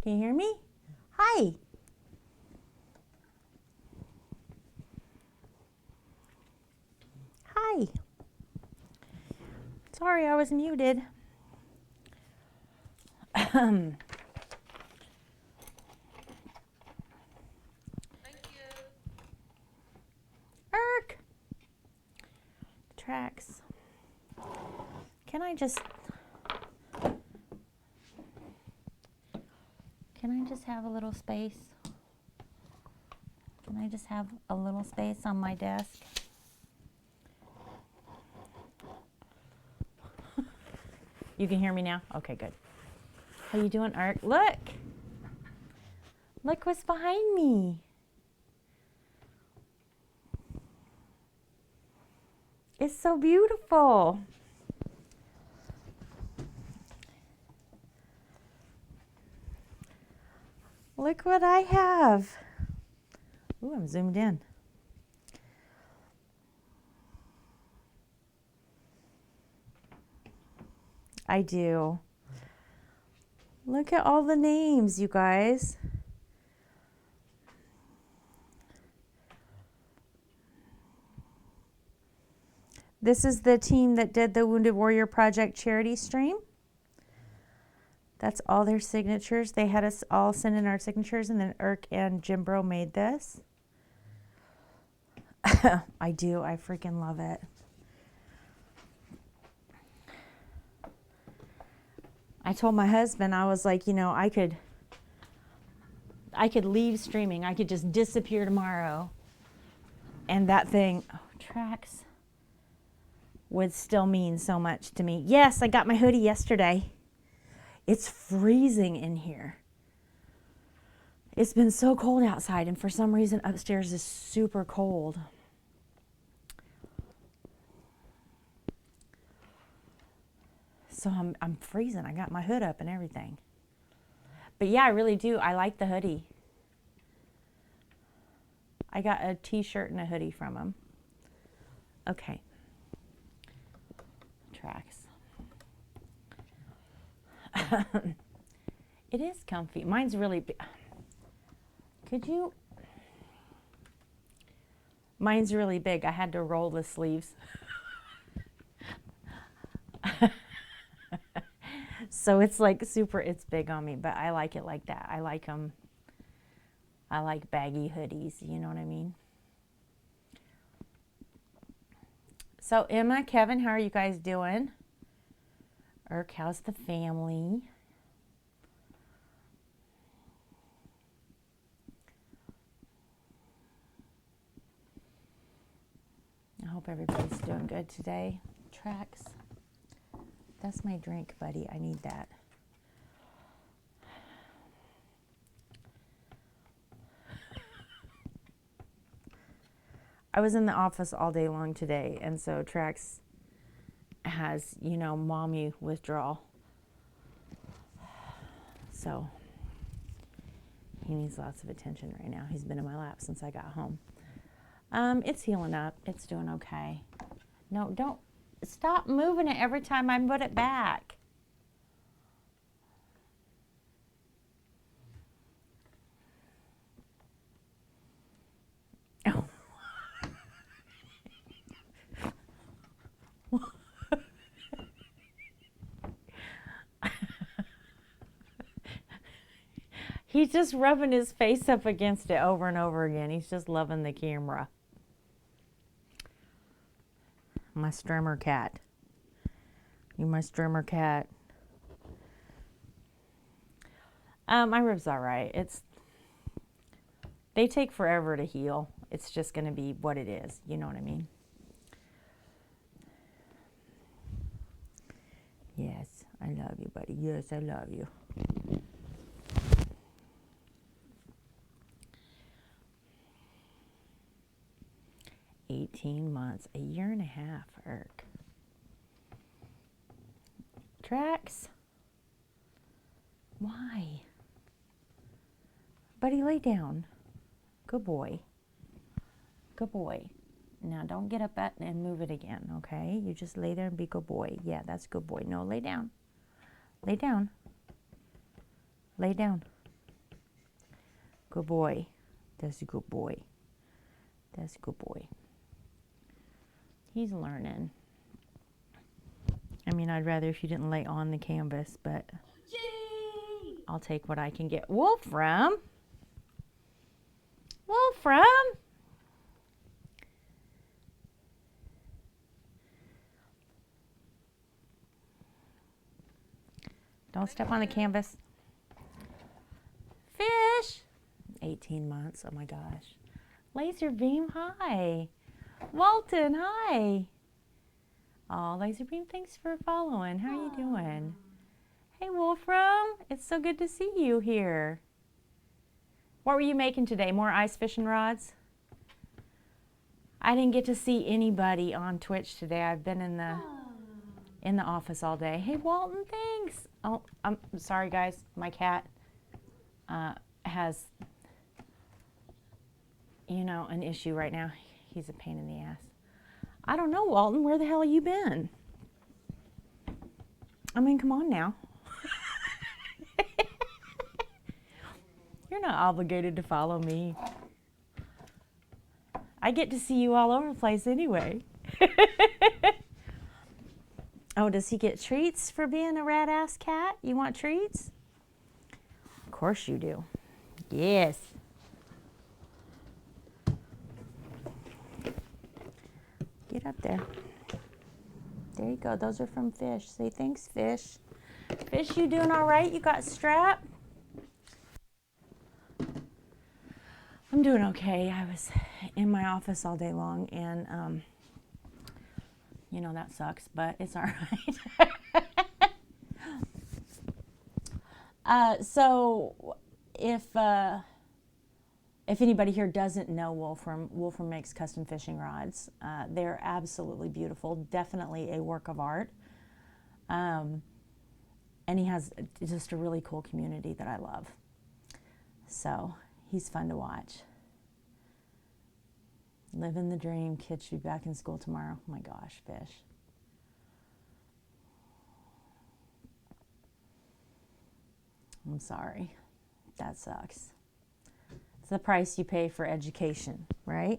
Can you hear me? Hi. Hi. Sorry, I was muted. Thank you. Erk. Tracks. Can I just have a little space? Can I just have a little space on my desk? You can hear me now? Okay, good. How you doing, Art? Look! Look what's behind me. It's so beautiful. Look what I have. Ooh, I'm zoomed in. I do. Look at all the names, you guys. This is the team that did the Wounded Warrior Project charity stream. That's all their signatures. They had us all send in our signatures, and then Irk and Jimbro made this. I do. I freaking love it. I told my husband, I was like, you know, I could leave streaming. I could just disappear tomorrow. And that thing, tracks, would still mean so much to me. Yes, I got my hoodie yesterday. It's freezing in here. It's been so cold outside, and for some reason upstairs is super cold. So I'm freezing. I got my hood up and everything. But yeah, I really do. I like the hoodie. I got a t-shirt and a hoodie from him. Okay. Tracks. It is comfy. Mine's really big. Mine's really big. I had to roll the sleeves. So it's like it's big on me, but I like it like that. I like them. I like baggy hoodies, you know what I mean? So Emma, Kevin, how are you guys doing? Irk, how's the family? I hope everybody's doing good today. Tracks. That's my drink, buddy. I need that. I was in the office all day long today, and so Trax has, you know, mommy withdrawal. So he needs lots of attention right now. He's been in my lap since I got home. It's healing up. It's doing okay. No, don't stop moving it every time I put it back. Oh. He's just rubbing his face up against it over and over again. He's just loving the camera. My Strimmer cat. You my Strimmer cat. My ribs all right. They take forever to heal. It's just going to be what it is. You know what I mean? Yes, I love you, buddy. Yes, I love you. $18 months, a year and a half, Irk. Trax? Why? Buddy, lay down. Good boy. Good boy. Now don't get up and move it again, okay? You just lay there and be good boy. Yeah, that's good boy. No, lay down. Lay down. Lay down. Good boy. That's a good boy. That's a good boy. He's learning. I mean, I'd rather if you didn't lay on the canvas, but I'll take what I can get. Wolfram. Wolfram. Don't step on the canvas. Fish. 18 months. Oh my gosh. Laser Beam, hi. Walton, hi. Oh, Laser Beam, thanks for following. How are you doing? Hey, Wolfram. It's so good to see you here. What were you making today? More ice fishing rods? I didn't get to see anybody on Twitch today. I've been in the office all day. Hey, Walton, thanks. Oh, I'm sorry, guys. My cat has, you know, an issue right now. He's a pain in the ass. I don't know, Walton. Where the hell have you been? I mean, come on now. You're not obligated to follow me. I get to see you all over the place anyway. Oh, does he get treats for being a rat-ass cat? You want treats? Of course you do. Yes. Get up there. There you go. Those are from Fish. Say thanks, Fish. Fish, you doing all right? You got strap? I'm doing okay. I was in my office all day long, and you know, that sucks, but it's all right. So if anybody here doesn't know Wolfram, Wolfram makes custom fishing rods. They're absolutely beautiful, definitely a work of art. And he has just a really cool community that I love. So he's fun to watch. Living the dream. Kids should be back in school tomorrow. Oh my gosh, Fish. I'm sorry. That sucks. It's the price you pay for education, right?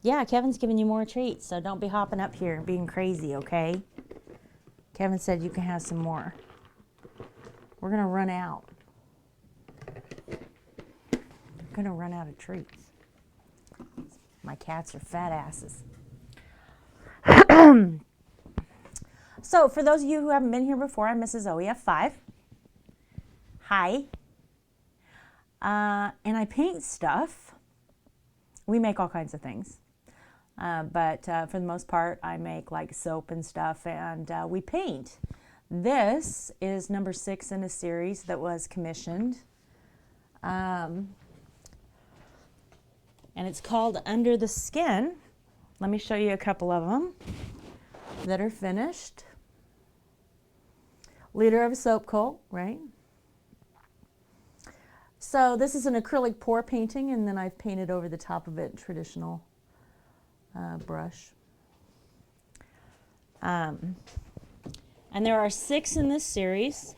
Yeah, Kevin's giving you more treats, so don't be hopping up here and being crazy, okay? Kevin said you can have some more. We're going to run out. We're going to run out of treats. My cats are fat asses. So, for those of you who haven't been here before, I'm Mrs. OEF5. Hi. And I paint stuff. We make all kinds of things. But for the most part, I make like soap and stuff, and we paint. This is number 6 in a series that was commissioned. And it's called Under the Skin. Let me show you a couple of them that are finished. Liter of soap coat, right? So this is an acrylic pour painting, and then I've painted over the top of it traditional brush. And there are 6 in this series,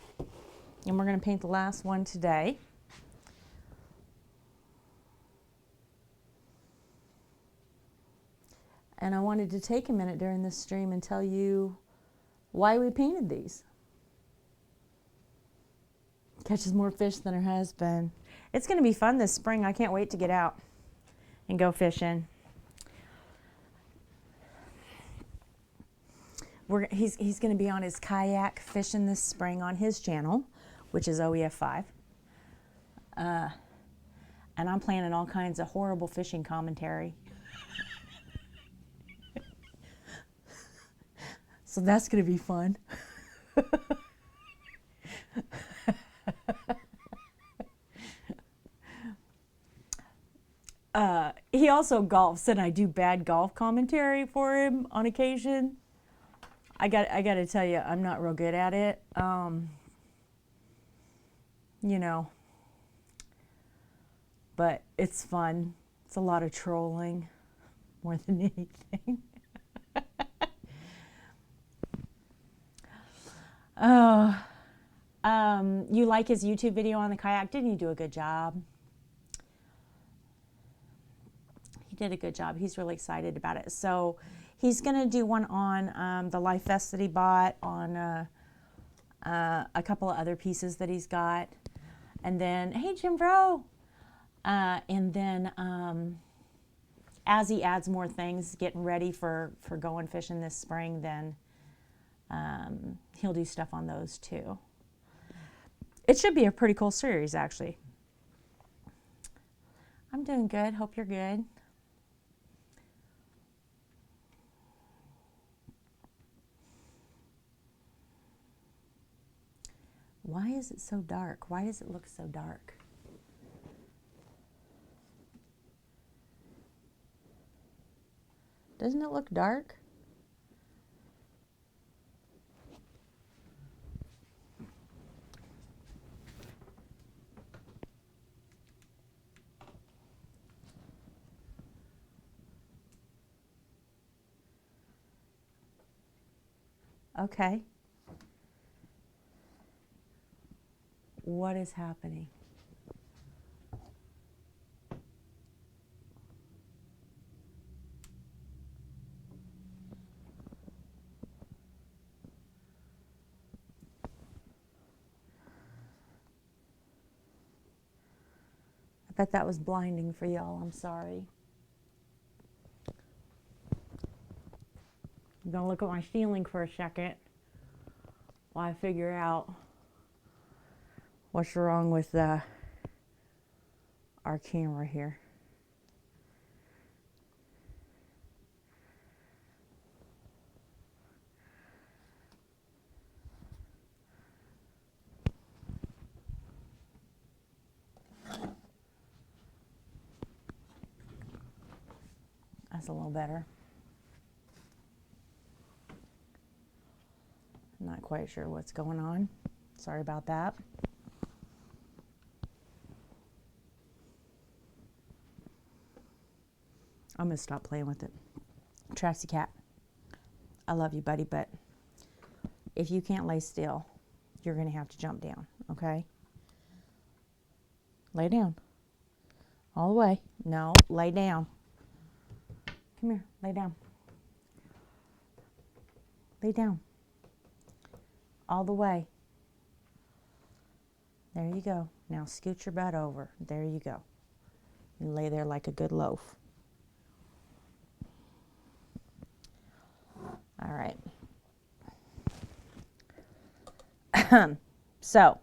and we're going to paint the last one today. And I wanted to take a minute during this stream and tell you why we painted these. Catches more fish than her husband. It's going to be fun this spring. I can't wait to get out and go fishing. He's going to be on his kayak fishing this spring on his channel, which is OEF5. And I'm planning all kinds of horrible fishing commentary. So that's going to be fun. He also golfs, and I do bad golf commentary for him on occasion. I got to tell you, I'm not real good at it. You know, but it's fun. It's a lot of trolling more than anything. Oh, you like his YouTube video on the kayak? Didn't he do a good job? did a good job. He's really excited about it. So he's going to do one on the life vest that he bought, on a couple of other pieces that he's got. And then, hey, Jim Bro. And then as he adds more things, getting ready for going fishing this spring, then he'll do stuff on those too. It should be a pretty cool series, actually. I'm doing good. Hope you're good. Why is it so dark? Why does it look so dark? Doesn't it look dark? Okay. What is happening? I bet that was blinding for y'all. I'm sorry. I'm going to look at my ceiling for a second while I figure out what's wrong with our camera here. That's a little better. I'm not quite sure what's going on. Sorry about that. I'm going to stop playing with it. Traxy Cat, I love you, buddy, but if you can't lay still, you're going to have to jump down, okay? Lay down. All the way. No, lay down. Come here, lay down. Lay down. All the way. There you go. Now scoot your butt over. There you go. You lay there like a good loaf. All right. So,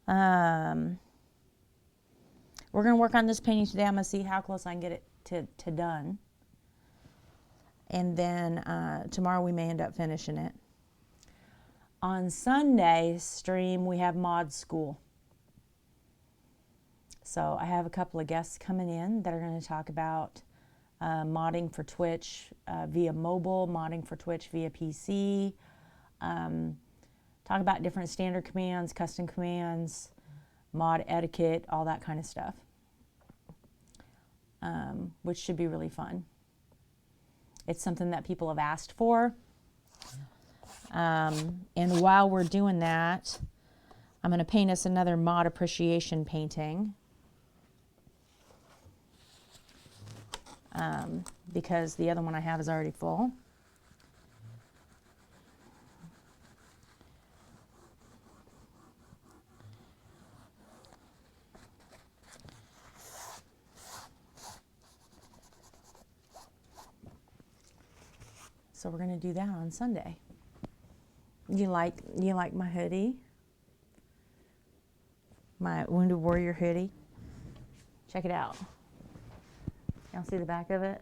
we're going to work on this painting today. I'm going to see how close I can get it to done. And then tomorrow we may end up finishing it. On Sunday's stream, we have mod school. So I have a couple of guests coming in that are going to talk about modding for Twitch via mobile, modding for Twitch via PC, talk about different standard commands, custom commands, mod etiquette, all that kind of stuff, which should be really fun. It's something that people have asked for. And while we're doing that, I'm going to paint us another mod appreciation painting. Because the other one I have is already full. So we're going to do that on Sunday. You like my hoodie? My Wounded Warrior hoodie? Check it out. Y'all see the back of it?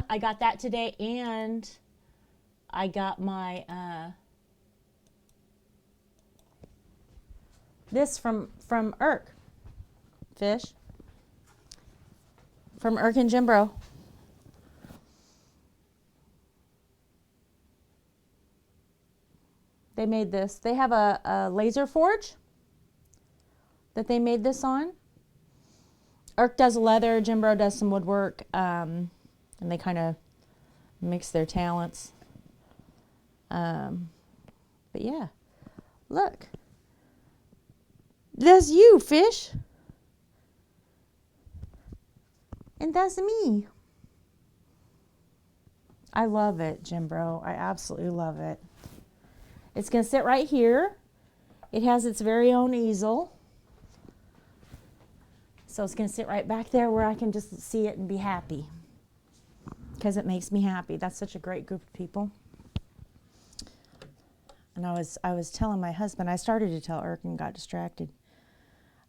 I got that today, and I got my this from Irk Fish, from Irk and Jimbro. They made this. They have a laser forge that they made this on. Irk does leather, Jimbro does some woodwork, and they kind of mix their talents. But yeah, Look. That's you, fish. And that's me. I love it, Jim Bro. I absolutely love it. It's going to sit right here. It has its very own easel. So it's going to sit right back there where I can just see it and be happy. Because it makes me happy. That's such a great group of people. And I was telling my husband, I started to tell Eric and got distracted.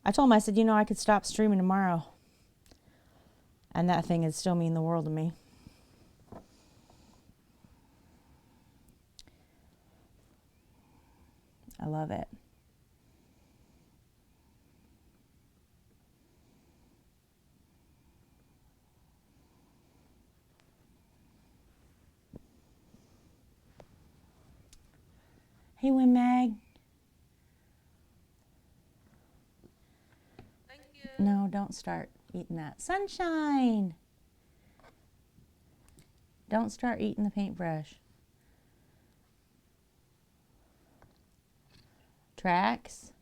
I told him, I said, you know, I could stop streaming tomorrow. And that thing would still mean the world to me. I love it. Hey, Win Mag. Thank you. No, don't start eating that. Sunshine! Don't start eating the paintbrush. Tracks.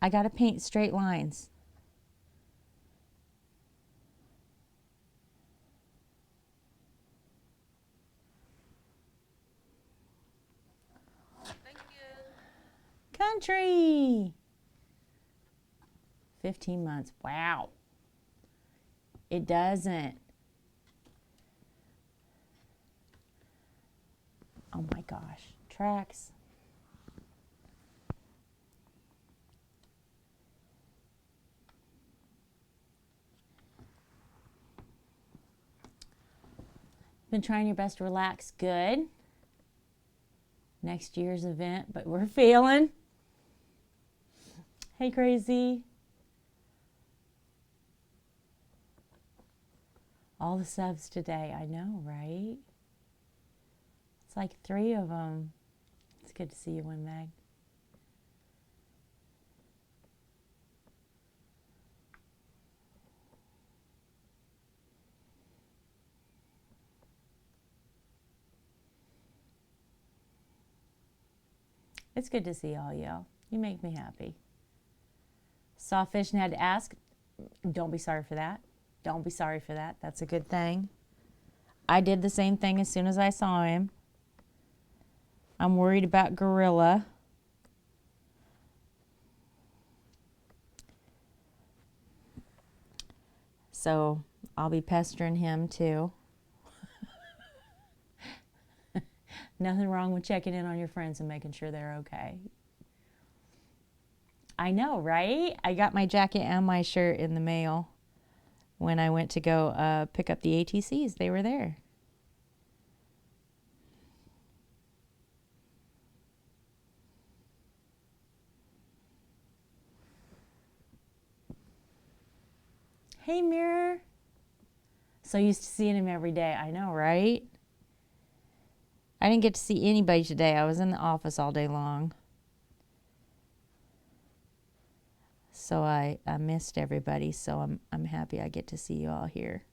I gotta paint straight lines. Thank you. Country! 15 months. Wow. It doesn't. Oh my gosh. Tracks. Been trying your best to relax. Good. Next year's event, but we're failing. Hey, Crazy. All the subs today. I know, right? It's like 3 of them. It's good to see you, Win Mag. It's good to see all y'all. You make me happy. Saw fish and had to ask. Don't be sorry for that. Don't be sorry for that. That's a good thing. I did the same thing as soon as I saw him. I'm worried about Gorilla. So I'll be pestering him too. Nothing wrong with checking in on your friends and making sure they're okay. I know, right? I got my jacket and my shirt in the mail when I went to go pick up the ATCs. They were there. Hey, Mirror. So used to seeing him every day. I know, right? I didn't get to see anybody today. I was in the office all day long. So I missed everybody. So I'm happy I get to see you all here.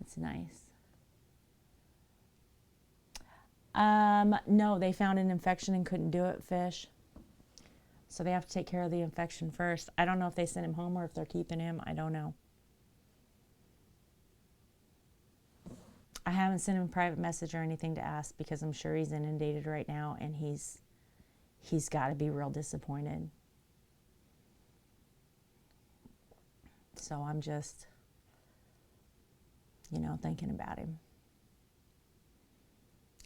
It's nice. No, they found an infection and couldn't do it, fish. So they have to take care of the infection first. I don't know if they sent him home or if they're keeping him. I don't know. I haven't sent him a private message or anything to ask because I'm sure he's inundated right now and he's got to be real disappointed. So I'm just, thinking about him.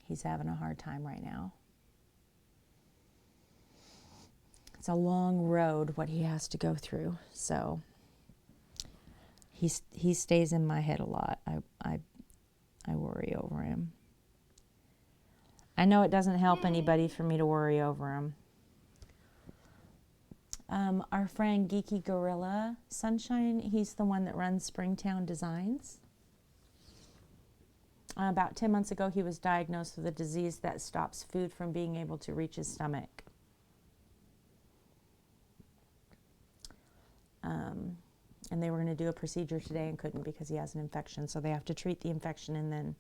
He's having a hard time right now. It's a long road what he has to go through. So he stays in my head a lot. I worry over him. I know it doesn't help anybody for me to worry over him. Our friend Geeky Gorilla Sunshine, he's the one that runs Springtown Designs. About 10 months ago, he was diagnosed with a disease that stops food from being able to reach his stomach. And they were going to do a procedure today and couldn't because he has an infection. So they have to treat the infection and then,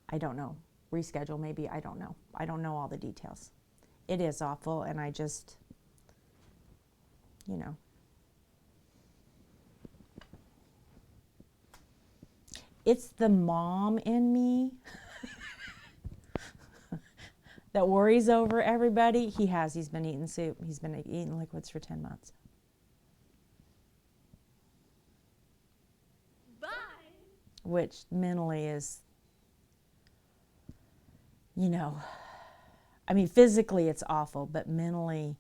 I don't know, reschedule maybe. I don't know. I don't know all the details. It is awful, and I just, you know. It's the mom in me that worries over everybody. He's been eating soup. He's been eating liquids for 10 months. Bye. Which mentally is, you know, I mean, physically it's awful, but mentally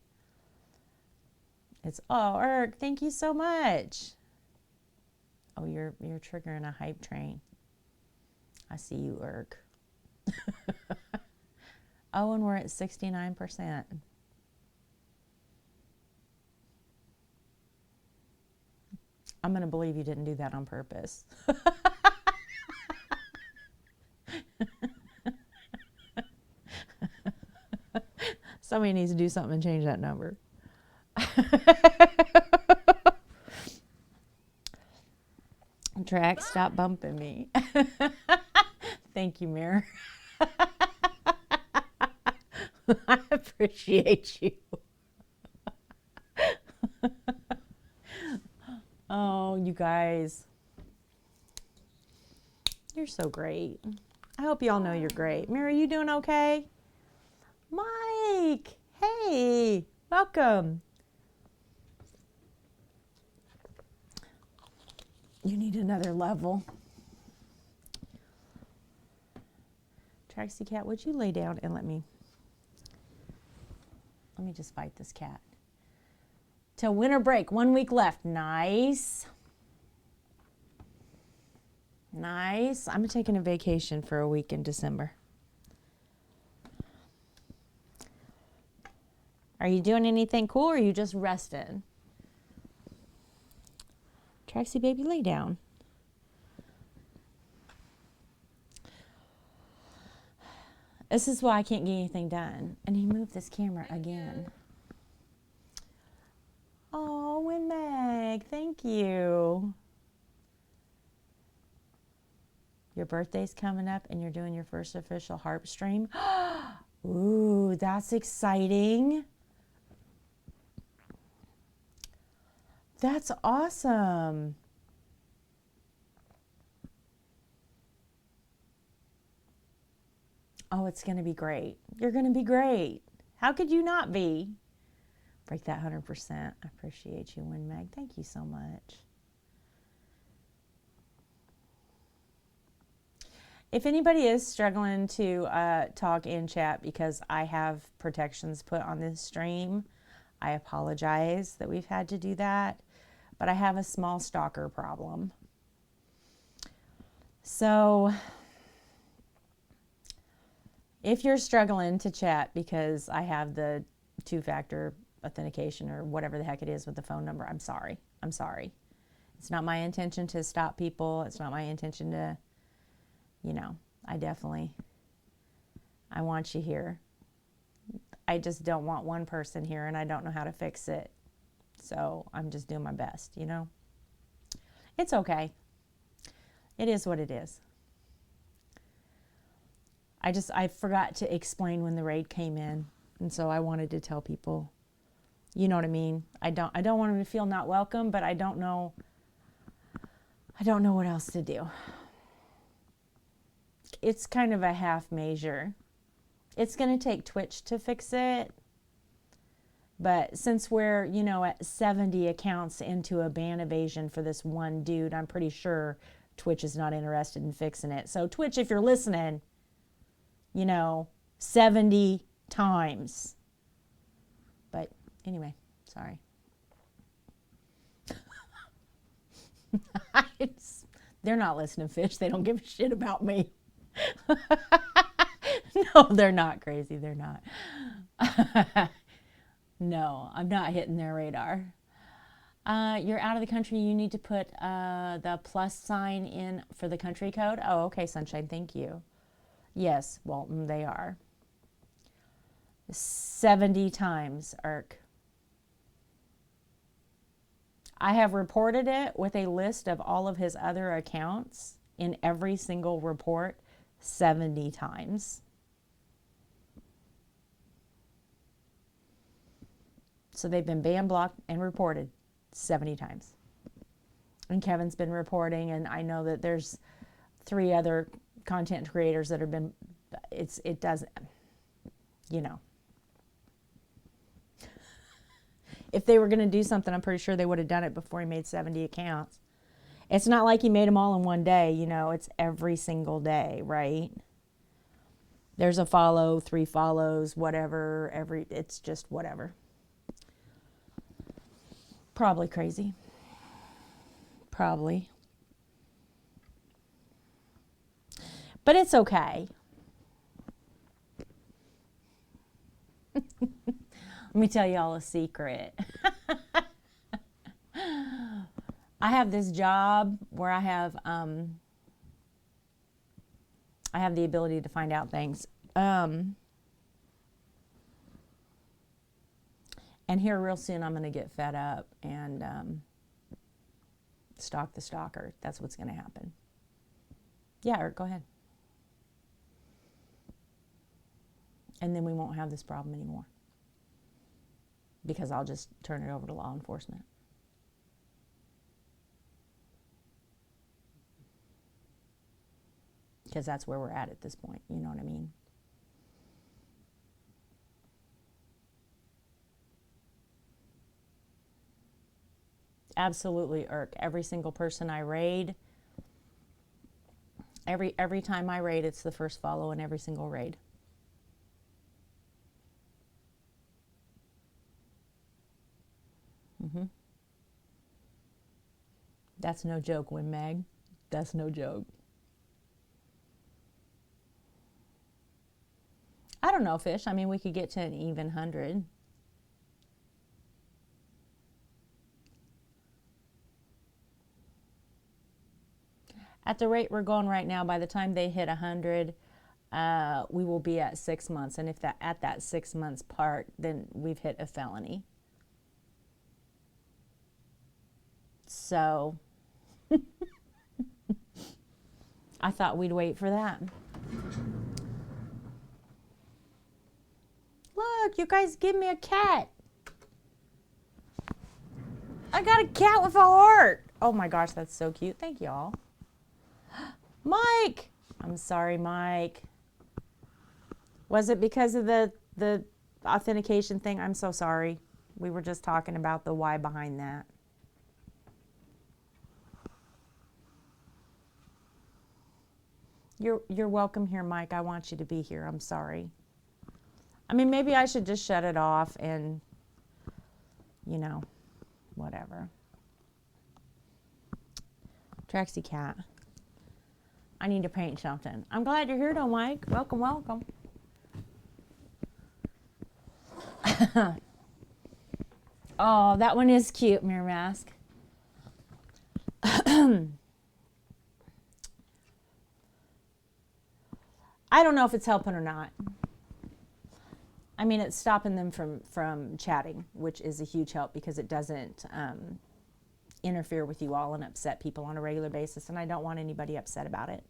it's, oh, Erk, thank you so much. Oh, you're triggering a hype train. I see you, Erk. Oh, and we're at 69%. I'm going to believe you didn't do that on purpose. Somebody needs to do something and change that number. Track, stop bumping me. Thank you, Mirror. I appreciate you. Oh, you guys. You're so great. I hope you all know you're great. Mirror, you doing okay? Mike, hey, welcome. You need another level. Traxy Cat, would you lay down and let me just fight this cat. Till winter break, 1 week left. Nice. Nice. I'm taking a vacation for a week in December. Are you doing anything cool or are you just resting? Traxy baby, lay down. This is why I can't get anything done. And he moved this camera again. Oh, Win Meg, thank you. Your birthday's coming up and you're doing your first official harp stream. Ooh, that's exciting. That's awesome. Oh, it's going to be great. You're going to be great. How could you not be? Break that 100%. I appreciate you, Win Meg. Thank you so much. If anybody is struggling to talk in chat because I have protections put on this stream, I apologize that we've had to do that, but I have a small stalker problem. So if you're struggling to chat because I have the two-factor authentication or whatever the heck it is with the phone number, I'm sorry. I'm sorry. It's not my intention to stop people. It's not my intention to, you know, I want you here. I just don't want one person here and I don't know how to fix it. So I'm just doing my best, you know. It's okay. It is what it is. I forgot to explain when the raid came in. And so I wanted to tell people, you know what I mean? I don't want them to feel not welcome, but I don't know what else to do. It's kind of a half measure. It's going to take Twitch to fix it. But since we're, you know, at 70 accounts into a ban evasion for this one dude, I'm pretty sure Twitch is not interested in fixing it. So Twitch, if you're listening, you know, 70 times. But anyway, sorry. They're not listening, Fish. They don't give a shit about me. No, they're not crazy. They're not. No, I'm not hitting their radar. You're out of the country. You need to put the plus sign in for the country code. Oh, okay, Sunshine. Thank you. Yes, Walton, they are. 70 times, Irk. I have reported it with a list of all of his other accounts in every single report 70 times. So they've been banned, blocked, and reported 70 times. And Kevin's been reporting, and I know that there's 3 other content creators that have been, it doesn't, you know. If they were going to do something, I'm pretty sure they would have done it before he made 70 accounts. It's not like he made them all in one day, you know, it's every single day, right? There's a follow, 3 follows, whatever, it's just whatever. Probably crazy. Probably. But it's okay. Let me tell y'all a secret. I have this job where I have the ability to find out things. And here real soon I'm going to get fed up and stalk the stalker. That's what's going to happen. Yeah, Eric, go ahead. And then we won't have this problem anymore. Because I'll just turn it over to law enforcement. Because that's where we're at this point. You know what I mean? Absolutely, Irk. Every single person I raid, every time I raid, it's the first follow in every single raid. That's no joke, Win Mag. That's no joke. I don't know, Fish. I mean, we could get to an even 100. At the rate we're going right now, by the time they hit 100, we will be at 6 months. And if at that 6 months part, then we've hit a felony. So I thought we'd wait for that. Look, you guys give me a cat. I got a cat with a heart. Oh my gosh, that's so cute. Thank y'all. Mike! I'm sorry, Mike. Was it because of the authentication thing? I'm so sorry. We were just talking about the why behind that. You're welcome here, Mike. I want you to be here. I'm sorry. I mean, maybe I should just shut it off and, you know, whatever. Traxy cat. I need to paint something. I'm glad you're here, though, Mike. Welcome, welcome. Oh, that one is cute, Mirror Mask. I don't know if it's helping or not. I mean, it's stopping them from chatting, which is a huge help because it doesn't interfere with you all and upset people on a regular basis, and I don't want anybody upset about it.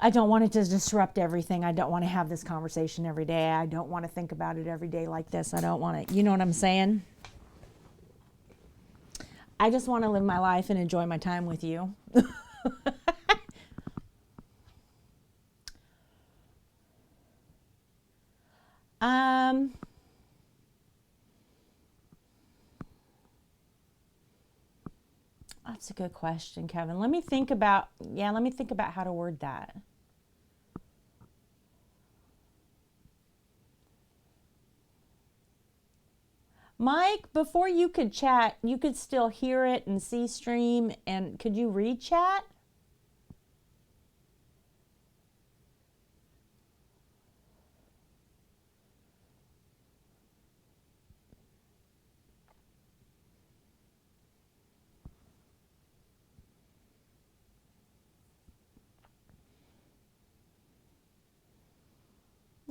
I don't want it to disrupt everything. I don't want to have this conversation every day. I don't want to think about it every day like this. I don't want to, you know what I'm saying? I just want to live my life and enjoy my time with you. That's a good question, Kevin. Let me think about how to word that. Mike, before you could chat, you could still hear it and see stream, and could you read chat?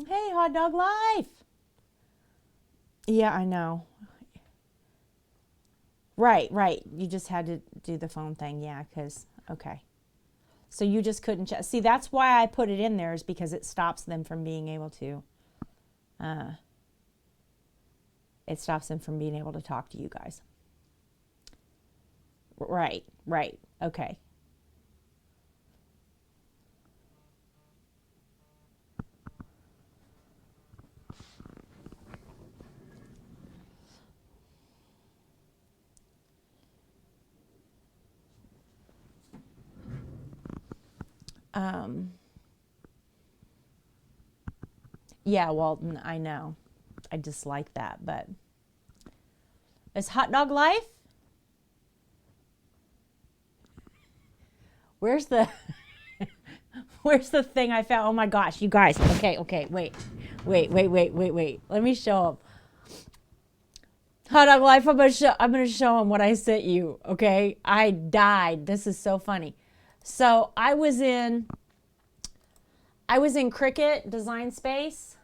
Hey, Hot Dog Life. Yeah, I know. Right. You just had to do the phone thing. Yeah, because, okay. So you just couldn't chat. See, that's why I put it in there, is because it stops them from being able to It stops him from being able to talk to you guys. Right. Okay. Yeah, well, I know. I dislike that, but is hot dog life? Where's the where's the thing I found? Oh my gosh, you guys. Okay, wait. Let me show them. Hot dog life, I'm gonna show them what I sent you. Okay, I died. This is so funny. So I was in Cricut Design Space,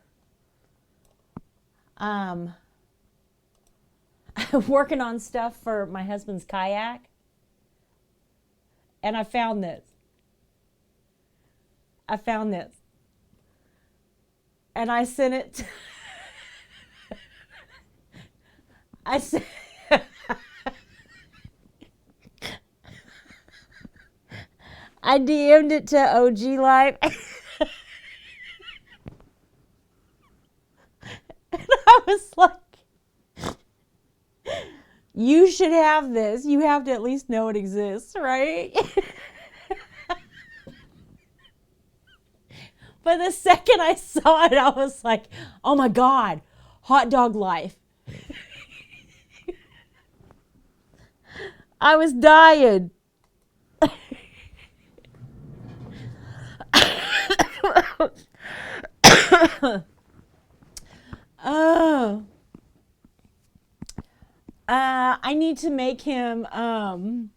working on stuff for my husband's kayak, and I found this. And I sent it. I sent. I DM'd it to OG Life. And I was like, you should have this. You have to at least know it exists, right? But the second I saw it, I was like, oh my God, hot dog life. I was dying. Oh. I need to make him, no,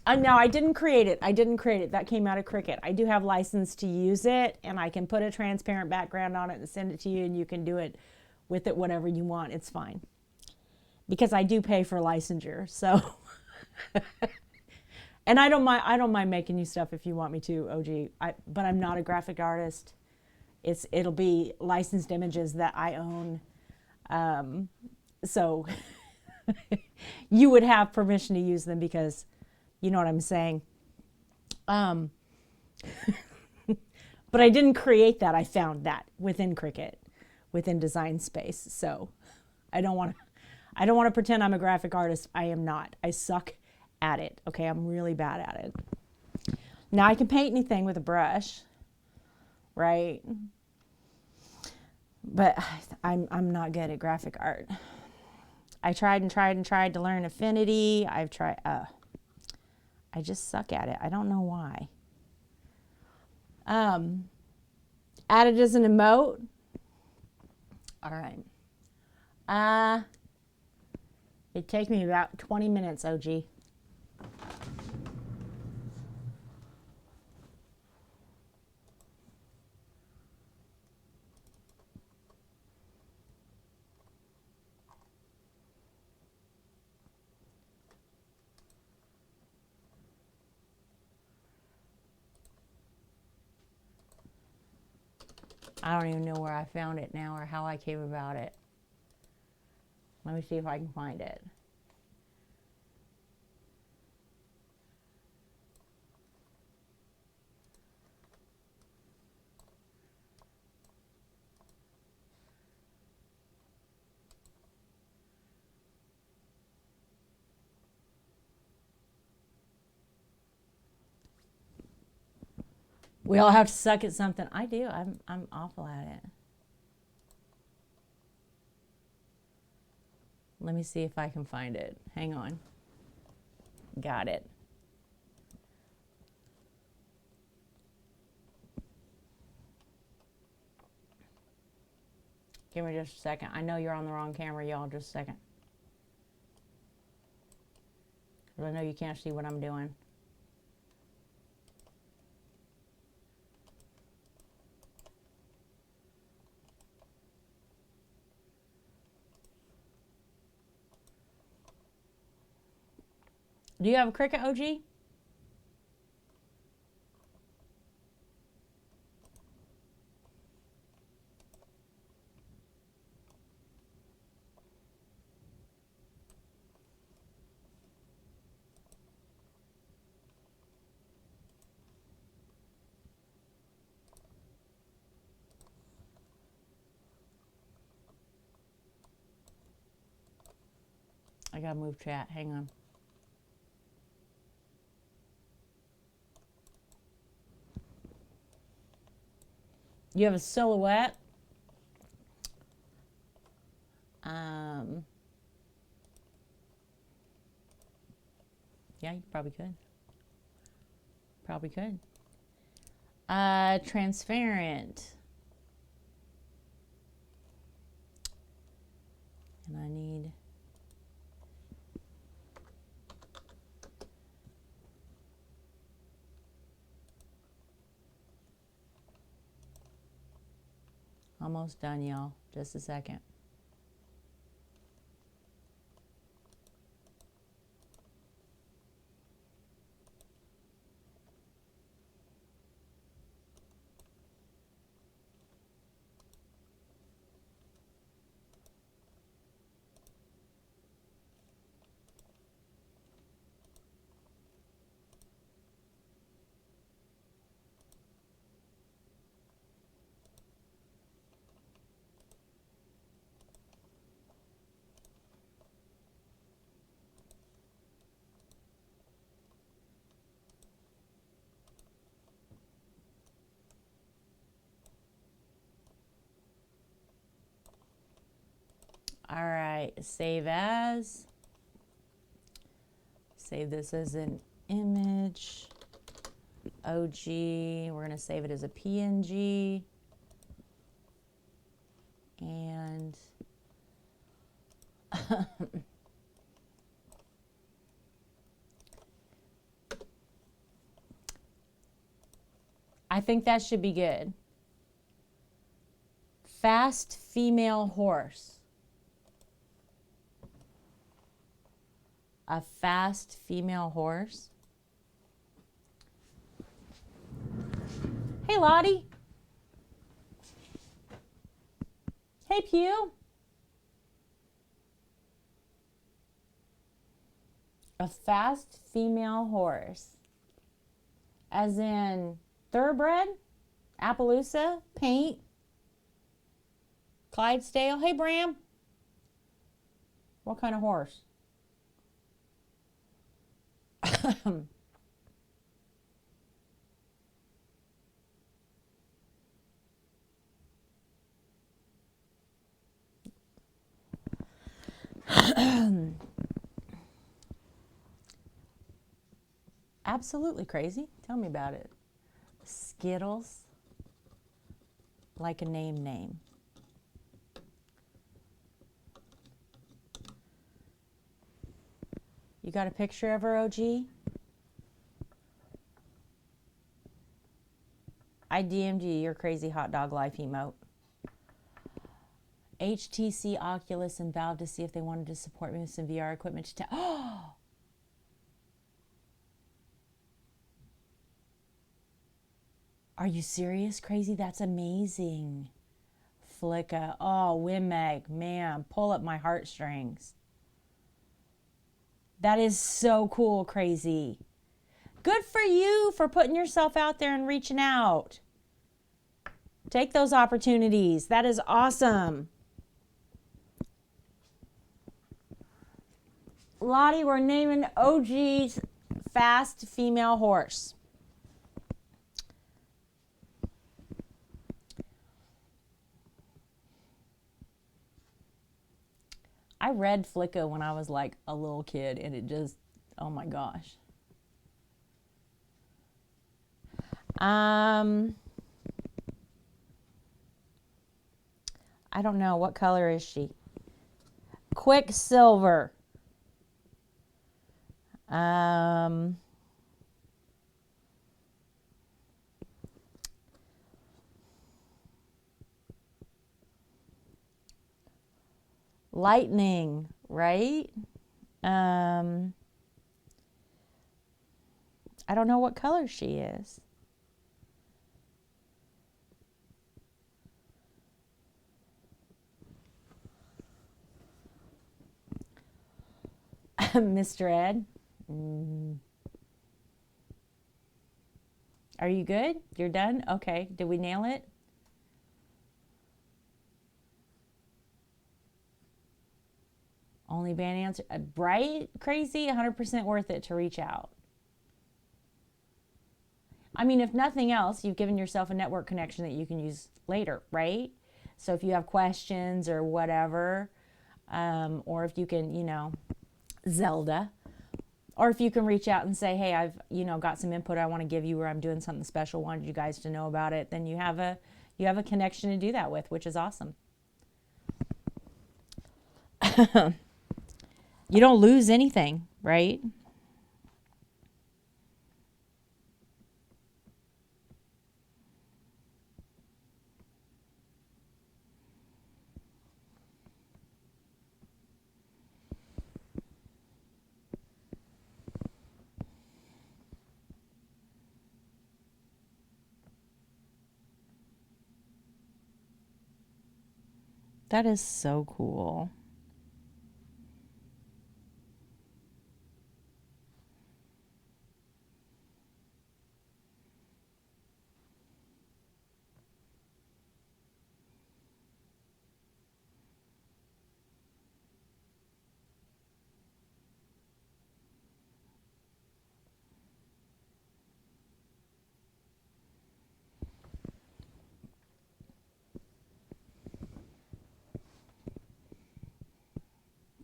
I didn't create it. That came out of Cricut. I do have license to use it, and I can put a transparent background on it and send it to you, and you can do it with it whatever you want. It's fine. Because I do pay for licensure, so. And I don't mind making you stuff if you want me to, OG. But I'm not a graphic artist. It'll be licensed images that I own. So you would have permission to use them because you know what I'm saying. But I didn't create that. I found that within Cricut, within Design Space. So I don't want to pretend I'm a graphic artist. I am not. I suck at it. Okay, I'm really bad at it. Now I can paint anything with a brush, right? But I'm not good at graphic art. I tried to learn Affinity. I've tried. I just suck at it. I don't know why. Added as an emote. All right. It'd take me about 20 minutes, OG. I don't even know where I found it now or how I came about it. Let me see if I can find it. We all have to suck at something. I do. I'm awful at it. Let me see if I can find it. Hang on. Got it. Give me just a second. I know you're on the wrong camera, y'all. Just a second. I know you can't see what I'm doing. Do you have a Cricut, OG? I gotta move chat. Hang on. You have a silhouette. Yeah, you probably could. Probably could. Transparent. And I need almost done, y'all. Just a second. All right, save as. Save this as an image. OG, we're gonna save it as a PNG. And I think that should be good. Fast female horse. A fast female horse. Hey, Lottie. Hey, Pew. A fast female horse. As in thoroughbred, Appaloosa, paint, Clydesdale. Hey, Bram. What kind of horse? Absolutely crazy. Tell me about it. Skittles. Like a name. You got a picture of her, OG? I DM'd you your crazy hot dog life emote. HTC, Oculus, and Valve to see if they wanted to support me with some VR equipment to oh! Are you serious, crazy? That's amazing. Flicka. Oh, Wimeg. Man, pull up my heartstrings. That is so cool, crazy. Good for you for putting yourself out there and reaching out. Take those opportunities. That is awesome. Lottie, we're naming OG's fast female horse. I read Flicka when I was like a little kid, and it just, oh my gosh. I don't know. What color is she? Quicksilver. Lightning, right? I don't know what color she is. Mr. Ed. Are you good? You're done? Okay. Did we nail it? Only band answer, right? Crazy, 100% worth it to reach out. I mean, if nothing else, you've given yourself a network connection that you can use later, right? So if you have questions or whatever, or if you can, Zelda, or if you can reach out and say, hey, I've, got some input I want to give you, or I'm doing something special, wanted you guys to know about it, then you have a connection to do that with, which is awesome. You don't lose anything, right? That is so cool.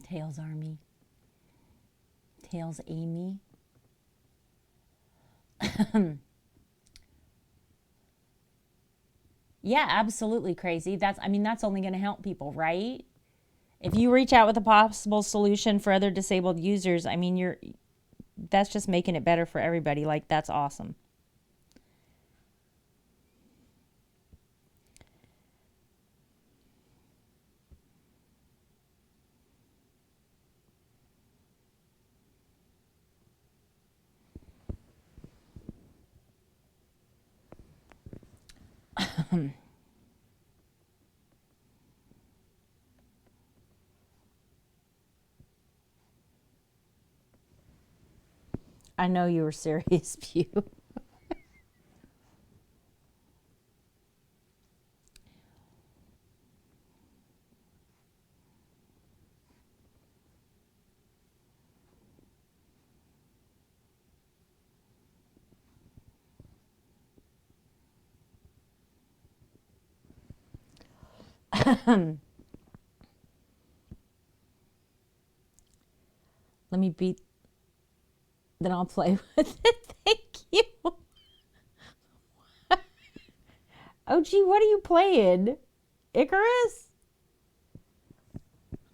Tails Army. Tails Amy. Yeah, absolutely crazy. That's only going to help people, right? If you reach out with a possible solution for other disabled users, that's just making it better for everybody. Like, that's awesome. I know you were serious, Pew. Let me beat. Then I'll play with it. Thank you. Oh, gee, what are you playing? Icarus?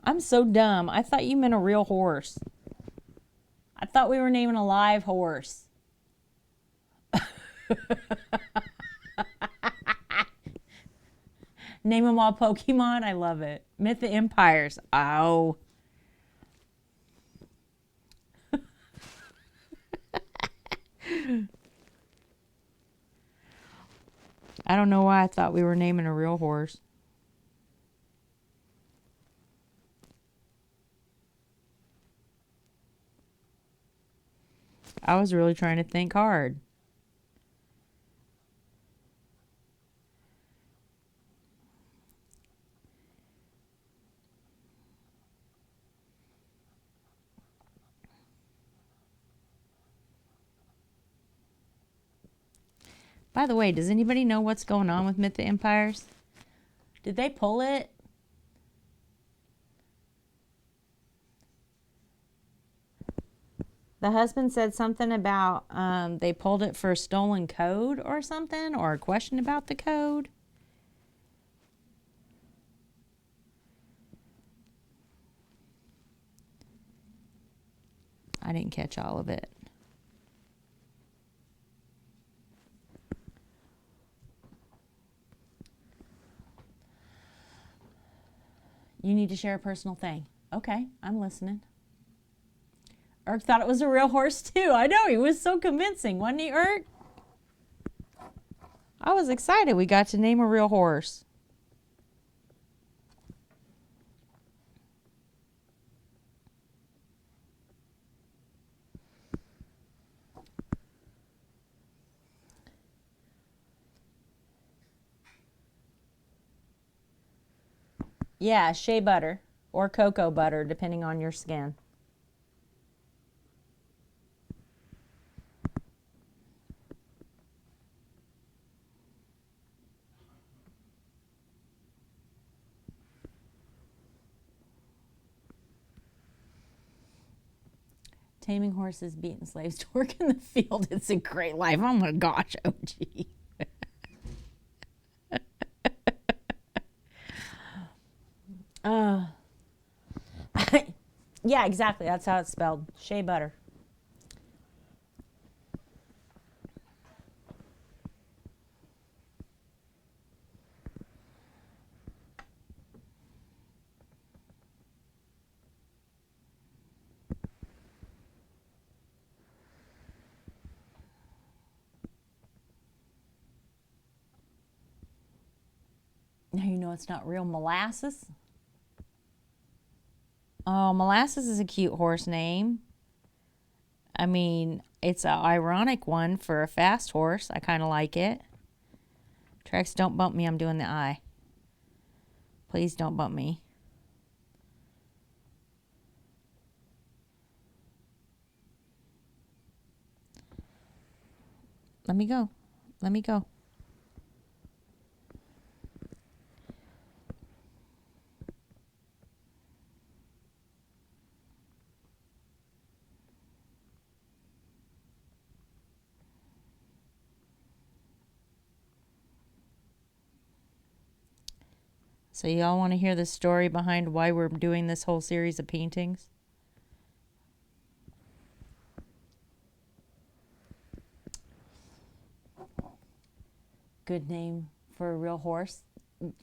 I'm so dumb. I thought you meant a real horse. I thought we were naming a live horse. Name them all Pokemon. I love it. Myth of Empires. Oh. I don't know why I thought we were naming a real horse. I was really trying to think hard. By the way, does anybody know what's going on with Myth of Empires? Did they pull it? The husband said something about they pulled it for a stolen code or something, or a question about the code. I didn't catch all of it. You need to share a personal thing. Okay, I'm listening. Erk thought it was a real horse too. I know, he was so convincing, wasn't he, Erk? I was excited we got to name a real horse. Yeah, shea butter. or cocoa butter, depending on your skin. Taming horses, beating slaves to work in the field. It's a great life. Oh my gosh, OG. Yeah, exactly. That's how it's spelled. Shea butter. Now you know it's not real molasses. Oh, Molasses is a cute horse name. I mean, it's an ironic one for a fast horse. I kind of like it. Trax, don't bump me. I'm doing the eye. Please don't bump me. Let me go. Let me go. So y'all want to hear the story behind why we're doing this whole series of paintings? Good name for a real horse,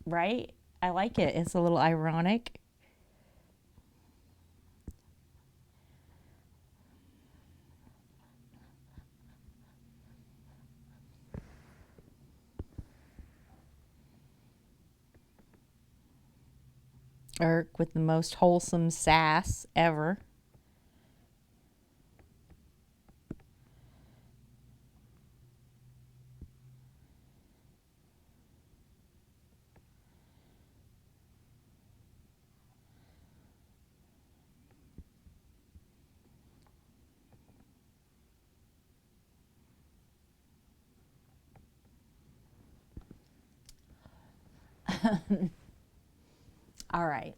right? I like it. It's a little ironic. Eric with the most wholesome sass ever. All right,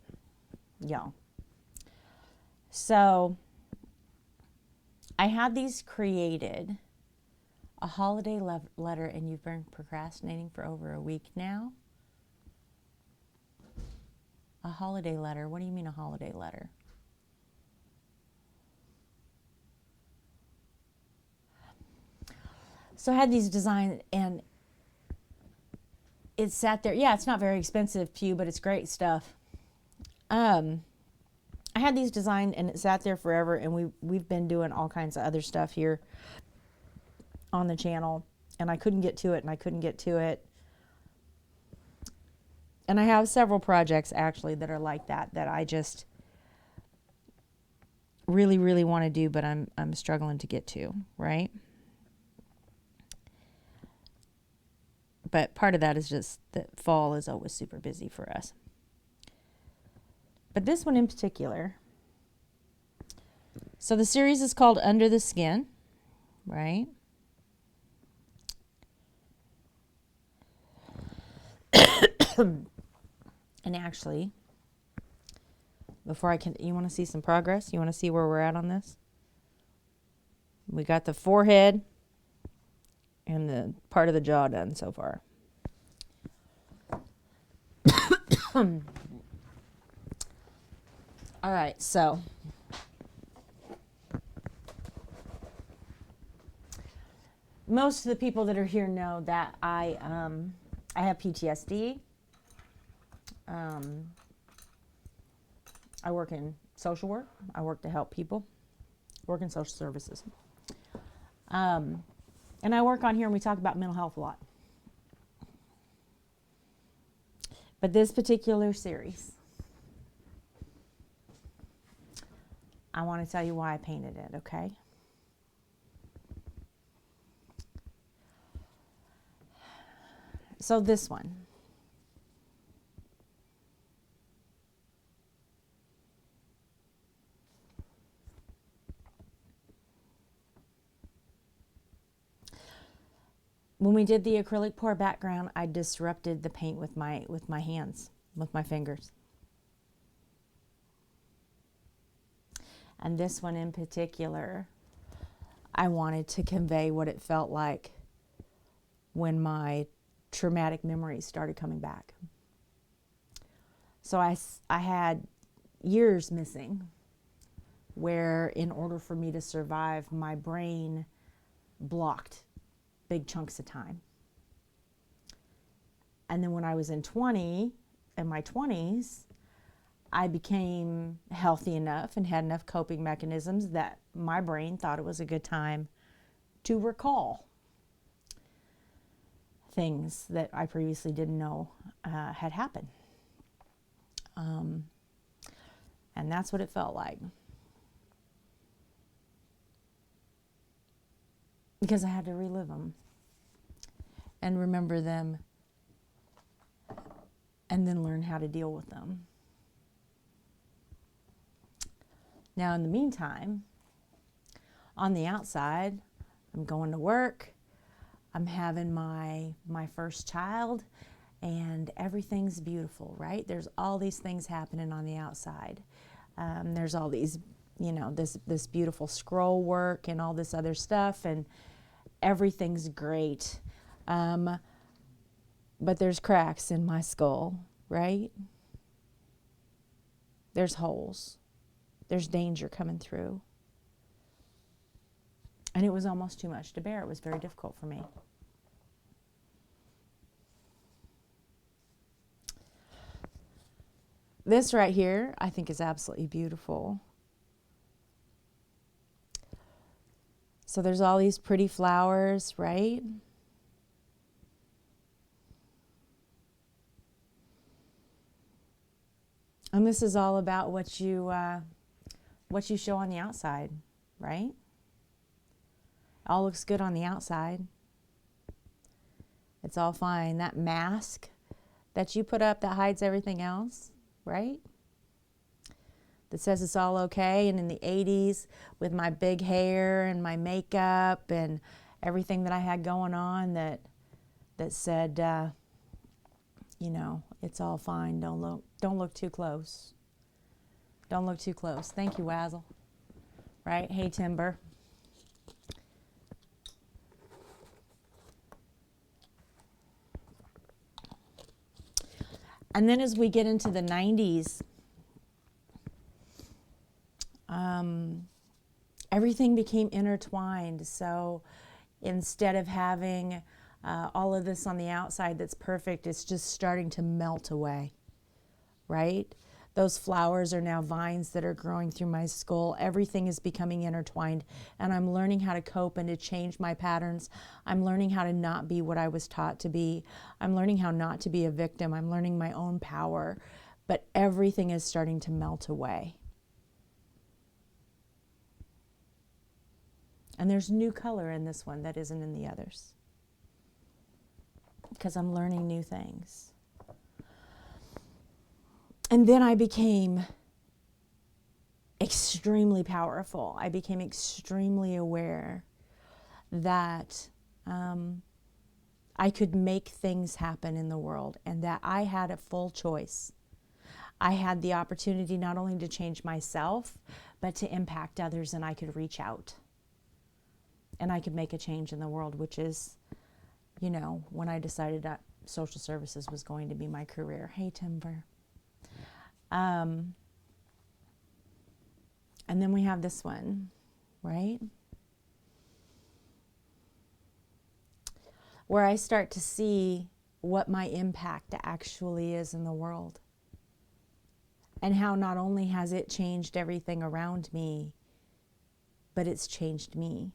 y'all. So I had these created, a holiday letter, and you've been procrastinating for over a week now. A holiday letter? What do you mean a holiday letter? So I had these designed, and it sat there. Yeah, it's not very expensive, Pew, but it's great stuff. I had these designed, and it sat there forever, and we've been doing all kinds of other stuff here on the channel, and I couldn't get to it. And I have several projects actually that are like that I just really, really want to do, but I'm struggling to get to, right? But part of that is just that fall is always super busy for us. But this one in particular, so the series is called Under the Skin, right? And actually, before you want to see some progress? You want to see where we're at on this? We got the forehead and the part of the jaw done so far. All right, so most of the people that are here know that I have PTSD. I work in social work. I work to help people. Work in social services. And I work on here and we talk about mental health a lot. But this particular series, I want to tell you why I painted it, okay? So this one. when we did the acrylic pour background, I disrupted the paint with my hands, with my fingers. And this one in particular, I wanted to convey what it felt like when my traumatic memories started coming back. So I had years missing where, in order for me to survive, my brain blocked big chunks of time. And then when I was in my 20s, I became healthy enough and had enough coping mechanisms that my brain thought it was a good time to recall things that I previously didn't know had happened. And that's what it felt like. Because I had to relive them and remember them and then learn how to deal with them. Now, in the meantime, on the outside, I'm going to work, I'm having my first child, and everything's beautiful, right? There's all these things happening on the outside. There's all these, this beautiful scroll work and all this other stuff, and everything's great. But there's cracks in my skull, right? There's holes. There's danger coming through. And it was almost too much to bear. It was very difficult for me. This right here, I think, is absolutely beautiful. So there's all these pretty flowers, right? And this is all about what you show on the outside, right? All looks good on the outside. It's all fine. That mask that you put up that hides everything else, right? That says it's all okay. And in the 80s, with my big hair and my makeup and everything that I had going on, that said, it's all fine. Don't look too close. Don't look too close. Thank you, Wazzle. Right? Hey, Timber. And then as we get into the 90s, everything became intertwined. So instead of having all of this on the outside that's perfect, it's just starting to melt away, right? Those flowers are now vines that are growing through my skull. Everything is becoming intertwined, and I'm learning how to cope and to change my patterns. I'm learning how to not be what I was taught to be. I'm learning how not to be a victim. I'm learning my own power, but everything is starting to melt away. And there's new color in this one that isn't in the others, because I'm learning new things. And then I became extremely powerful. I became extremely aware that I could make things happen in the world, and that I had a full choice. I had the opportunity not only to change myself, but to impact others, and I could reach out. And I could make a change in the world, which is, when I decided that social services was going to be my career. Hey, Timber. And then we have this one, right? Where I start to see what my impact actually is in the world. And how not only has it changed everything around me, but it's changed me.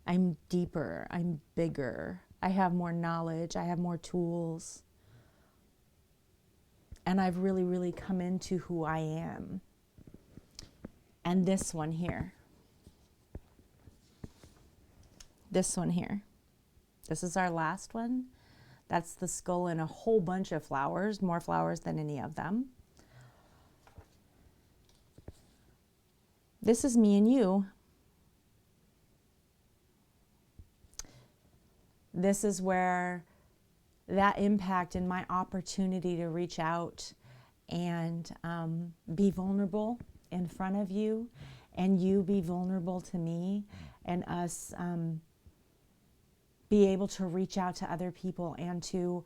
I'm deeper, I'm bigger, I have more knowledge, I have more tools. And I've really, really come into who I am. And this one here. This one here. This is our last one. That's the skull and a whole bunch of flowers, more flowers than any of them. This is me and you. this is where that impact and my opportunity to reach out and be vulnerable in front of you, and you be vulnerable to me, and us be able to reach out to other people and to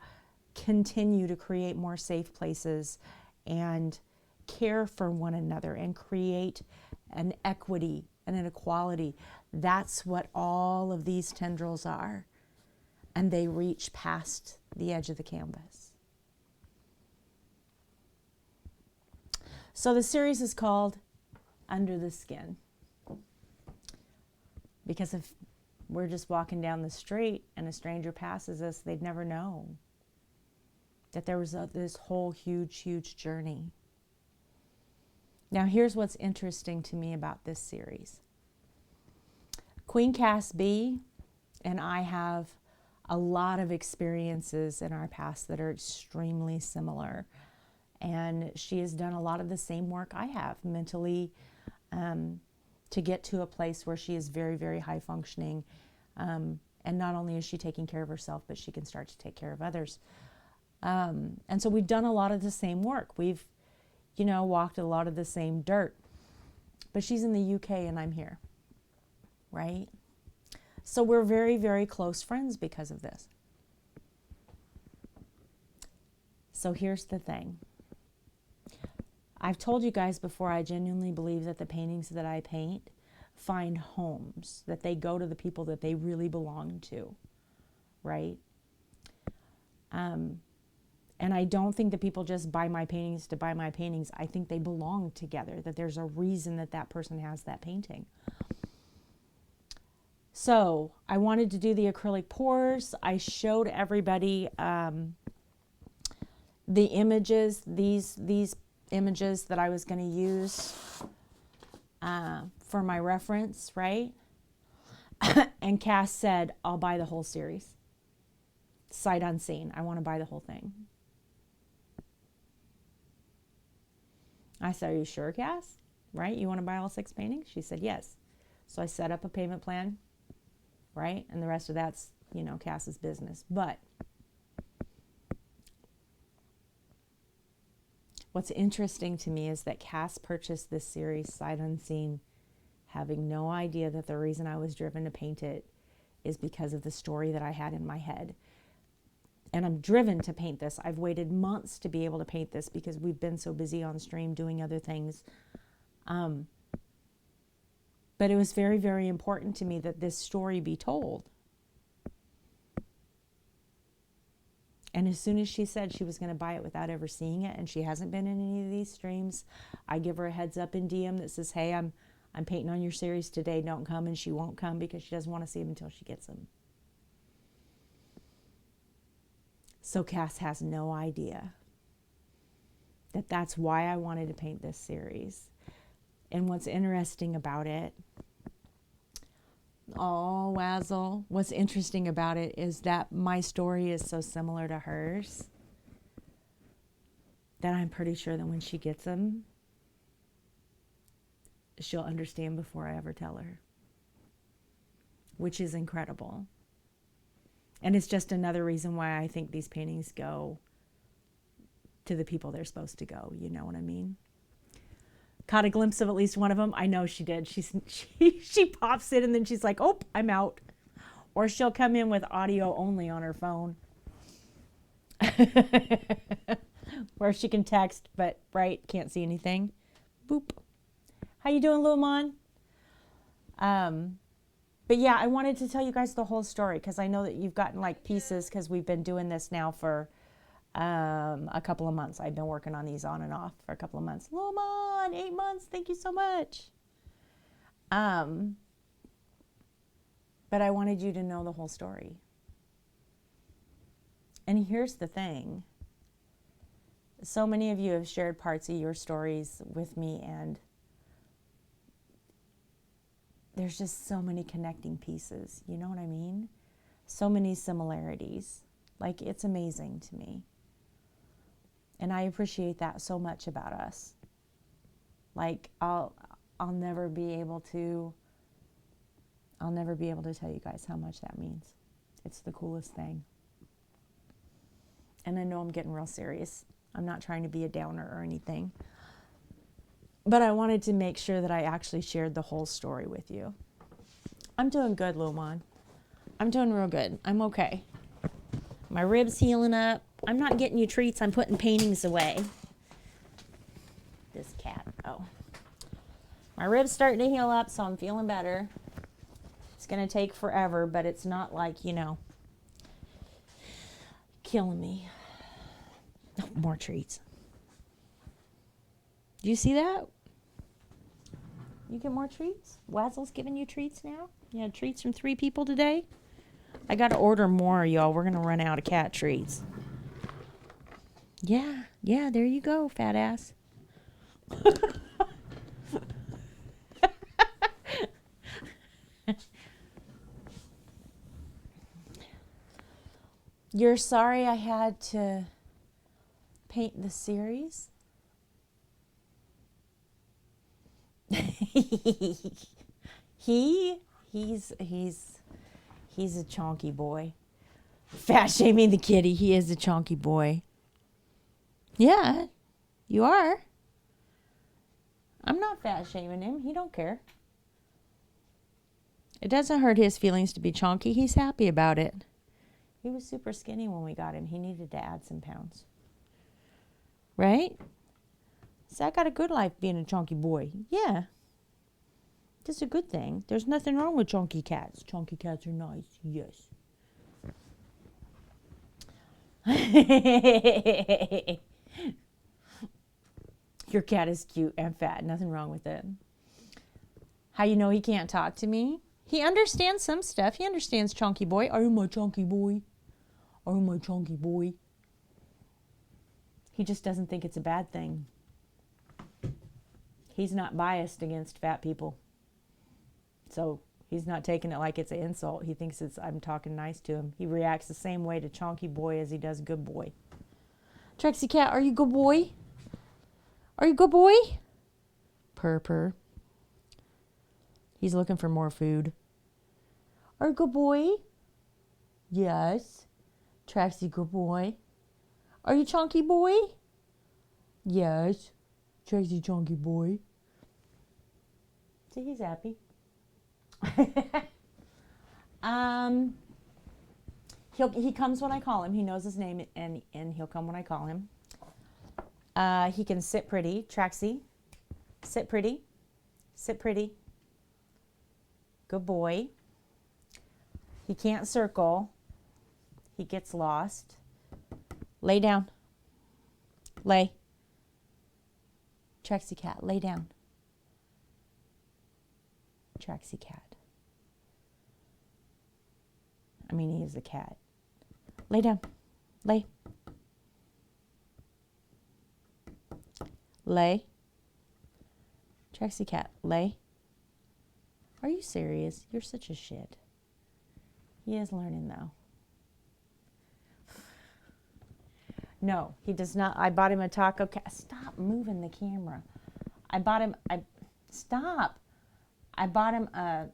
continue to create more safe places and care for one another and create an equity and an equality. That's what all of these tendrils are. And they reach past the edge of the canvas. So the series is called Under the Skin. Because if we're just walking down the street and a stranger passes us, they'd never know that there was this whole huge journey. Now here's what's interesting to me about this series. Queen Cass B and I have a lot of experiences in our past that are extremely similar. And she has done a lot of the same work I have mentally to get to a place where she is very high functioning. And not only is she taking care of herself, but she can start to take care of others. And so we've done a lot of the same work. We've, walked a lot of the same dirt. But she's in the UK and I'm here, right? So we're very close friends because of this. So here's the thing. I've told you guys before, I genuinely believe that the paintings that I paint find homes, that they go to the people that they really belong to, right? And I don't think that people just buy my paintings to buy my paintings. I think they belong together, that there's a reason that that person has that painting. So I wanted to do the acrylic pours. I showed everybody the images, these images that I was going to use for my reference, right? And Cass said, I'll buy the whole series. Sight unseen. I want to buy the whole thing. I said, are you sure, Cass? Right? You want to buy all 6 paintings? She said, yes. So I set up a payment plan, right? And the rest of that's, Cass's business. But what's interesting to me is that Cass purchased this series sight unseen, having no idea that the reason I was driven to paint it is because of the story that I had in my head. And I'm driven to paint this. I've waited months to be able to paint this because we've been so busy on stream doing other things. But it was very important to me that this story be told. And as soon as she said she was going to buy it without ever seeing it, and she hasn't been in any of these streams, I give her a heads up in DM that says, hey, I'm painting on your series today, don't come. And she won't come because she doesn't want to see them until she gets them. So Cass has no idea that that's why I wanted to paint this series. And what's interesting about it, oh, Wazzle, what's interesting about it is that my story is so similar to hers that I'm pretty sure that when she gets them, she'll understand before I ever tell her, which is incredible. And it's just another reason why I think these paintings go to the people they're supposed to go. You know what I mean? Caught a glimpse of at least one of them. I know she did. She pops in and then she's like, oh, I'm out. Or she'll come in with audio only on her phone. Where she can text, but can't see anything. Boop. How you doing, Lil Mon? But yeah, I wanted to tell you guys the whole story because I know that you've gotten like pieces because we've been doing this now for a couple of months. I've been working on these on and off for a couple of months. Lil Mon, 8 months. Thank you so much. But I wanted you to know the whole story. And here's the thing. So many of you have shared parts of your stories with me, and there's just so many connecting pieces. You know what I mean? So many similarities. Like, it's amazing to me. And I appreciate that so much about us. Like, I'll never be able to tell you guys how much that means. It's the coolest thing. And I know I'm getting real serious. I'm not trying to be a downer or anything. But I wanted to make sure that I actually shared the whole story with you. I'm doing good, Luman. I'm doing real good. I'm okay. My ribs healing up. I'm not getting you treats. I'm putting paintings away. This cat. Oh. My ribs starting to heal up, so I'm feeling better. It's going to take forever, but it's not like, killing me. Oh, more treats. Do you see that? You get more treats? Wazzle's giving you treats now? You had treats from 3 people today? I got to order more, y'all. We're going to run out of cat treats. Yeah, there you go, fat ass. You're sorry I had to paint the series? He's a chonky boy. Fat shaming the kitty. He is a chonky boy. Yeah, you are. I'm not fat shaming him. He don't care. It doesn't hurt his feelings to be chonky. He's happy about it. He was super skinny when we got him. He needed to add some pounds. Right? So I got a good life being a chonky boy. Yeah. That's a good thing. There's nothing wrong with chunky cats. Chunky cats are nice. Yes. Your cat is cute and fat. Nothing wrong with it. How you know he can't talk to me? He understands some stuff. He understands chunky boy. Are you my chunky boy? Are you my chunky boy? He just doesn't think it's a bad thing. He's not biased against fat people. So he's not taking it like it's an insult. He thinks I'm talking nice to him. He reacts the same way to chonky boy as he does good boy. Trixie cat, are you good boy? Are you good boy? Purr. He's looking for more food. Are you good boy? Yes. Traxie, good boy. Are you chunky boy? Yes. Traxie, chunky boy. See, he's happy. He comes when I call him. He knows his name, and he'll come when I call him. He can sit pretty. Traxie, sit pretty. Sit pretty. Good boy. He can't circle. He gets lost. Lay down. Lay. Traxie cat, lay down. Traxie cat. I mean, he is a cat. Lay down. Lay. Lay. Traxie cat, lay. Are you serious? You're such a shit. He is learning though. No, he does not. I bought him a taco cat. Stop moving the camera. Stop. I bought him a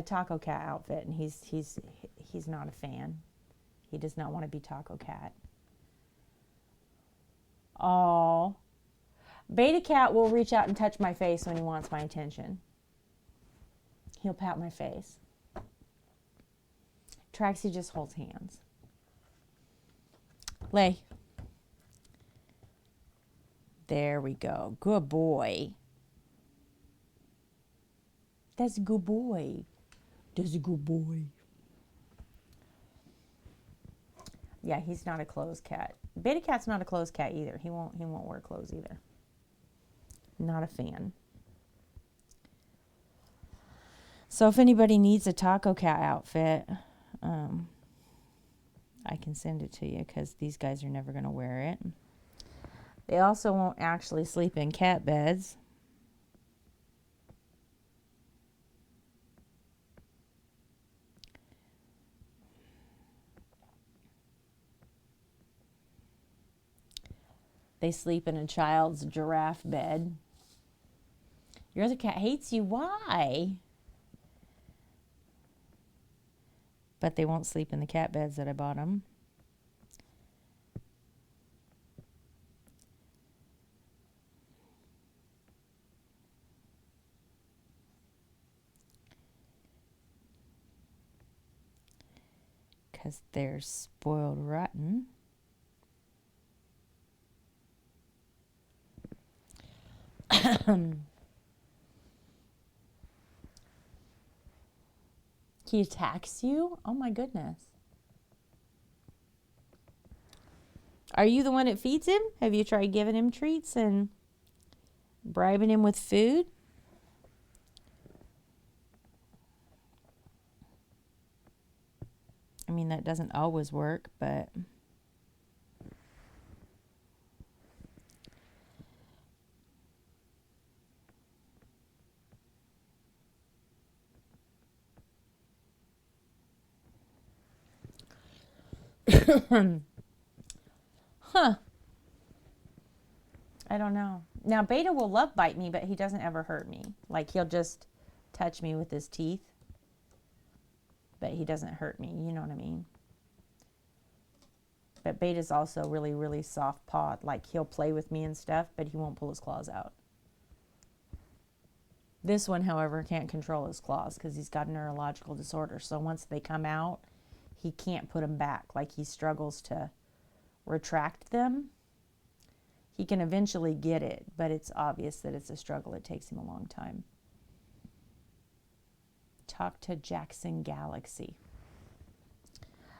taco cat outfit, and he's not a fan. He does not want to be taco cat. Oh, Beta cat will reach out and touch my face when he wants my attention. He'll pat my face. Traxie just holds hands. Lay. There we go. Good boy. That's a good boy. That's a good boy. Yeah, he's not a clothes cat. Beta cat's not a clothes cat either. He won't wear clothes either. Not a fan. So if anybody needs a taco cat outfit, I can send it to you because these guys are never going to wear it. They also won't actually sleep in cat beds. They sleep in a child's giraffe bed. Your other cat hates you. Why? But they won't sleep in the cat beds that I bought them. Because they're spoiled rotten. He attacks you? Oh my goodness. Are you the one that feeds him? Have you tried giving him treats and bribing him with food? I mean, that doesn't always work, but... Huh. I don't know. Now, Beta will love bite me, but he doesn't ever hurt me. Like, he'll just touch me with his teeth. But he doesn't hurt me. You know what I mean? But Beta's also really, really soft pawed. Like, he'll play with me and stuff, but he won't pull his claws out. This one, however, can't control his claws because he's got a neurological disorder. So once they come out, he can't put them back. Like, he struggles to retract them. He can eventually get it, but it's obvious that it's a struggle. It takes him a long time. Talk to Jackson Galaxy.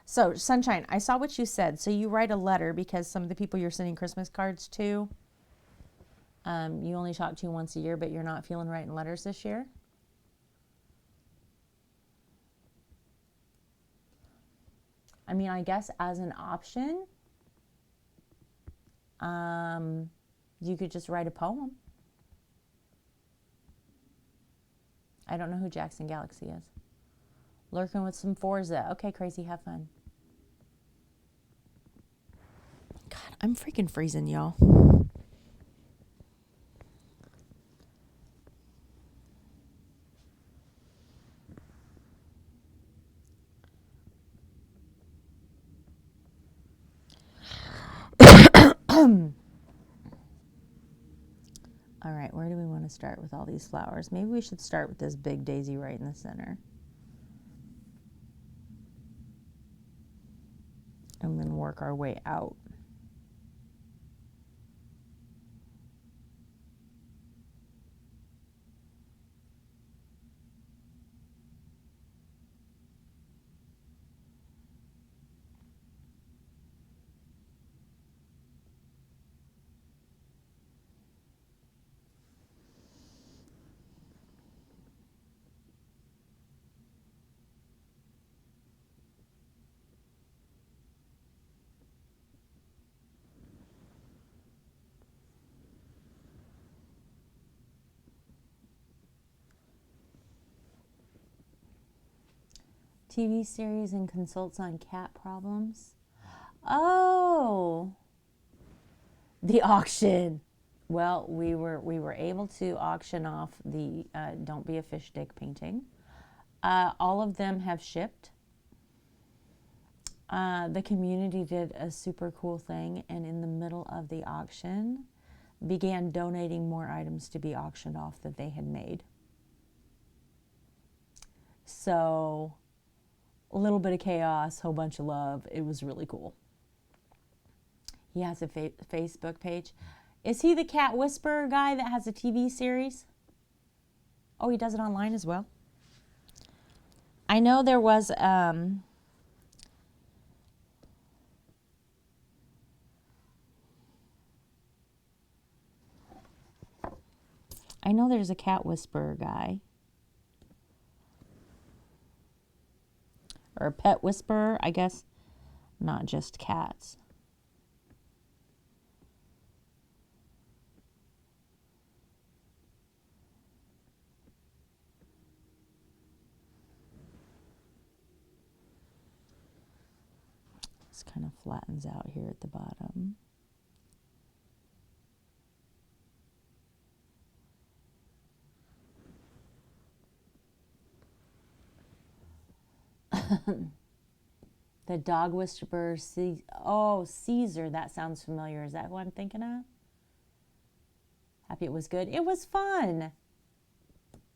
So, Sunshine, I saw what you said. So you write a letter because some of the people you're sending Christmas cards to, you only talk to once a year, but you're not feeling writing letters this year. I mean, I guess as an option, you could just write a poem. I don't know who Jackson Galaxy is. Lurking with some Forza. Okay, crazy, have fun. God, I'm freaking freezing, y'all. All right, where do we want to start with all these flowers? Maybe we should start with this big daisy right in the center. And then work our way out. TV series and consults on cat problems. Oh, the auction. Well, we were able to auction off the Don't Be a Fish Stick painting. All of them have shipped. The community did a super cool thing, and in the middle of the auction, began donating more items to be auctioned off that they had made. So, a little bit of chaos, whole bunch of love. It was really cool. He has a Facebook page. Is he the Cat Whisperer guy that has a TV series? Oh, he does it online as well. I know there was I know there's a Cat Whisperer guy. Or a pet whisperer, I guess. Not just cats. This kind of flattens out here at the bottom. The Dog Whisperer, Caesar. That sounds familiar. Is that who I'm thinking of? Happy it was good. It was fun.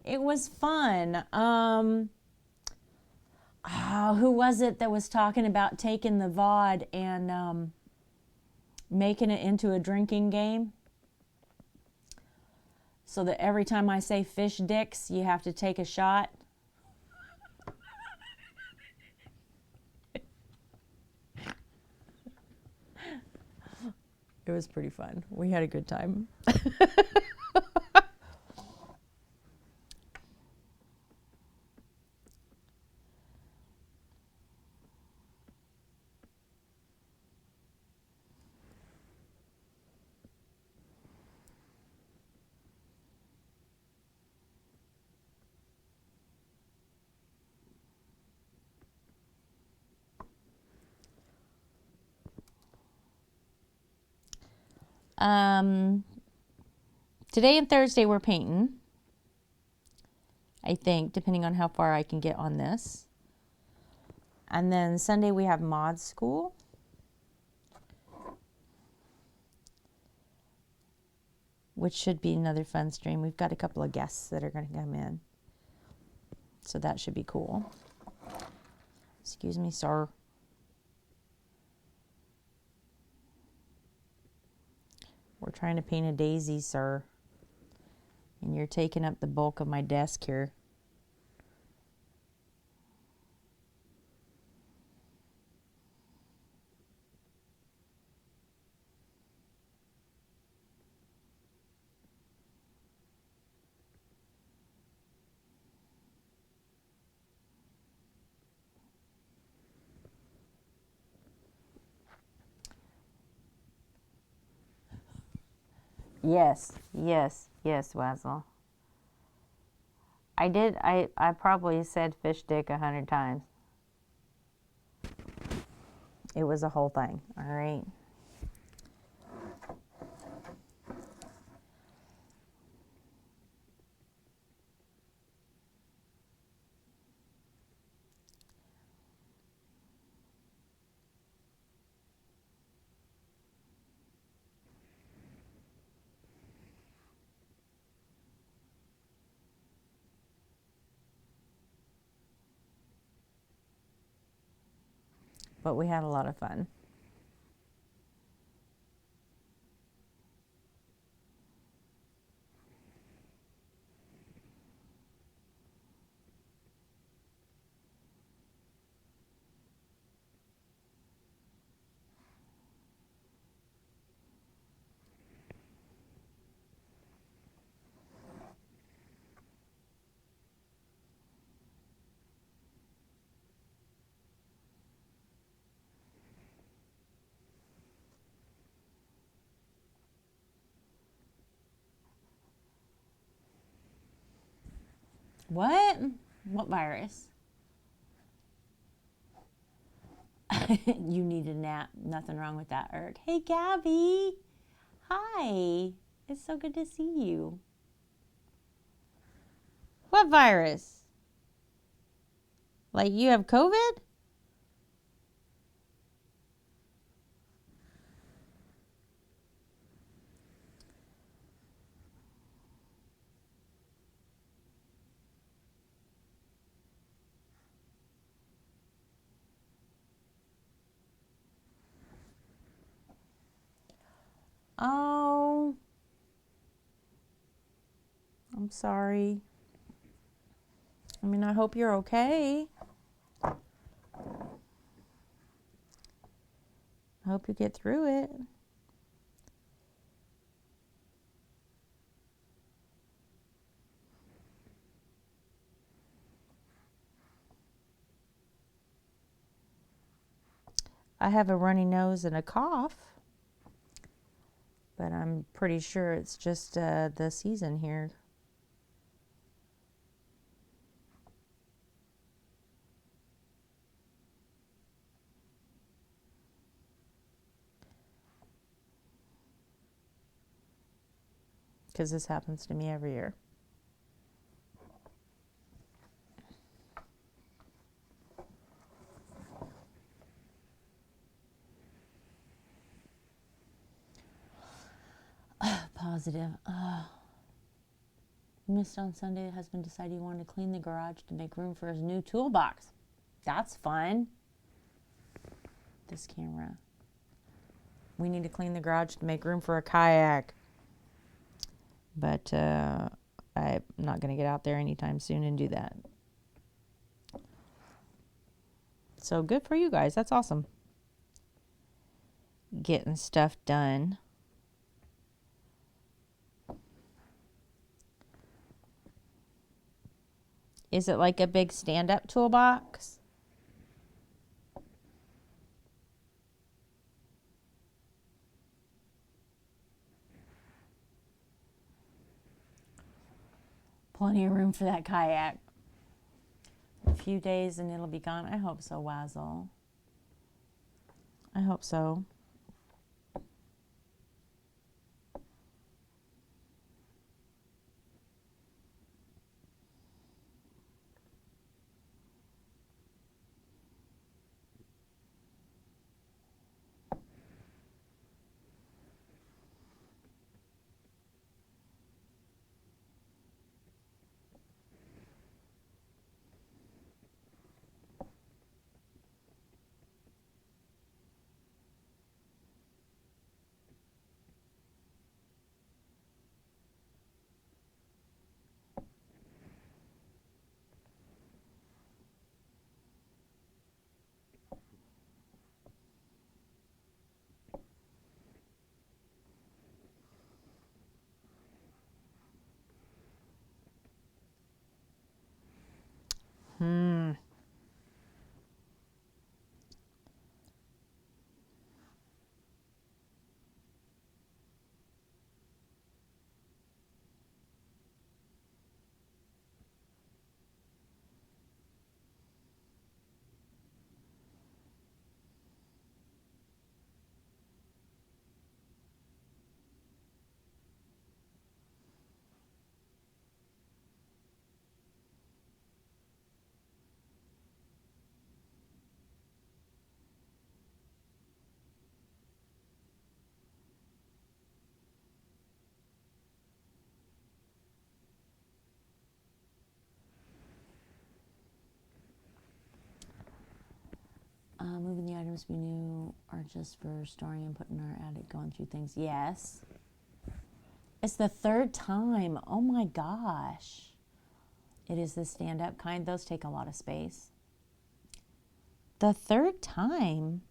It was fun. Who was it that was talking about taking the VOD and making it into a drinking game? So that every time I say fish dicks, you have to take a shot. It was pretty fun. We had a good time. Today and Thursday we're painting, I think, depending on how far I can get on this. And then Sunday we have mod school. Which should be another fun stream. We've got a couple of guests that are going to come in. So that should be cool. Excuse me, sir. We're trying to paint a daisy, sir. And you're taking up the bulk of my desk here. Yes, Wazzle. I probably said fish dick 100 times. It was a whole thing, all right? But we had a lot of fun. What? What virus? You need a nap. Nothing wrong with that, Eric. Hey, Gabby. Hi. It's so good to see you. What virus? Like you have COVID? Oh, I'm sorry. I mean, I hope you're okay. I hope you get through it. I have a runny nose and a cough, but I'm pretty sure it's just the season here. Because this happens to me every year. positive. Missed on Sunday. Husband decided he wanted to clean the garage to make room for his new toolbox. That's fun. This camera. We need to clean the garage to make room for a kayak. But I'm not going to get out there anytime soon and do that. So good for you guys. That's awesome. Getting stuff done. Is it like a big stand-up toolbox? Plenty of room for that kayak. A few days and it'll be gone. I hope so, Wazzle. I hope so. Moving the items we knew are just for storing and putting in our attic, going through things. Yes. It's the third time. Oh my gosh. It is the stand-up kind. Those take a lot of space. The third time.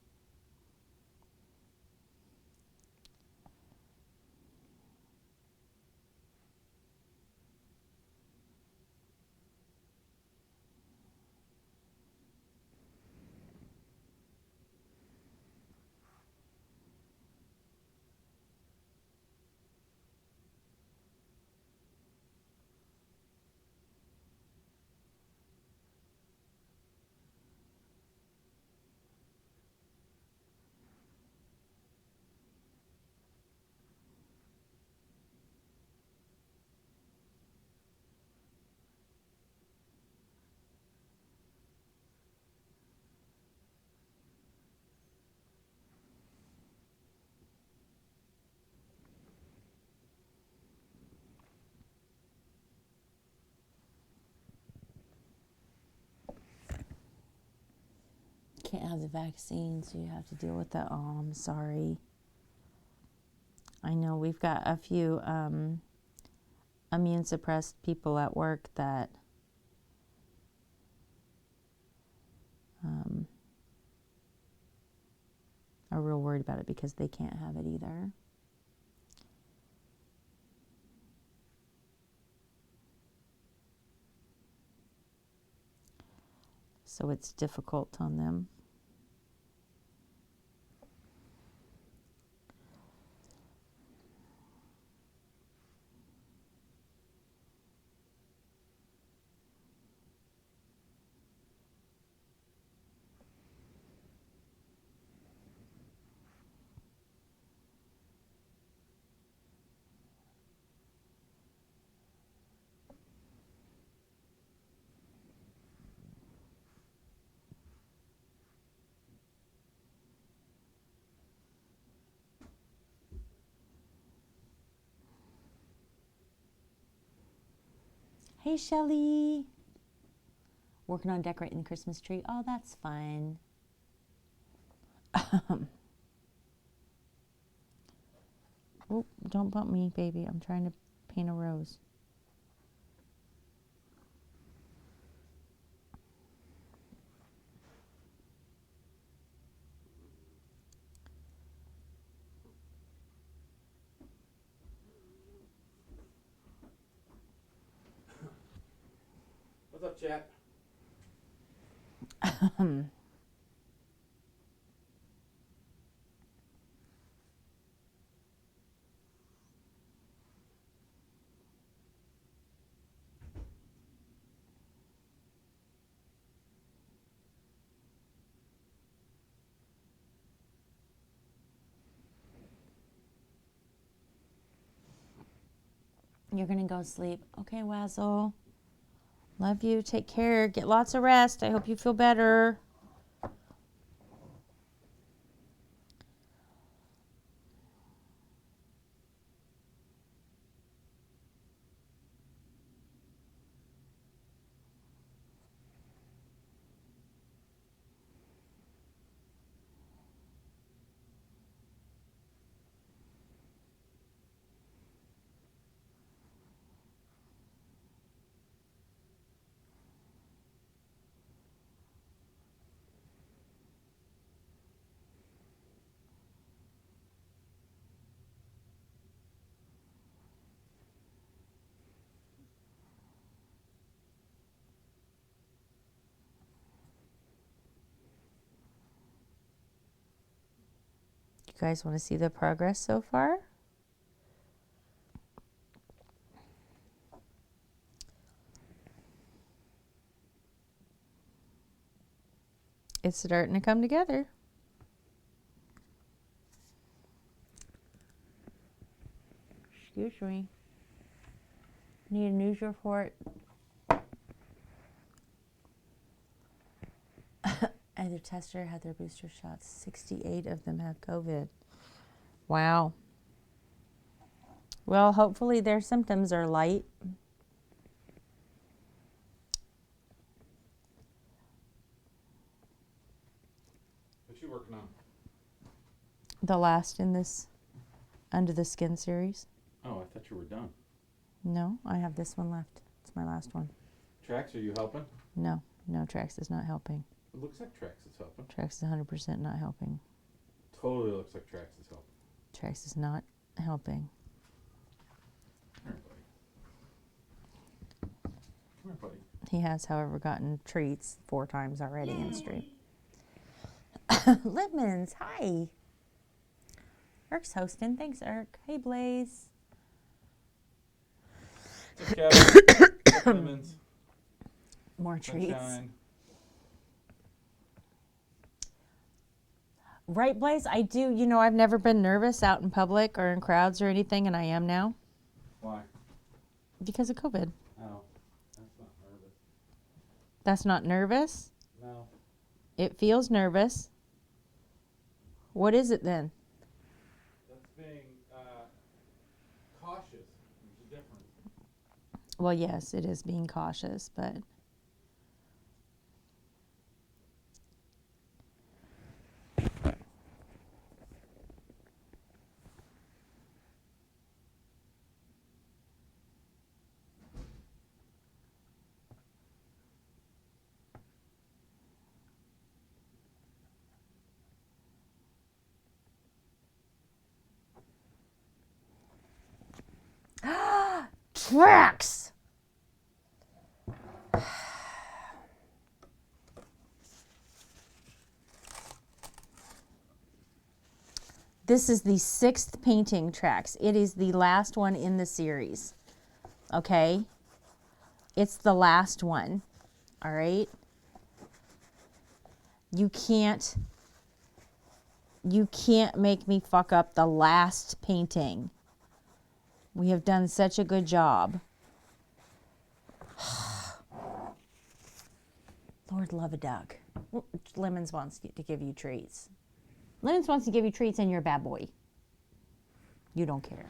Can't have the vaccine, so you have to deal with that. Oh, I'm sorry. I know we've got a few immune suppressed people at work that are real worried about it because they can't have it either. So it's difficult on them. Hey, Shelly. Working on decorating the Christmas tree. Oh, that's fun. Oh, don't bump me, baby. I'm trying to paint a rose. What's up, chat? You're going to go sleep. Okay, Wazzle. Love you. Take care. Get lots of rest. I hope you feel better. You guys want to see the progress so far? It's starting to come together. Excuse me. Need a news report. Either tester had their booster shots. 68 of them have COVID. Wow. Well, hopefully their symptoms are light. What you working on? The last in this Under the Skin series. Oh, I thought you were done. No, I have this one left. It's my last one. Trax, are you helping? No, Trax is not helping. It looks like Trax is helping. Trax is 100% not helping. Totally looks like Trax is helping. Trax is not helping. Come here, buddy. Come here, buddy. He has, however, gotten treats 4 times already in stream. Lemons, hi. Eric's hosting. Thanks, Eric. Hey, Blaze. What's up, Kevin? Lemons. More treats. Sunshine. Right, Blaze? I do. You know, I've never been nervous out in public or in crowds or anything, and I am now Why? because of COVID. Oh, that's not nervous. That's not nervous. No. It feels nervous. What is it then? That's being cautious. There's a difference. Well, yes, it is being cautious, but Trax! This is the 6th painting, Trax. It is the last one in the series. Okay? It's the last one. All right? You can't make me fuck up the last painting. We have done such a good job. Lord love a duck. Lemons wants to give you treats. Lemons wants to give you treats and you're a bad boy. You don't care.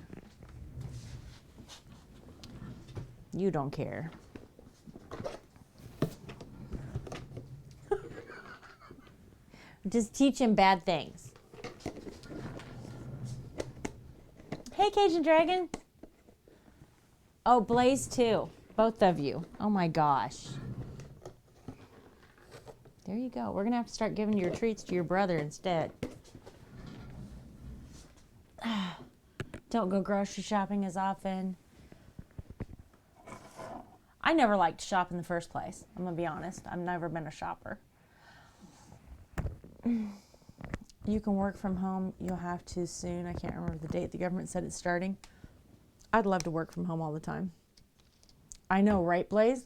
You don't care. Just teach him bad things. Hey, Cajun Dragon. Oh, Blaze too. Both of you. Oh my gosh. There you go. We're going to have to start giving your treats to your brother instead. Don't go grocery shopping as often. I never liked to shop in the first place. I'm going to be honest. I've never been a shopper. You can work from home. You'll have to soon. I can't remember the date the government said it's starting. I'd love to work from home all the time. I know, right, Blaze?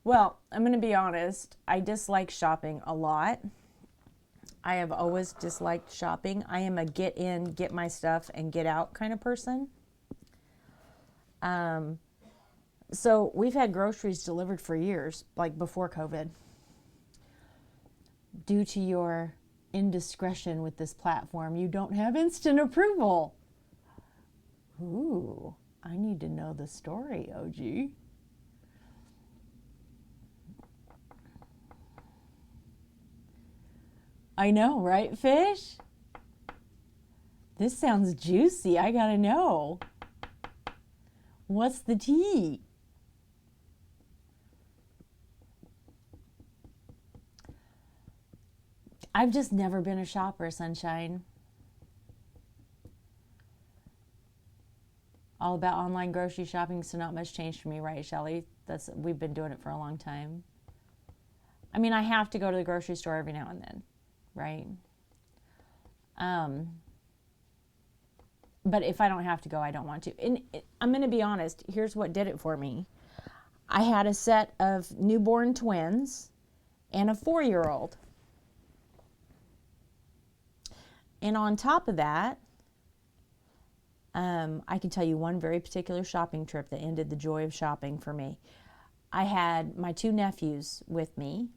Well, I'm going to be honest. I dislike shopping a lot. I have always disliked shopping. I am a get in, get my stuff, and get out kind of person. So we've had groceries delivered for years, like before COVID. Due to your indiscretion with this platform, you don't have instant approval. Ooh, I need to know the story, OG. I know, right, Fish? This sounds juicy. I gotta know. What's the tea? I've just never been a shopper, Sunshine. All about online grocery shopping, so not much changed for me, right, Shelly? We've been doing it for a long time. I mean, I have to go to the grocery store every now and then, right? But if I don't have to go, I don't want to. And I'm going to be honest, here's what did it for me. I had a set of newborn twins and a 4-year-old. And on top of that, I can tell you one very particular shopping trip that ended the joy of shopping for me. I had my 2 nephews with me,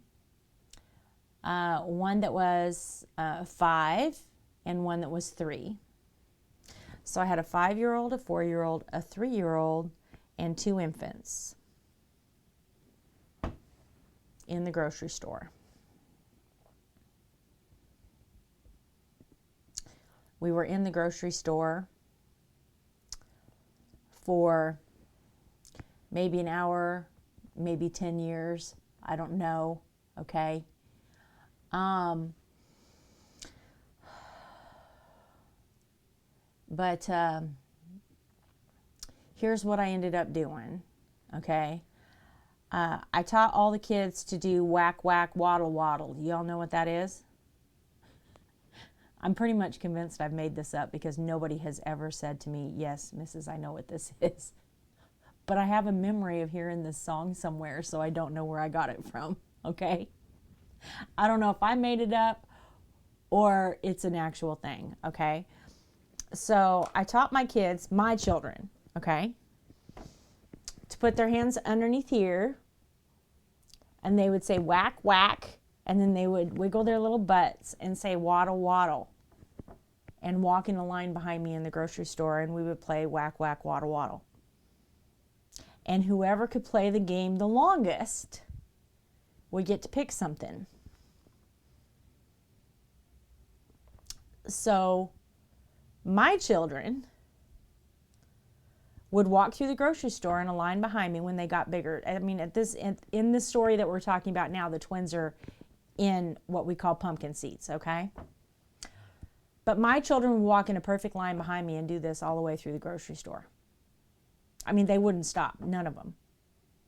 one that was 5 and one that was 3. So I had a 5-year-old, a 4-year-old, a 3-year-old, and 2 infants in the grocery store. We were in the grocery store for maybe an hour, maybe 10 years. I don't know, okay? But here's what I ended up doing, okay? I taught all the kids to do whack, whack, waddle, waddle. Y'all know what that is? I'm pretty much convinced I've made this up because nobody has ever said to me, yes, Mrs., I know what this is. But I have a memory of hearing this song somewhere, so I don't know where I got it from, okay? I don't know if I made it up or it's an actual thing, okay? So I taught my kids, my children, okay, to put their hands underneath here, and they would say whack, whack, and then they would wiggle their little butts and say waddle, waddle, and walk in a line behind me in the grocery store, and we would play whack, whack, waddle, waddle. And whoever could play the game the longest would get to pick something. So my children would walk through the grocery store in a line behind me when they got bigger. I mean, in this story that we're talking about now, the twins are in what we call pumpkin seats, okay? But my children would walk in a perfect line behind me and do this all the way through the grocery store. I mean, they wouldn't stop, none of them.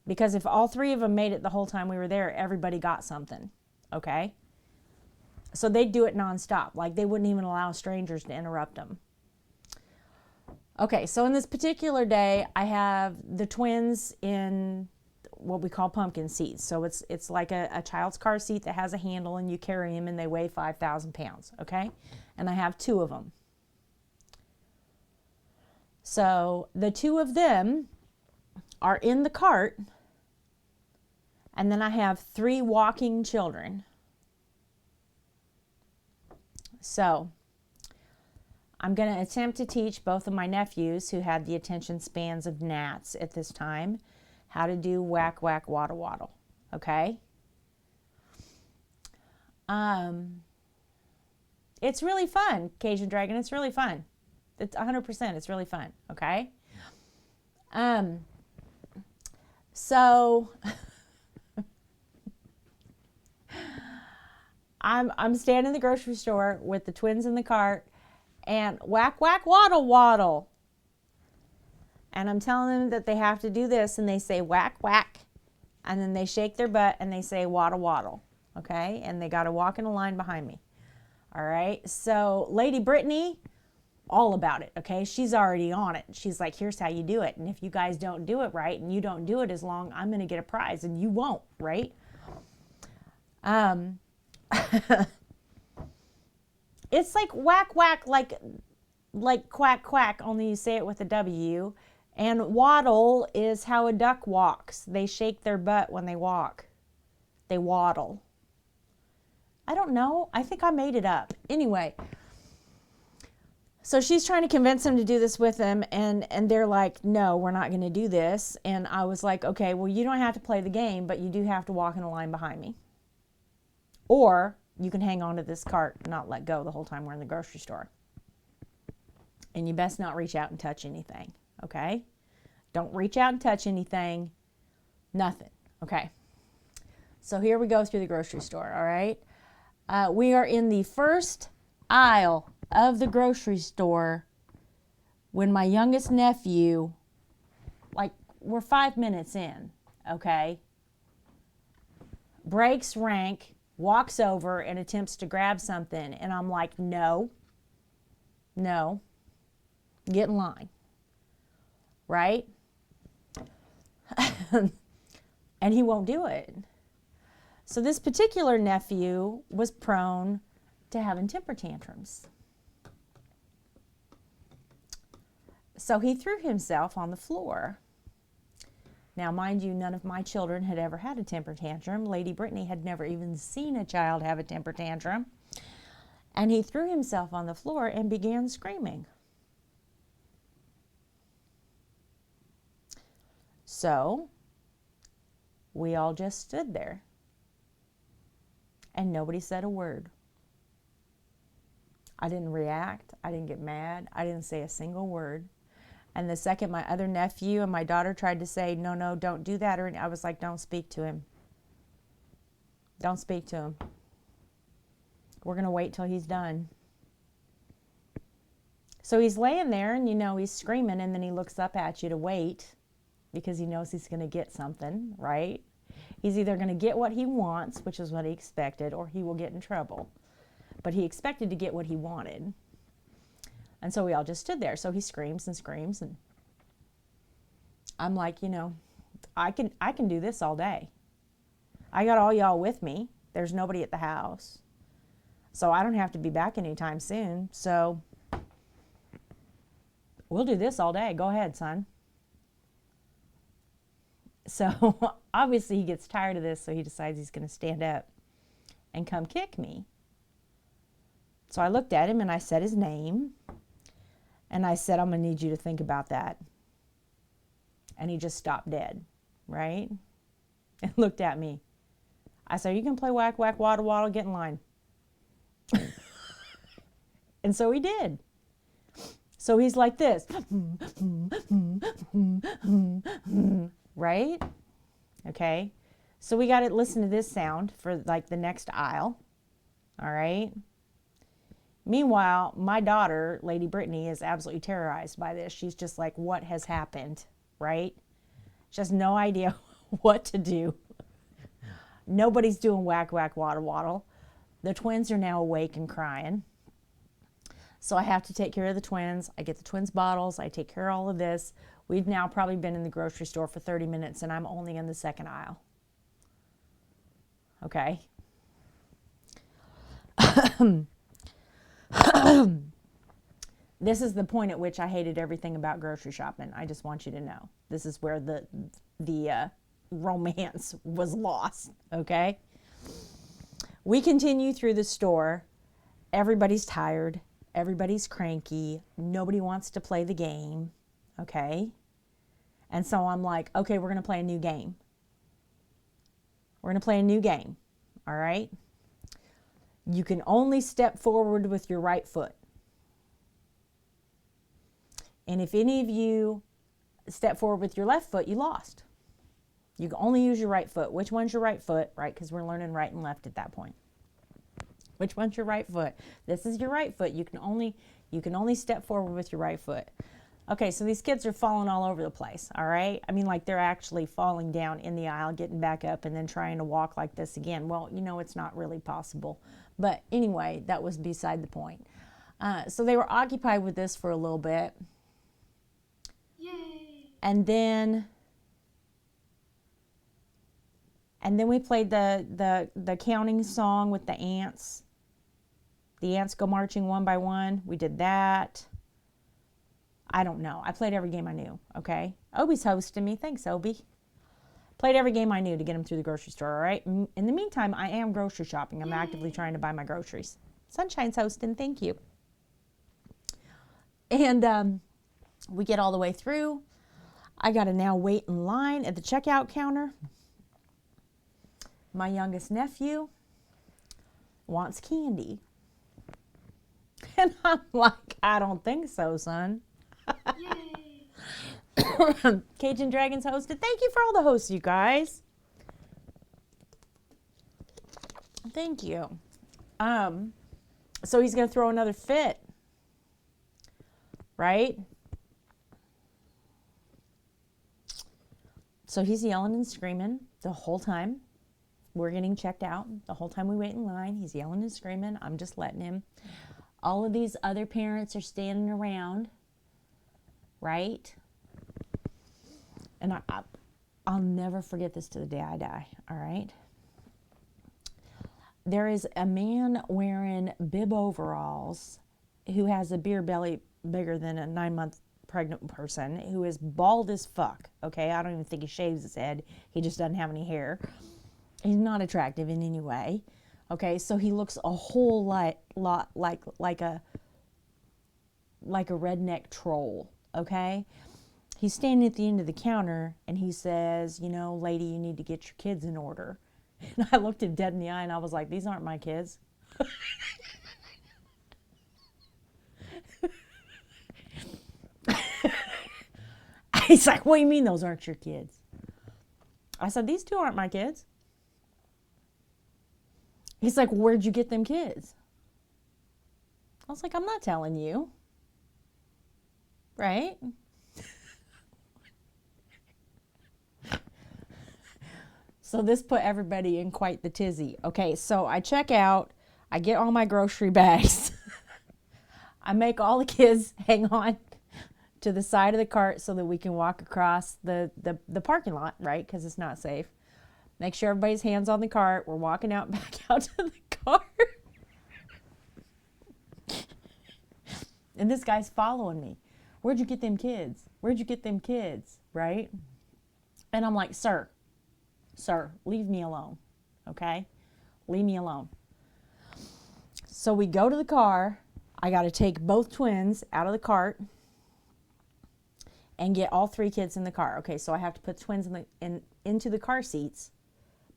Because if all 3 of them made it the whole time we were there, everybody got something, okay? So they'd do it nonstop. Like, they wouldn't even allow strangers to interrupt them. Okay, so in this particular day, I have the twins in what we call pumpkin seats. So it's like a child's car seat that has a handle, and you carry them, and they weigh 5,000 pounds, okay? And I have 2 of them. So the 2 of them are in the cart, and then I have 3 walking children. So I'm going to attempt to teach both of my nephews who had the attention spans of gnats at this time how to do whack, whack, waddle, waddle. Okay? It's really fun, Cajun Dragon. It's really fun. It's 100%. It's really fun. Okay? So I'm standing in the grocery store with the twins in the cart and whack, whack, waddle, waddle. And I'm telling them that they have to do this, and they say whack, whack. And then they shake their butt and they say waddle, waddle. Okay? And they got to walk in a line behind me. All right? So Lady Brittany, all about it. Okay? She's already on it. She's like, here's how you do it. And if you guys don't do it right and you don't do it as long, I'm going to get a prize, and you won't. Right? It's like whack, whack, like quack, quack, only you say it with a W. And waddle is how a duck walks. They shake their butt when they walk. They waddle. I don't know. I think I made it up. Anyway, so she's trying to convince him to do this with him, and they're like, no, we're not going to do this. And I was like, okay, well, you don't have to play the game, but you do have to walk in a line behind me. Or you can hang on to this cart and not let go the whole time we're in the grocery store. And you best not reach out and touch anything, okay? Don't reach out and touch anything. Nothing, okay? So here we go through the grocery store, all right? We are in the first aisle of the grocery store when my youngest nephew, like, we're 5 minutes in, okay? Breaks rank, walks over and attempts to grab something. And I'm like, no, get in line, right? And he won't do it. So this particular nephew was prone to having temper tantrums. So he threw himself on the floor. Now, mind you, none of my children had ever had a temper tantrum. Lady Brittany had never even seen a child have a temper tantrum. And he threw himself on the floor and began screaming. So we all just stood there. And nobody said a word. I didn't react. I didn't get mad. I didn't say a single word. And the second my other nephew and my daughter tried to say, no, don't do that, I was like, don't speak to him. Don't speak to him. We're going to wait till he's done. So he's laying there, and he's screaming, and then he looks up at you to wait because he knows he's going to get something, right? He's either going to get what he wants, which is what he expected, or he will get in trouble. But he expected to get what he wanted. And so we all just stood there. So he screams and screams, and I'm like, I can do this all day. I got all y'all with me. There's nobody at the house. So I don't have to be back anytime soon. So we'll do this all day. Go ahead, son. So obviously he gets tired of this, so he decides he's going to stand up and come kick me. So I looked at him and I said his name. And I said, I'm going to need you to think about that. And he just stopped dead, right? And looked at me. I said, you can play whack, whack, waddle, waddle, get in line. And so he did. So he's like this. Right? Okay. So we got to listen to this sound for like the next aisle. All right. Meanwhile, my daughter, Lady Brittany, is absolutely terrorized by this. She's just like, what has happened, right? She has no idea what to do. Nobody's doing whack, whack, waddle, waddle. The twins are now awake and crying. So I have to take care of the twins. I get the twins' bottles. I take care of all of this. We've now probably been in the grocery store for 30 minutes, and I'm only in the second aisle. Okay? This is the point at which I hated everything about grocery shopping. I just want you to know. This is where the romance was lost, okay? We continue through the store. Everybody's tired. Everybody's cranky. Nobody wants to play the game. Okay. And so I'm like, okay, we're going to play a new game. We're going to play a new game. All right. You can only step forward with your right foot. And if any of you step forward with your left foot, you lost. You can only use your right foot. Which one's your right foot, right? Because we're learning right and left at that point. Which one's your right foot? This is your right foot. You can only step forward with your right foot. Okay, so these kids are falling all over the place, all right? I mean, like they're actually falling down in the aisle, getting back up, and then trying to walk like this again. Well, you know, it's not really possible. But anyway, that was beside the point. So they were occupied with this for a little bit. Yay! And then we played the counting song with the ants. The ants go marching one by one. We did that. I don't know. I played every game I knew, okay? Obi's hosting me. Thanks, Obi. Played every game I knew to get him through the grocery store, all right? In the meantime, I am grocery shopping. I'm actively trying to buy my groceries. Sunshine's hosting. Thank you. And we get all the way through. I got to now wait in line at the checkout counter. My youngest nephew wants candy. And I'm like, I don't think so, son. Yay! Cajun Dragons hosted. Thank you for all the hosts, you guys. Thank you. So he's going to throw another fit. Right? So he's yelling and screaming the whole time. We're getting checked out. The whole time we wait in line, he's yelling and screaming. I'm just letting him. All of these other parents are standing around, right? And I'll never forget this to the day I die, all right? There is a man wearing bib overalls who has a beer belly bigger than a 9-month pregnant person, who is bald as fuck, okay? I don't even think he shaves his head. He just doesn't have any hair. He's not attractive in any way. Okay, so he looks a whole lot like a redneck troll, okay? He's standing at the end of the counter and he says, you know, lady, you need to get your kids in order. And I looked him dead in the eye and I was like, these aren't my kids. He's like, what do you mean those aren't your kids? I said, these two aren't my kids. He's like, where'd you get them kids? I was like, I'm not telling you. Right? So this put everybody in quite the tizzy. Okay, so I check out. I get all my grocery bags. I make all the kids hang on to the side of the cart so that we can walk across the parking lot, right? Because it's not safe. Make sure everybody's hands on the cart. We're walking out back out to the car. And this guy's following me. Where'd you get them kids? Where'd you get them kids? Right? And I'm like, sir, leave me alone. Okay? Leave me alone. So we go to the car. I got to take both twins out of the cart and get all 3 kids in the car. Okay, so I have to put twins into the car seats.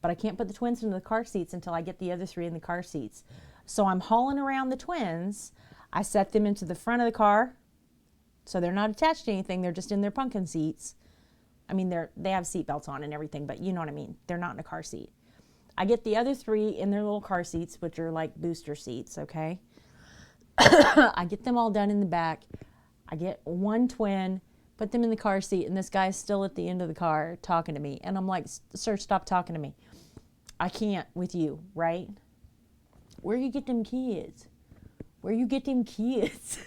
But I can't put the twins into the car seats until I get the other 3 in the car seats. So I'm hauling around the twins. I set them into the front of the car. So they're not attached to anything. They're just in their pumpkin seats. I mean, they have seatbelts on and everything, but you know what I mean. They're not in a car seat. I get the other 3 in their little car seats, which are like booster seats, okay? I get them all done in the back. I get one twin, put them in the car seat, and this guy's still at the end of the car talking to me. And I'm like, sir, stop talking to me. I can't with you, right? Where you get them kids? Where you get them kids?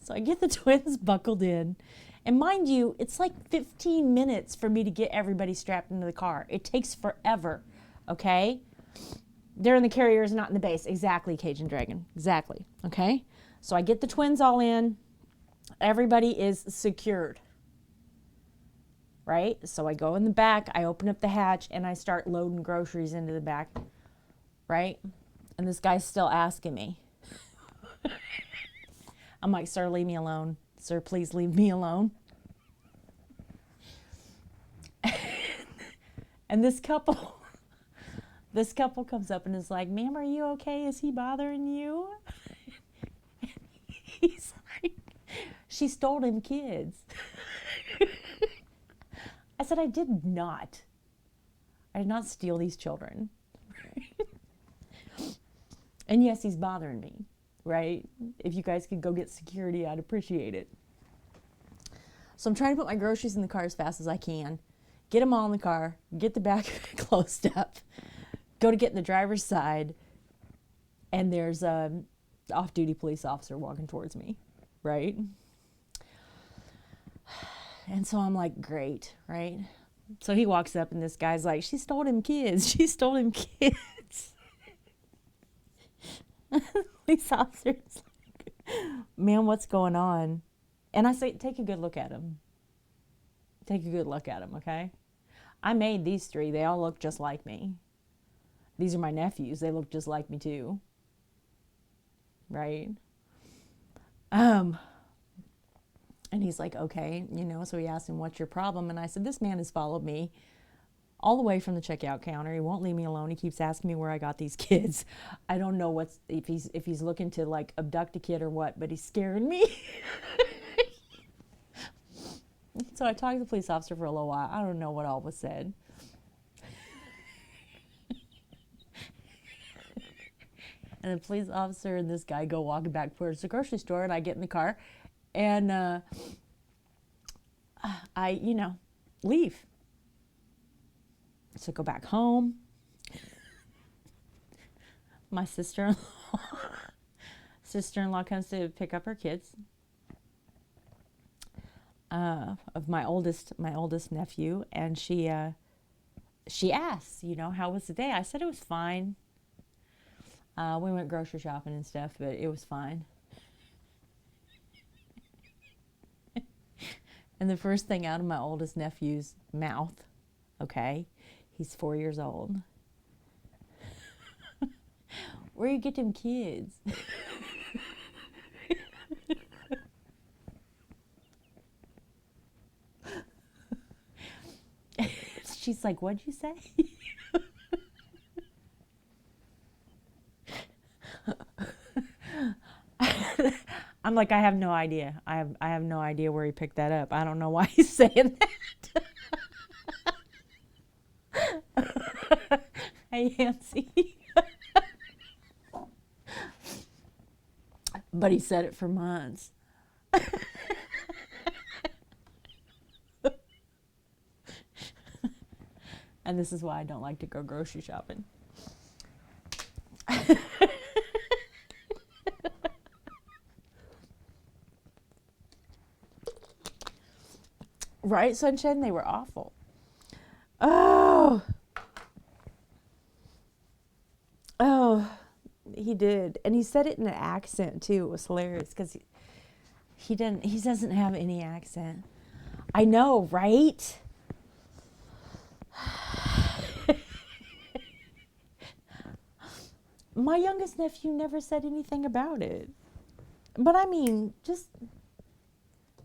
So I get the twins buckled in. And mind you, it's like 15 minutes for me to get everybody strapped into the car. It takes forever, okay? They're in the carriers, not in the base. Exactly, Cajun Dragon. Exactly, okay? So I get the twins all in. Everybody is secured, right? So I go in the back, I open up the hatch, and I start loading groceries into the back right? And this guy's still asking me. I'm like, sir, leave me alone. Sir, please leave me alone. And this couple comes up and is like, ma'am, are you okay? Is he bothering you? He's like, she stole him kids. I said, I did not steal these children. And yes, he's bothering me, right? If you guys could go get security, I'd appreciate it. So I'm trying to put my groceries in the car as fast as I can, get them all in the car, get the back closed up, go to get in the driver's side, and there's a off-duty police officer walking towards me, right? And so I'm like, great, right? So he walks up and this guy's like, she stole him kids. She stole him kids. Police officer's like, man, what's going on? And I say, take a good look at him. Take a good look at him, okay? I made these three. They all look just like me. These are my nephews. They look just like me too. Right? And he's like, okay, so he asked him, what's your problem? And I said, this man has followed me all the way from the checkout counter. He won't leave me alone. He keeps asking me where I got these kids. I don't know if he's looking to like abduct a kid or what, but he's scaring me. So I talked to the police officer for a little while. I don't know what all was said. And the police officer and this guy go walking back towards the grocery store, and I get in the car, and I, leave. So go back home. My sister-in-law comes to pick up her kids. Of my oldest nephew, and she asks, how was the day? I said it was fine. We went grocery shopping and stuff, but it was fine. And the first thing out of my oldest nephew's mouth, okay, he's 4 years old. Where you get them kids? She's like, what'd you say? I'm like, I have no idea. I have no idea where he picked that up. I don't know why he's saying that. Hey, Nancy. But he said it for months. And this is why I don't like to go grocery shopping. Right, Sunshine? They were awful. Oh, he did. And he said it in an accent, too. It was hilarious because he doesn't have any accent. I know, right? My youngest nephew never said anything about it. But I mean, just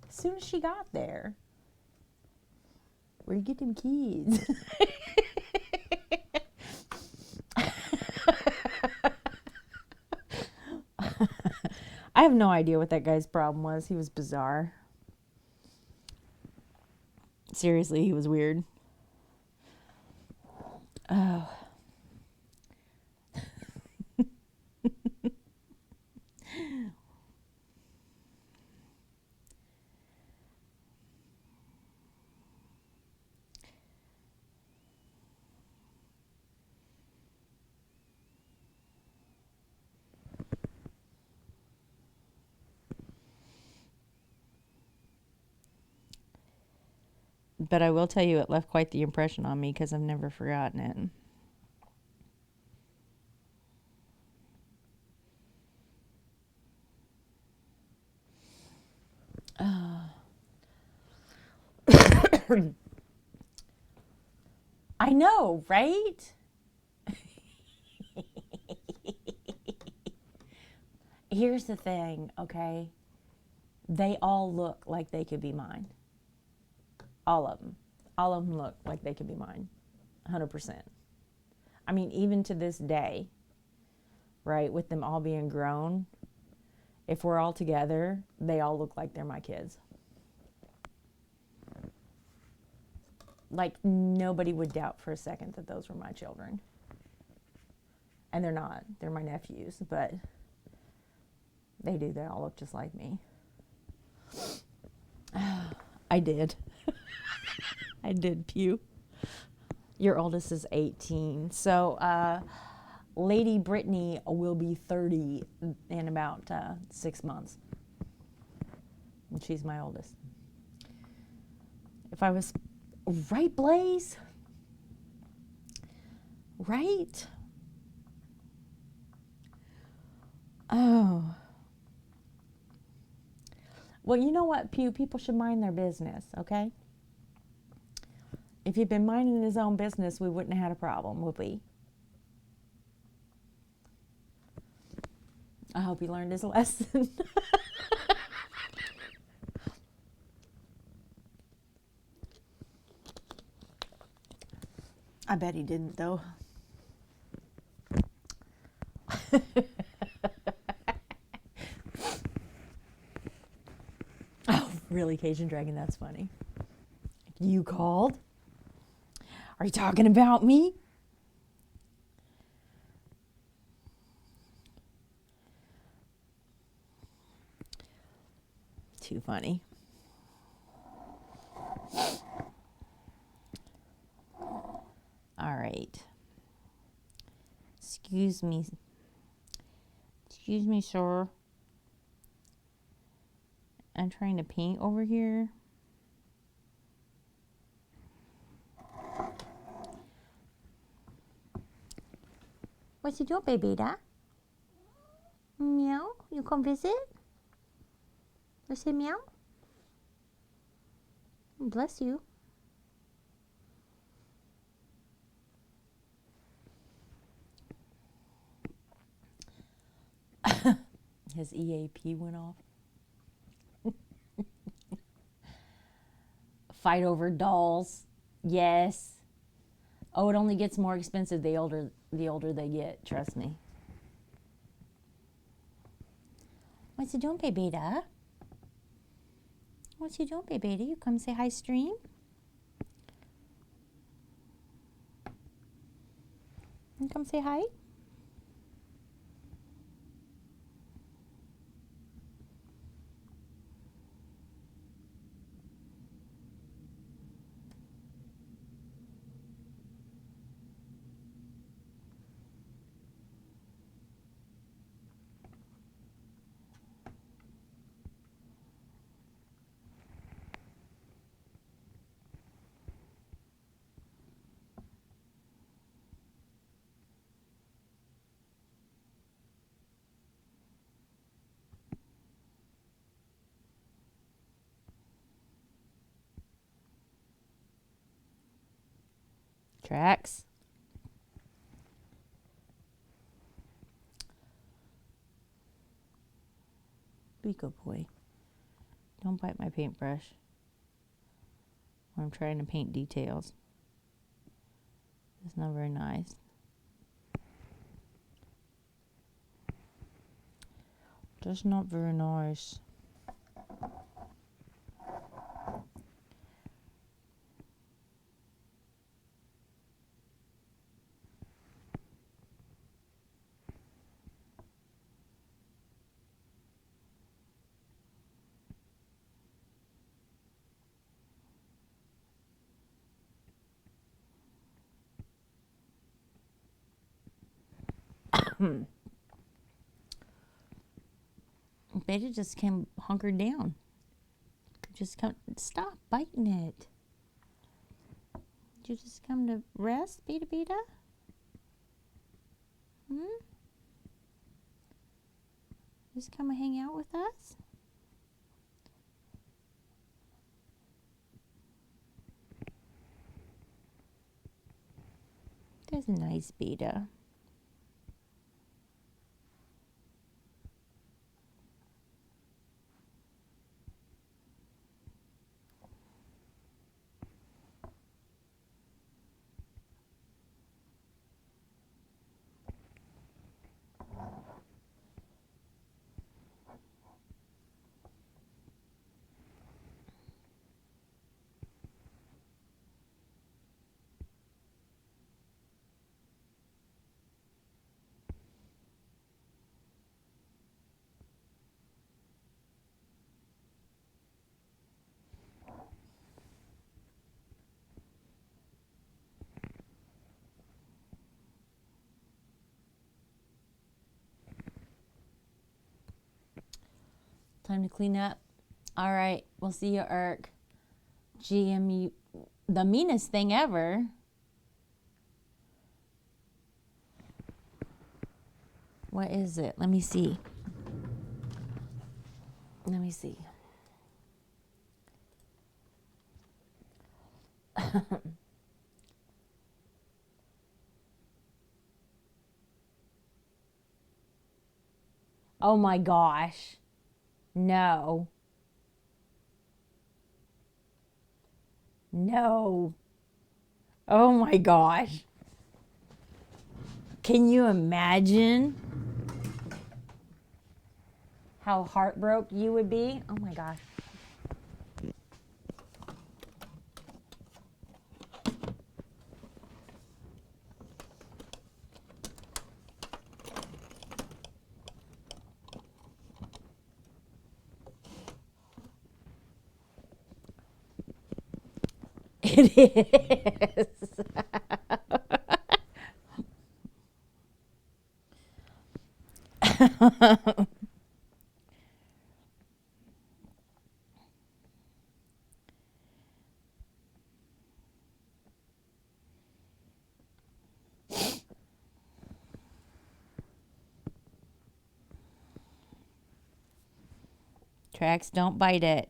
as soon as she got there, where you get them kids? I have no idea what that guy's problem was. He was bizarre. Seriously, he was weird. Oh. But I will tell you, it left quite the impression on me because I've never forgotten it. I know, right? Here's the thing, okay? They all look like they could be mine. All of them. All of them look like they could be mine. 100%. I mean, even to this day, right, with them all being grown, if we're all together, they all look like they're my kids. Like, nobody would doubt for a second that those were my children. And they're not. They're my nephews, but they do. They all look just like me. I did. I did, Pew. Your oldest is 18. So, Lady Brittany will be 30 in about 6 months. And she's my oldest. If I was right, Blaze? Right? Oh. Well, you know what, Pew? People should mind their business, okay? If he'd been minding his own business, we wouldn't have had a problem, would we? I hope he learned his lesson. I bet he didn't, though. Oh, really, Cajun Dragon? That's funny. You called? Are you talking about me? Too funny. All right. Excuse me. Excuse me, sir. I'm trying to paint over here. What's you doing, baby? Meow? You come visit? You say meow? Bless you. His EAP went off. Fight over dolls. Yes. Oh, it only gets more expensive the older they get. Trust me. What's he doing, baby? What's he doing, baby? You come say hi, stream. You come say hi. Tracks. Be a good boy. Don't bite my paintbrush when I'm trying to paint details. It's not very nice. Just not very nice. Beta just came hunkered down. Just come. Stop biting it. Did you just come to rest, Beta Beta? Just come and hang out with us? That's a nice Beta. Time to clean up. All right. We'll see you, Irk. GMU, the meanest thing ever. What is it? Let me see. Let me see. Oh my gosh. No. No. Oh my gosh. Can you imagine how heartbroken you would be? Oh my gosh. It is. Tracks, don't bite it.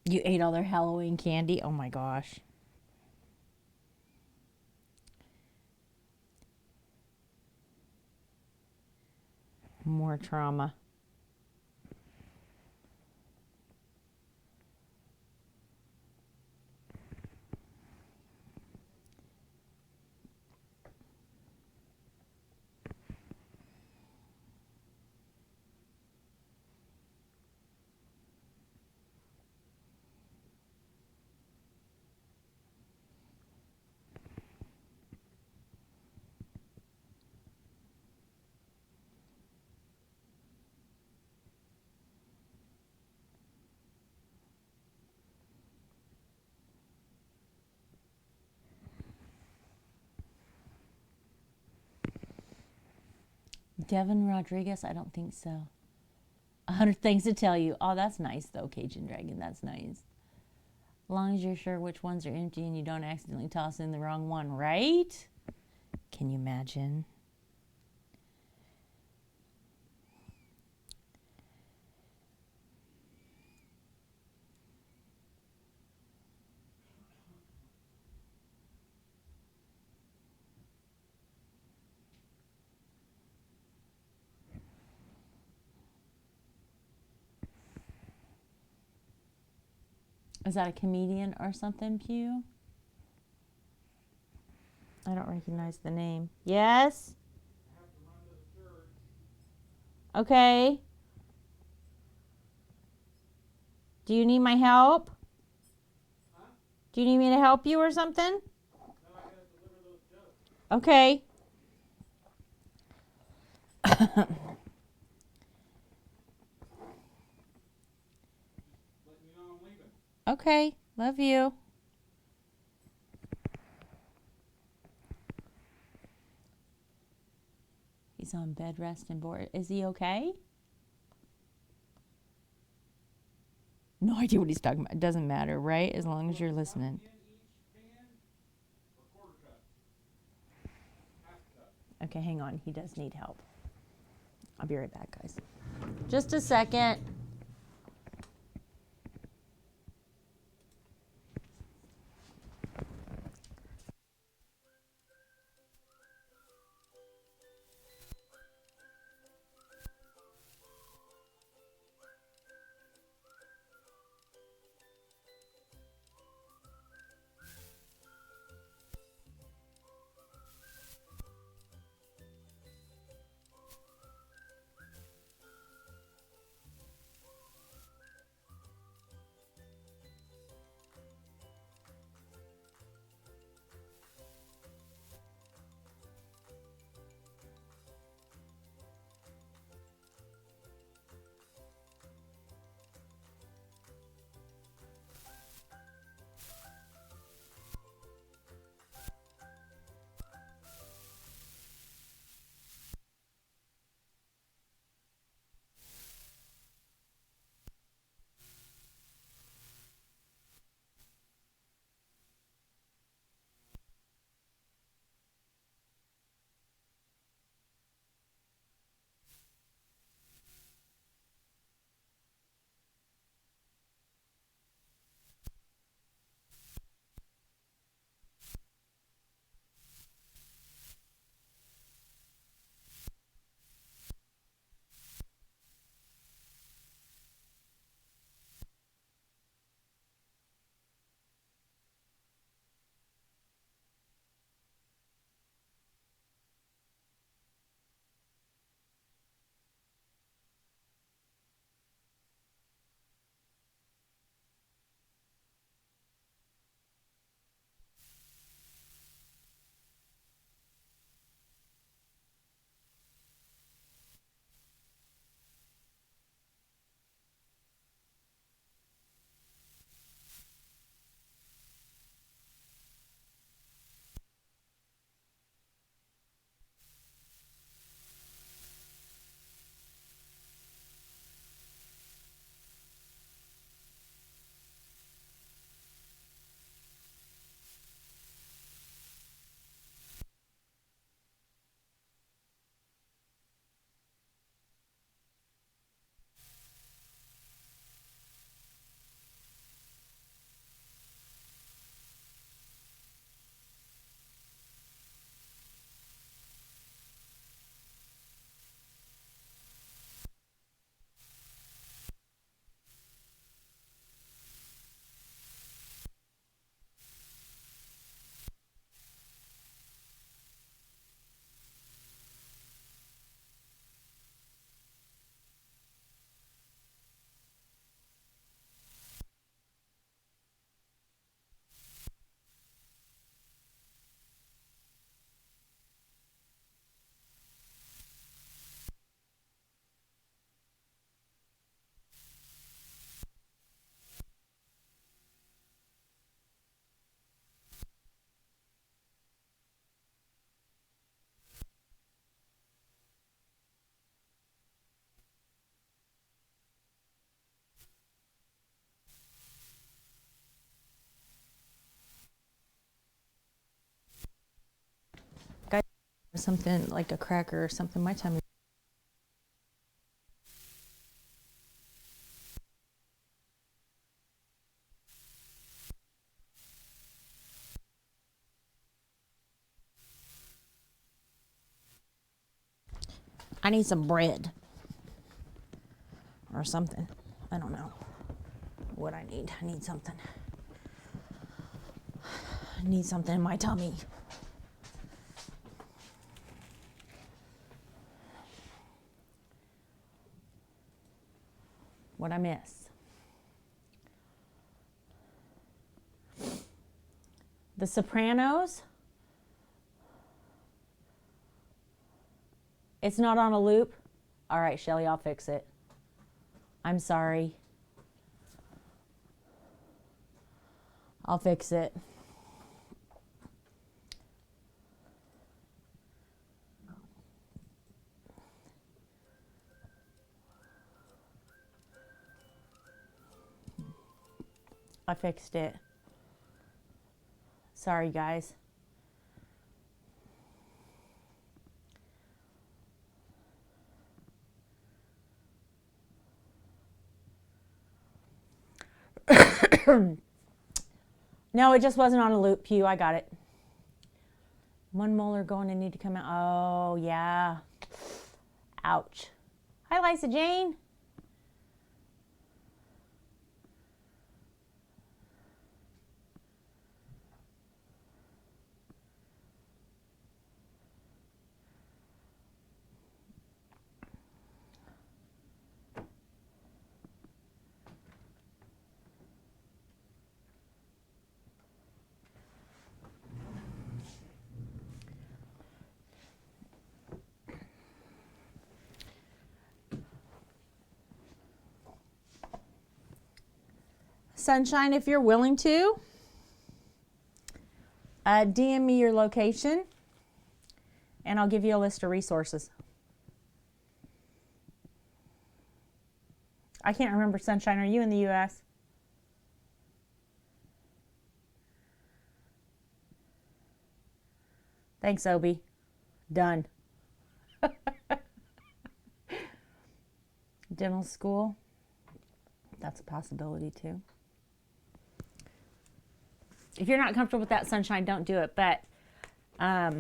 You ate all their Halloween candy? Oh my gosh. More trauma. Devin Rodriguez? I don't think so. 100 things to tell you. Oh, that's nice though, Cajun Dragon. That's nice. As long as you're sure which ones are empty and you don't accidentally toss in the wrong one, right? Can you imagine? Is that a comedian or something, Pew? I don't recognize the name. Yes? I have to run to the church. Okay. Do you need my help? Huh? Do you need me to help you or something? No, I gotta deliver those jugs. Okay. Let you know I'm leaving. Okay. Love you. He's on bed rest and board. Is he okay? No idea what he's talking about. It doesn't matter, right? As long as you're listening. In each pan or quarter cup? Half cup. Okay, hang on. He does need help. I'll be right back, guys. Just a second. something like a cracker or something. My tummy. I need some bread or something. I don't know what I need. I need something. I need something in my tummy. What I miss? The Sopranos. It's not on a loop. All right, Shelly, I'll fix it. I'm sorry. I'll fix it. I fixed it. Sorry, guys. No, it just wasn't on a loop, Pew. I got it. One molar going to need to come out. Oh, yeah. Ouch. Hi, Lisa Jane. Sunshine, if you're willing to, DM me your location and I'll give you a list of resources. I can't remember, Sunshine. Are you in the U.S.? Thanks, Obi. Done. Dental school. That's a possibility too. If you're not comfortable with that, Sunshine, don't do it. But I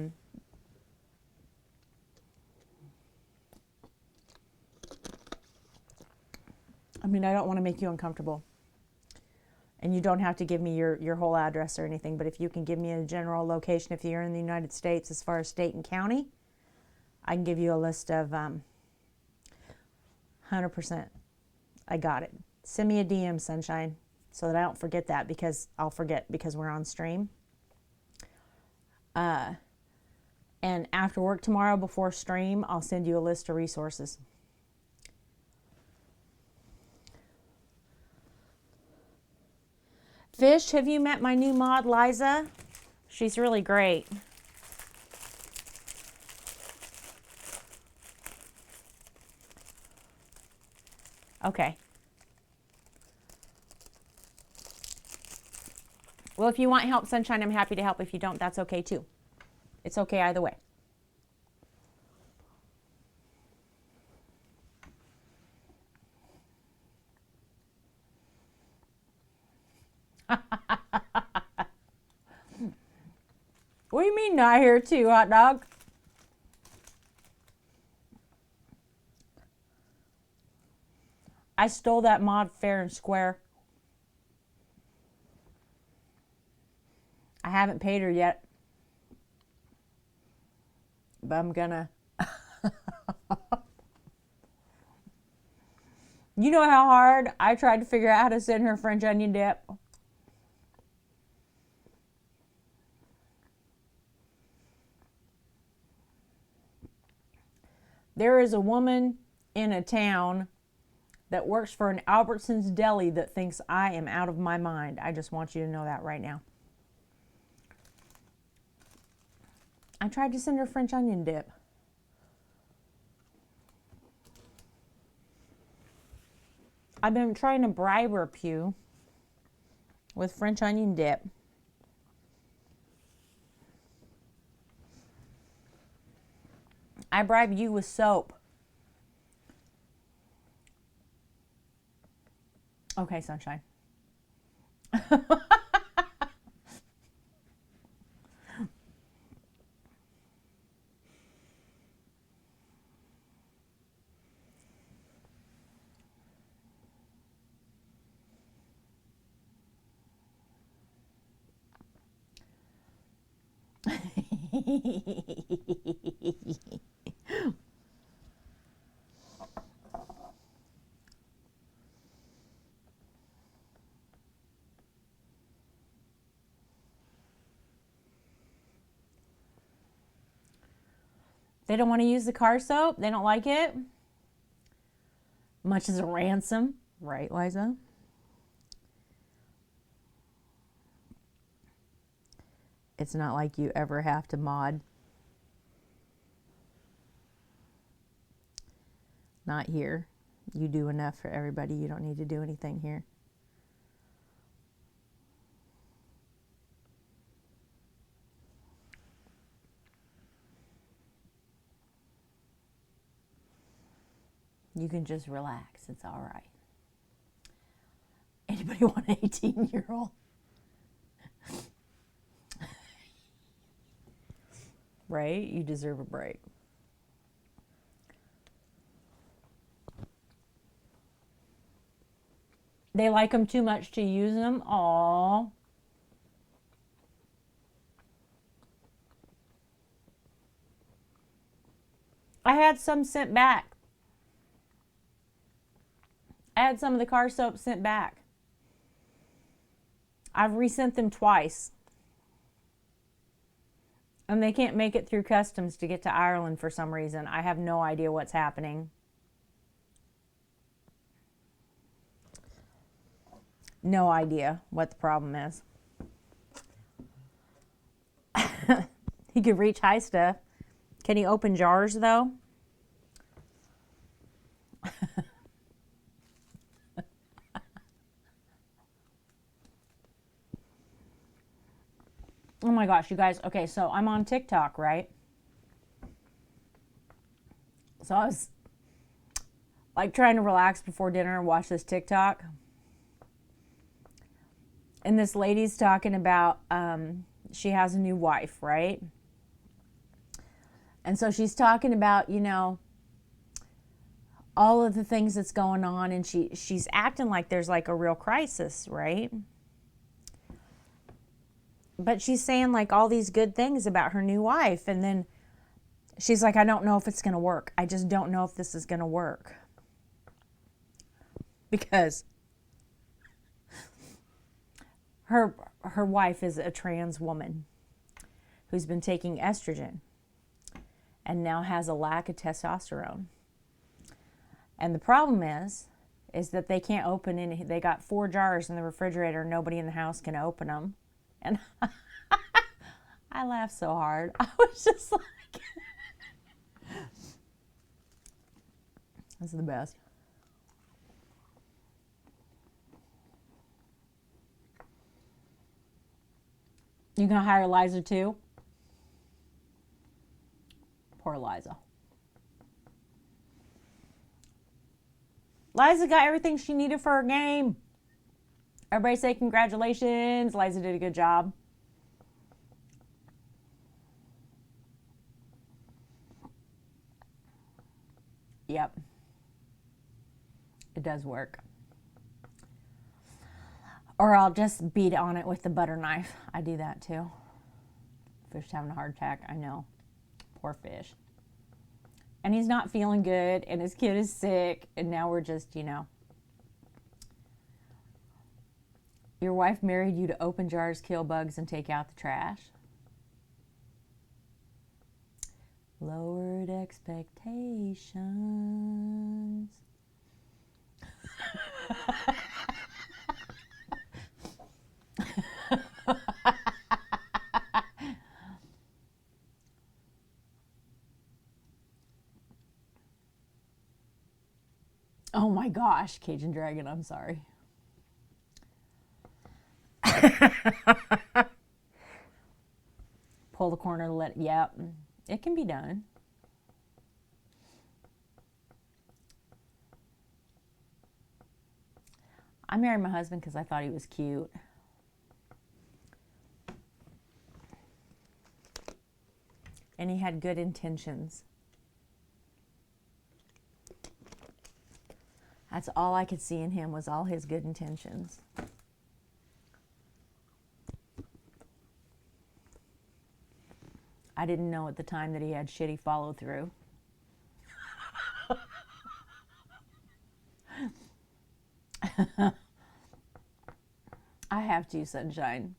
mean, I don't want to make you uncomfortable. And you don't have to give me your whole address or anything. But if you can give me a general location, if you're in the United States, as far as state and county, I can give you a list of 100%. I got it. Send me a DM, Sunshine, so that I don't forget that, because I'll forget because we're on stream. And after work tomorrow, before stream, I'll send you a list of resources. Fish, have you met my new mod, Liza? She's really great. Okay. Well, if you want help, Sunshine, I'm happy to help. If you don't, that's okay too. It's okay either way. What do you mean not here too, hot dog? I stole that mod fair and square. I haven't paid her yet, but I'm gonna. You know how hard I tried to figure out how to send her French onion dip? There is a woman in a town that works for an Albertsons deli that thinks I am out of my mind. I just want you to know that right now. I tried to send her French onion dip. I've been trying to bribe her, Pew, with French onion dip. I bribe you with soap. Okay, sunshine. They don't want to use the car soap. They don't like it. Much as a ransom. Right, Liza? It's not like you ever have to mod. Not here. You do enough for everybody. You don't need to do anything here. You can just relax. It's all right. Anybody want an 18-year-old? Right? You deserve a break. They like them too much to use them. Aww. I had some sent back. I had some of the car soap sent back. I've resent them twice. And they can't make it through customs to get to Ireland for some reason. I have no idea what's happening. No idea what the problem is. He could reach high stuff. Can he open jars though? Oh my gosh, you guys. Okay, so I'm on TikTok, right? So I was like trying to relax before dinner and watch this TikTok. And this lady's talking about she has a new wife, right? And so she's talking about, you know, all of the things that's going on, and she's acting like there's like a real crisis, right? But she's saying like all these good things about her new wife, and then she's like, I don't know if it's going to work. I just don't know if this is going to work. Because her wife is a trans woman who's been taking estrogen and now has a lack of testosterone. And the problem is that they can't open any. They got 4 jars in the refrigerator. Nobody in the house can open them. And I laughed so hard. I was just like, this is the best. You gonna hire Liza too? Poor Liza. Liza got everything she needed for her game. Everybody say congratulations. Liza did a good job. Yep. It does work. Or I'll just beat on it with the butter knife. I do that too. Fish having a heart attack. I know. Poor fish. And he's not feeling good, and his kid is sick, and now we're just, you know. Your wife married you to open jars, kill bugs, and take out the trash. Lowered expectations. Oh my gosh, Cajun Dragon, I'm sorry. Pull the corner, yep, it can be done. I married my husband because I thought he was cute. And he had good intentions. That's all I could see in him, was all his good intentions. I didn't know at the time that he had shitty follow through. I have to, sunshine.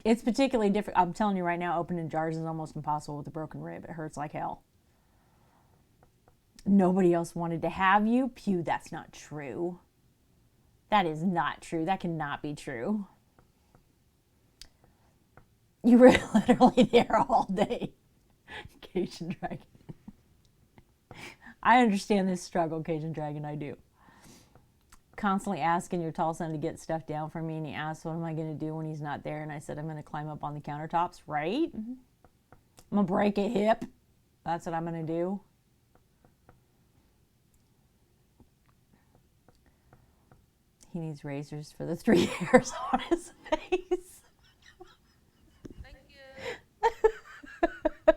It's particularly different. I'm telling you right now, opening jars is almost impossible with a broken rib. It hurts like hell. Nobody else wanted to have you? Pew, that's not true. That is not true. That cannot be true. You were literally there all day. Cajun Dragon. I understand this struggle, Cajun Dragon, I do. Constantly asking your tall son to get stuff down for me, and he asked, what am I going to do when he's not there? And I said, I'm going to climb up on the countertops, right? I'm going to break a hip. That's what I'm going to do. He needs razors for the 3 hairs on his face. Thank you.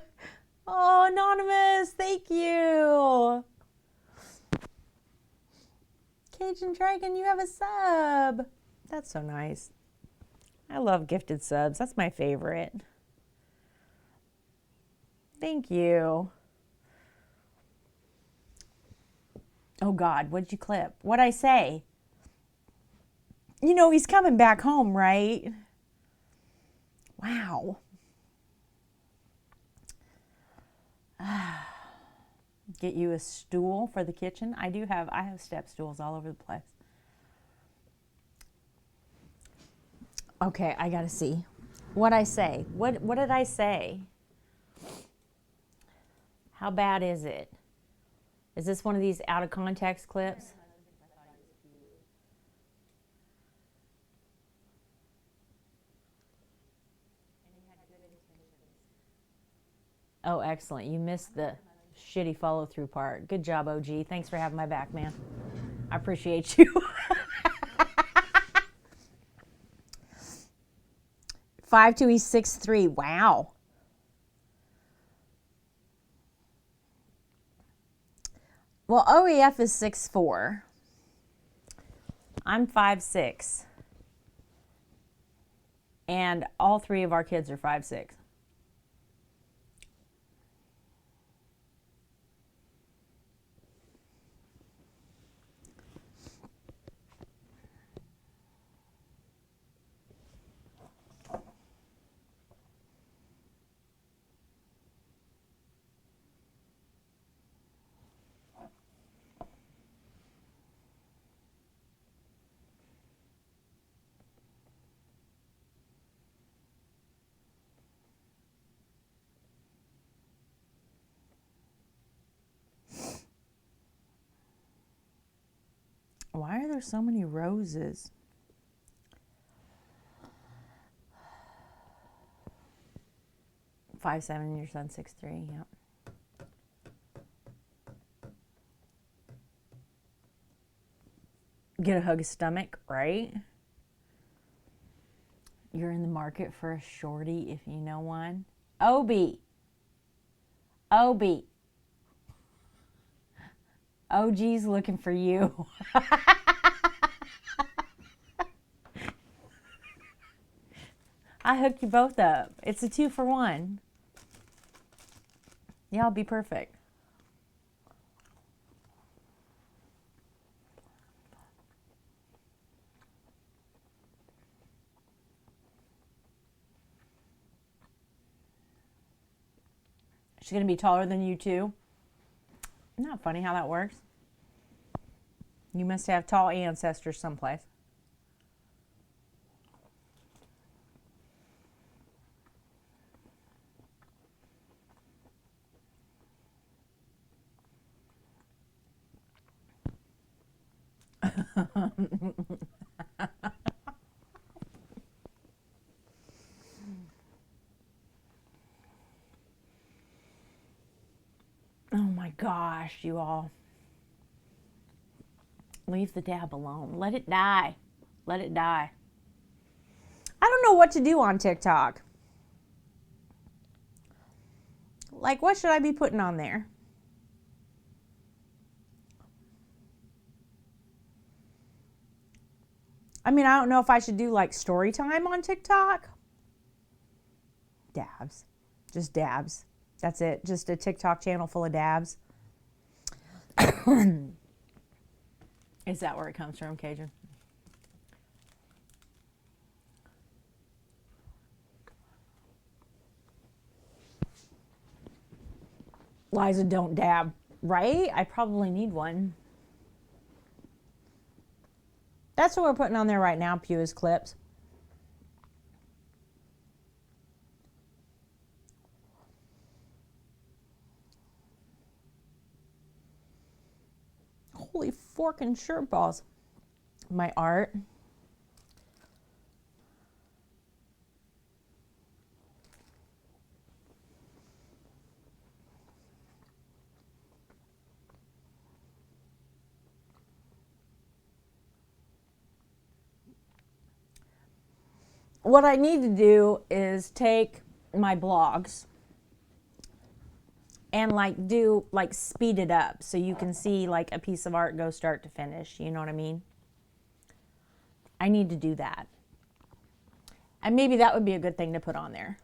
Oh, Anonymous, thank you. Cajun Dragon, you have a sub. That's so nice. I love gifted subs. That's my favorite. Thank you. Oh, God, what'd you clip? What'd I say? You know, he's coming back home, right? Wow. Get you a stool for the kitchen. I have step stools all over the place. Okay, I gotta see. What'd I say? What did I say? How bad is it? Is this one of these out of context clips? Oh, excellent. You missed the shitty follow through part. Good job, OG. Thanks for having my back, man. I appreciate you. 5'2", he's 6'3". Wow. Well, OEF is 6'4". I'm 5'6". And all 3 of our kids are 5'6". Why are there so many roses? Five seven, your son 6'3". Yep. Get a hug of stomach, right? You're in the market for a shorty if you know one. Obi. OG's looking for you. I hooked you both up. It's a 2-for-1. Y'all be perfect. She's going to be taller than you too. Isn't that funny how that works? You must have tall ancestors someplace. Oh my gosh, you all. Leave the dab alone. Let it die. Let it die. I don't know what to do on TikTok. Like, what should I be putting on there? I mean, I don't know if I should do like story time on TikTok. Dabs. Just dabs. That's it. Just a TikTok channel full of dabs. Is that where it comes from, Cajun? Liza, don't dab. Right? I probably need one. That's what we're putting on there right now, Pew, is clips. Holy fork and shirt balls. My art. What I need to do is take my blogs and like do like speed it up so you can see like a piece of art go start to finish. You know what I mean? I need to do that. And maybe that would be a good thing to put on there.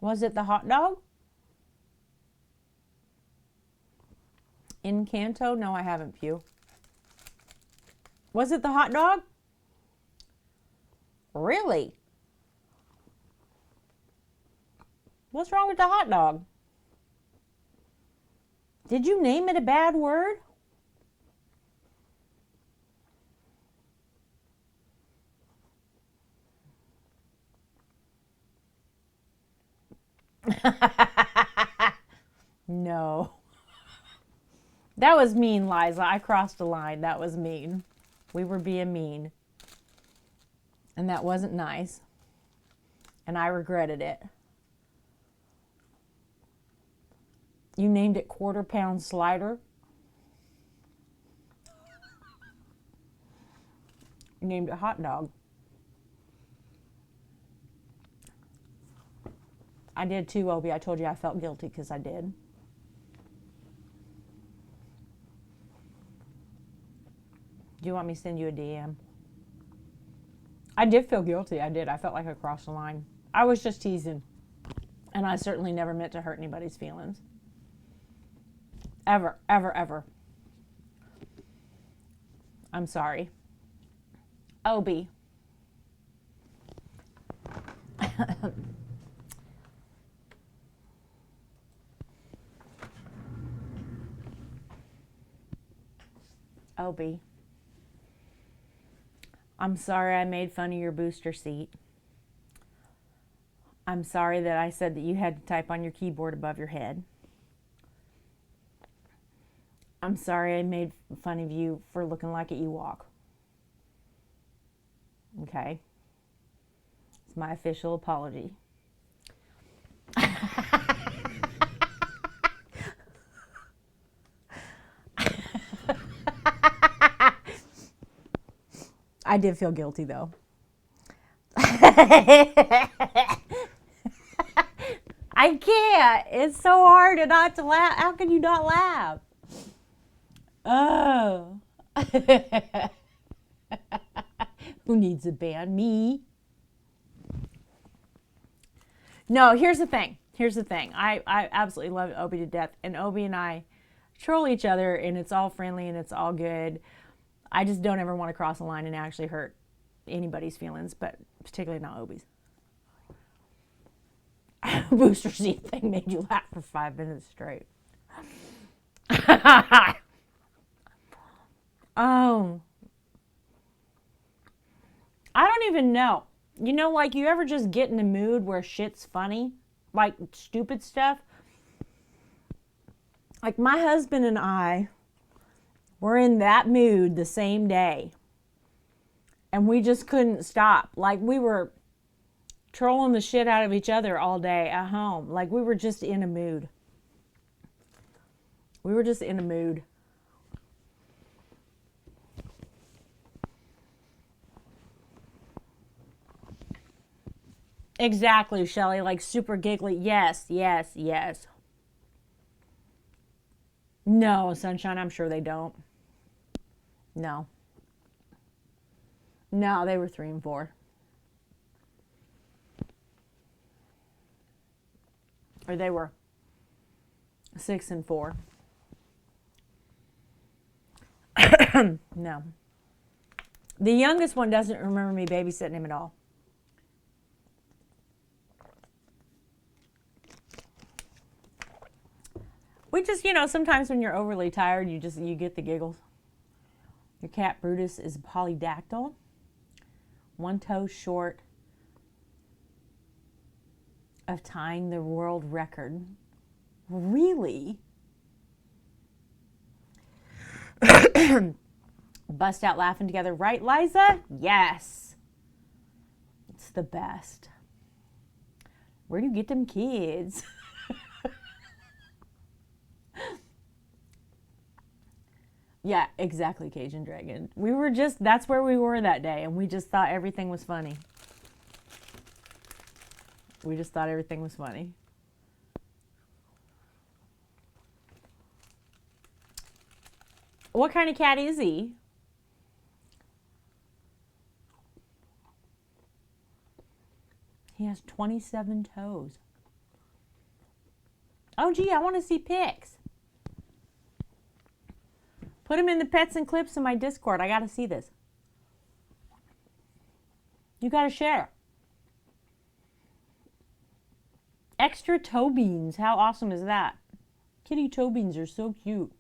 Was it the hot dog? Encanto? No, I haven't, Pew. Was it the hot dog? Really? What's wrong with the hot dog? Did you name it a bad word? No. That was mean, Liza. I crossed a line. That was mean. We were being mean. And that wasn't nice. And I regretted it. You named it Quarter Pound Slider. You named it Hot Dog. I did too, Obi. I told you I felt guilty because I did. Do you want me to send you a DM? I did feel guilty. I did. I felt like I crossed the line. I was just teasing. And I certainly never meant to hurt anybody's feelings. Ever, ever, ever. I'm sorry. Obi. Obi. I'm sorry I made fun of your booster seat. I'm sorry that I said that you had to type on your keyboard above your head. I'm sorry I made fun of you for looking like an Ewok. Okay? It's my official apology. I did feel guilty though. I can't. It's so hard not to laugh. How can you not laugh? Oh. Who needs a band? Me. No, here's the thing. Here's the thing. I absolutely love Obi to death. And Obi and I troll each other and it's all friendly and it's all good. I just don't ever want to cross a line and actually hurt anybody's feelings, but particularly not Obi's. Booster seat thing made you laugh for 5 minutes straight. Oh. I don't even know. You know, like you ever just get in a mood where shit's funny? Like stupid stuff? Like my husband and I We're in that mood the same day. And we just couldn't stop. Like we were trolling the shit out of each other all day at home. Like we were just in a mood. We were just in a mood. Exactly, Shelly. Like super giggly. Yes, yes, yes. No, Sunshine, I'm sure they don't. No. No, they were 3 and 4. Or they were 6 and 4. No. The youngest one doesn't remember me babysitting him at all. We just, sometimes when you're overly tired, you get the giggles. Your cat Brutus is polydactyl. 1 toe short of tying the world record. Really? Bust out laughing together, right, Liza? Yes. It's the best. Where do you get them kids? Yeah, exactly, Cajun Dragon. That's where we were that day, and we just thought everything was funny. We just thought everything was funny. What kind of cat is he? He has 27 toes. Oh, gee, I want to see pics. Put him in the pets and clips in my Discord. I got to see this. You got to share. Extra toe beans. How awesome is that? Kitty toe beans are so cute.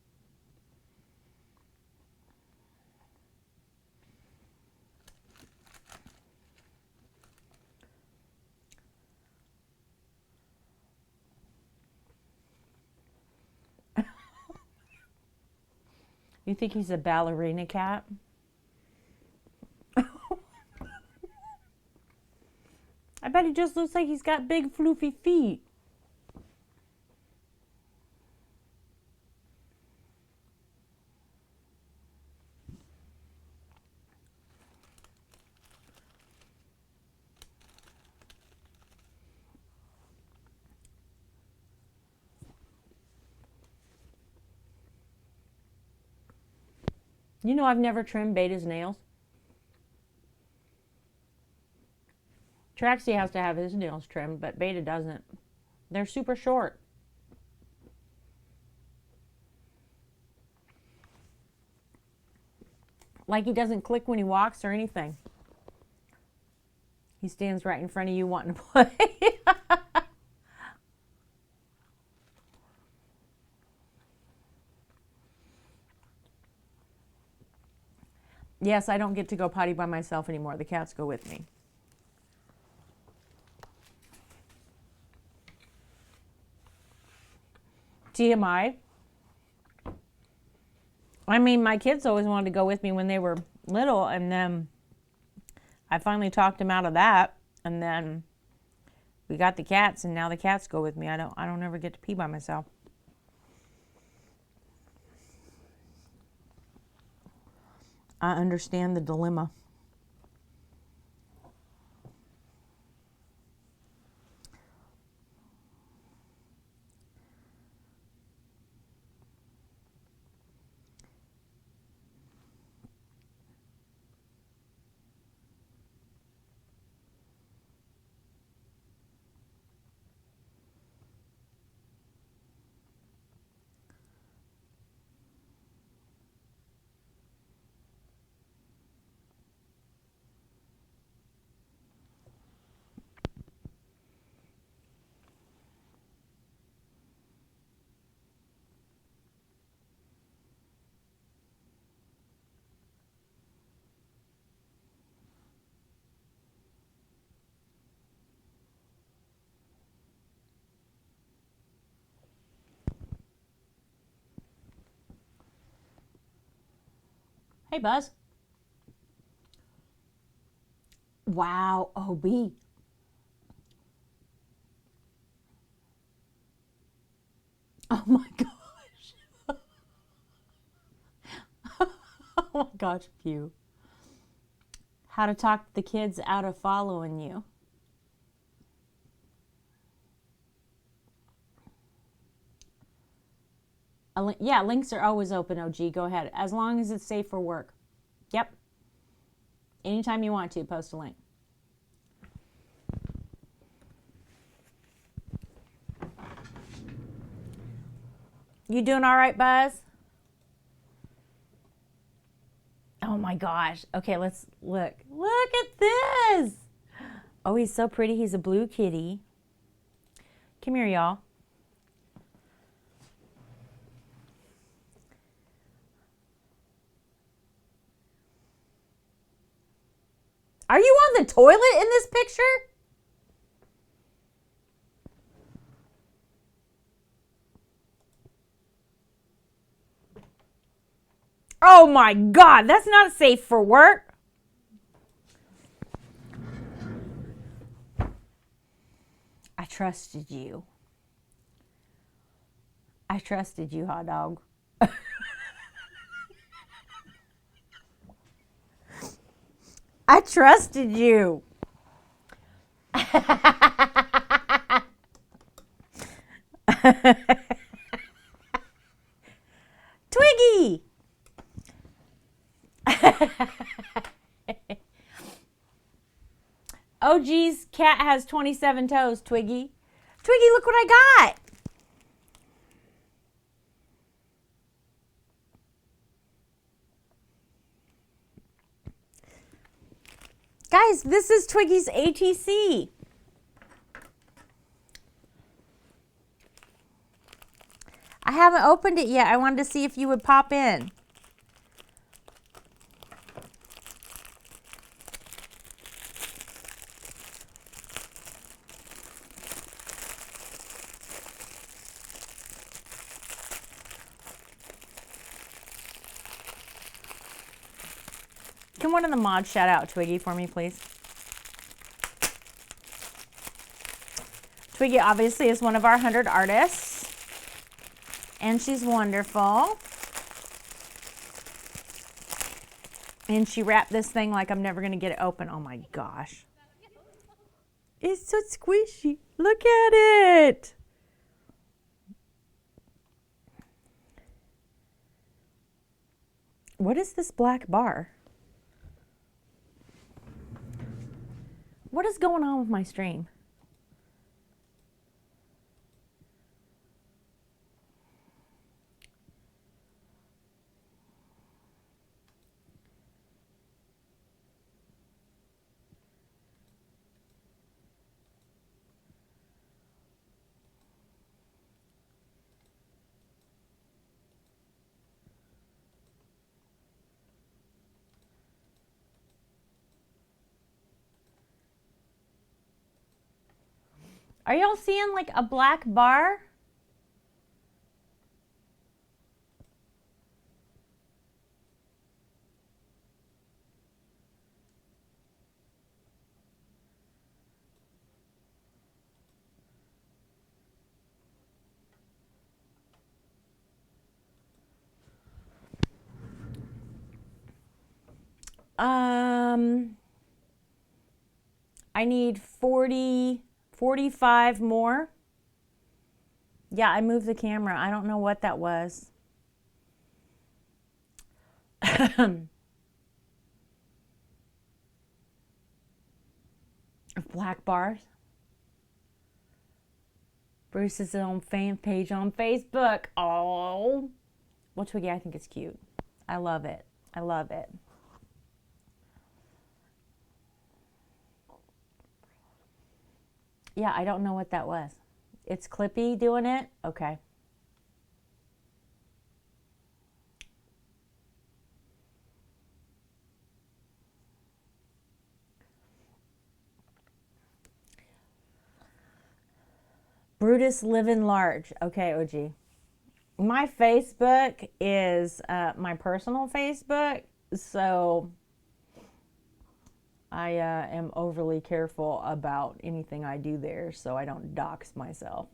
You think he's a ballerina cat? I bet he just looks like he's got big floofy feet. You know I've never trimmed Beta's nails. Traxie has to have his nails trimmed, but Beta doesn't. They're super short. Like he doesn't click when he walks or anything. He stands right in front of you wanting to play. Yes, I don't get to go potty by myself anymore. The cats go with me. TMI. I mean, my kids always wanted to go with me when they were little, and then I finally talked them out of that, and then we got the cats, and now the cats go with me. I don't ever get to pee by myself. I understand the dilemma. Hey, Buzz. Wow, OB. Oh my gosh. Oh my gosh, Pew. How to talk the kids out of following you. Yeah, links are always open, OG. Go ahead. As long as it's safe for work. Yep. Anytime you want to, post a link. You doing all right, Buzz? Oh my gosh. Okay, let's look. Look at this. Oh, he's so pretty. He's a blue kitty. Come here, y'all. Are you on the toilet in this picture? Oh my God, that's not safe for work. I trusted you. I trusted you, hot dog. I trusted you. Twiggy. OG's cat has 27 toes, Twiggy. Twiggy, look what I got. Guys, this is Twiggy's ATC. I haven't opened it yet. I wanted to see if you would pop in. Can one of the mods shout out Twiggy for me, please? Twiggy obviously is one of our 100 artists, and she's wonderful. And she wrapped this thing like I'm never going to get it open. Oh my gosh. It's so squishy. Look at it. What is this black bar? What is going on with my stream? Are y'all seeing like a black bar? I need 45 more. Yeah, I moved the camera. I don't know what that was. Black bars. Bruce's own fan page on Facebook. Oh. Well, Twiggy, I think it's cute. I love it. I love it. Yeah, I don't know what that was. It's Clippy doing it? Okay. Brutus living large. Okay, OG. My Facebook is my personal Facebook, So I am overly careful about anything I do there so I don't dox myself.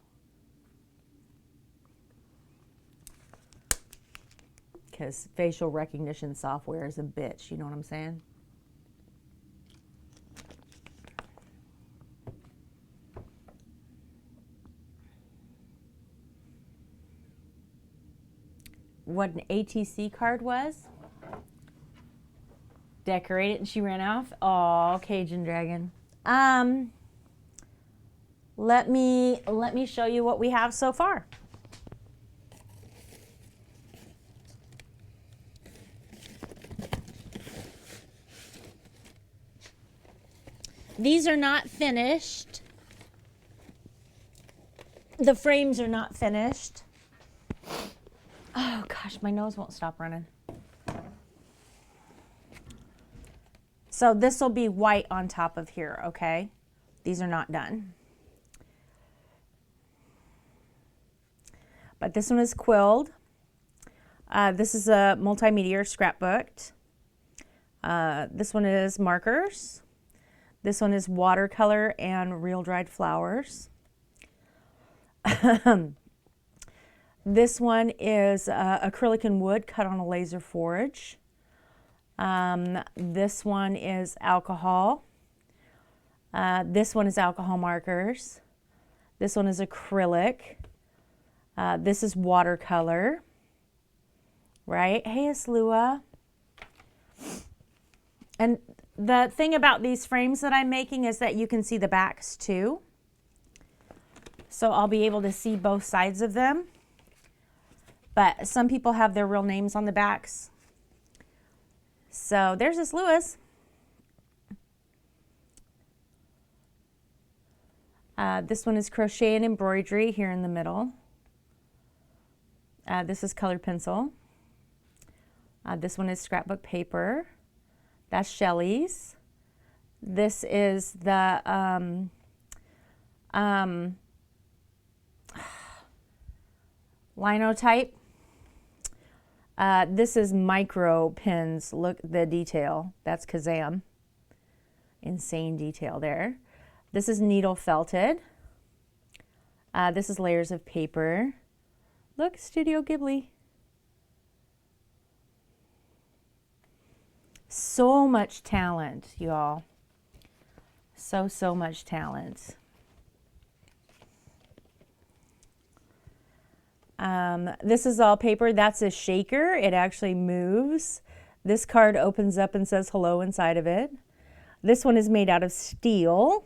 Because facial recognition software is a bitch, you know what I'm saying? What an ATC card was? Decorate it and she ran off. Oh, Cajun Dragon. Let me show you what we have so far. These are not finished. The frames are not finished. Oh gosh, my nose won't stop running. So this will be white on top of here, okay? These are not done. But this one is quilled. This is a multimedia scrapbooked. This one is markers. This one is watercolor and real dried flowers. This one is acrylic and wood cut on a laser forge. This one is alcohol. This one is alcohol markers. This one is acrylic. This is watercolor. Right? Hey, Aslua. And the thing about these frames that I'm making is that you can see the backs too. So I'll be able to see both sides of them. But some people have their real names on the backs. So there's this Lewis. This one is crochet and embroidery here in the middle. This is colored pencil. This one is scrapbook paper. That's Shelley's. This is the linotype. This is micro pins. Look the detail. That's Kazam. Insane detail there. This is needle felted. This is layers of paper. Look, Studio Ghibli. So much talent, y'all. So much talent. This is all paper. That's a shaker. It actually moves. This card opens up and says hello inside of it. This one is made out of steel.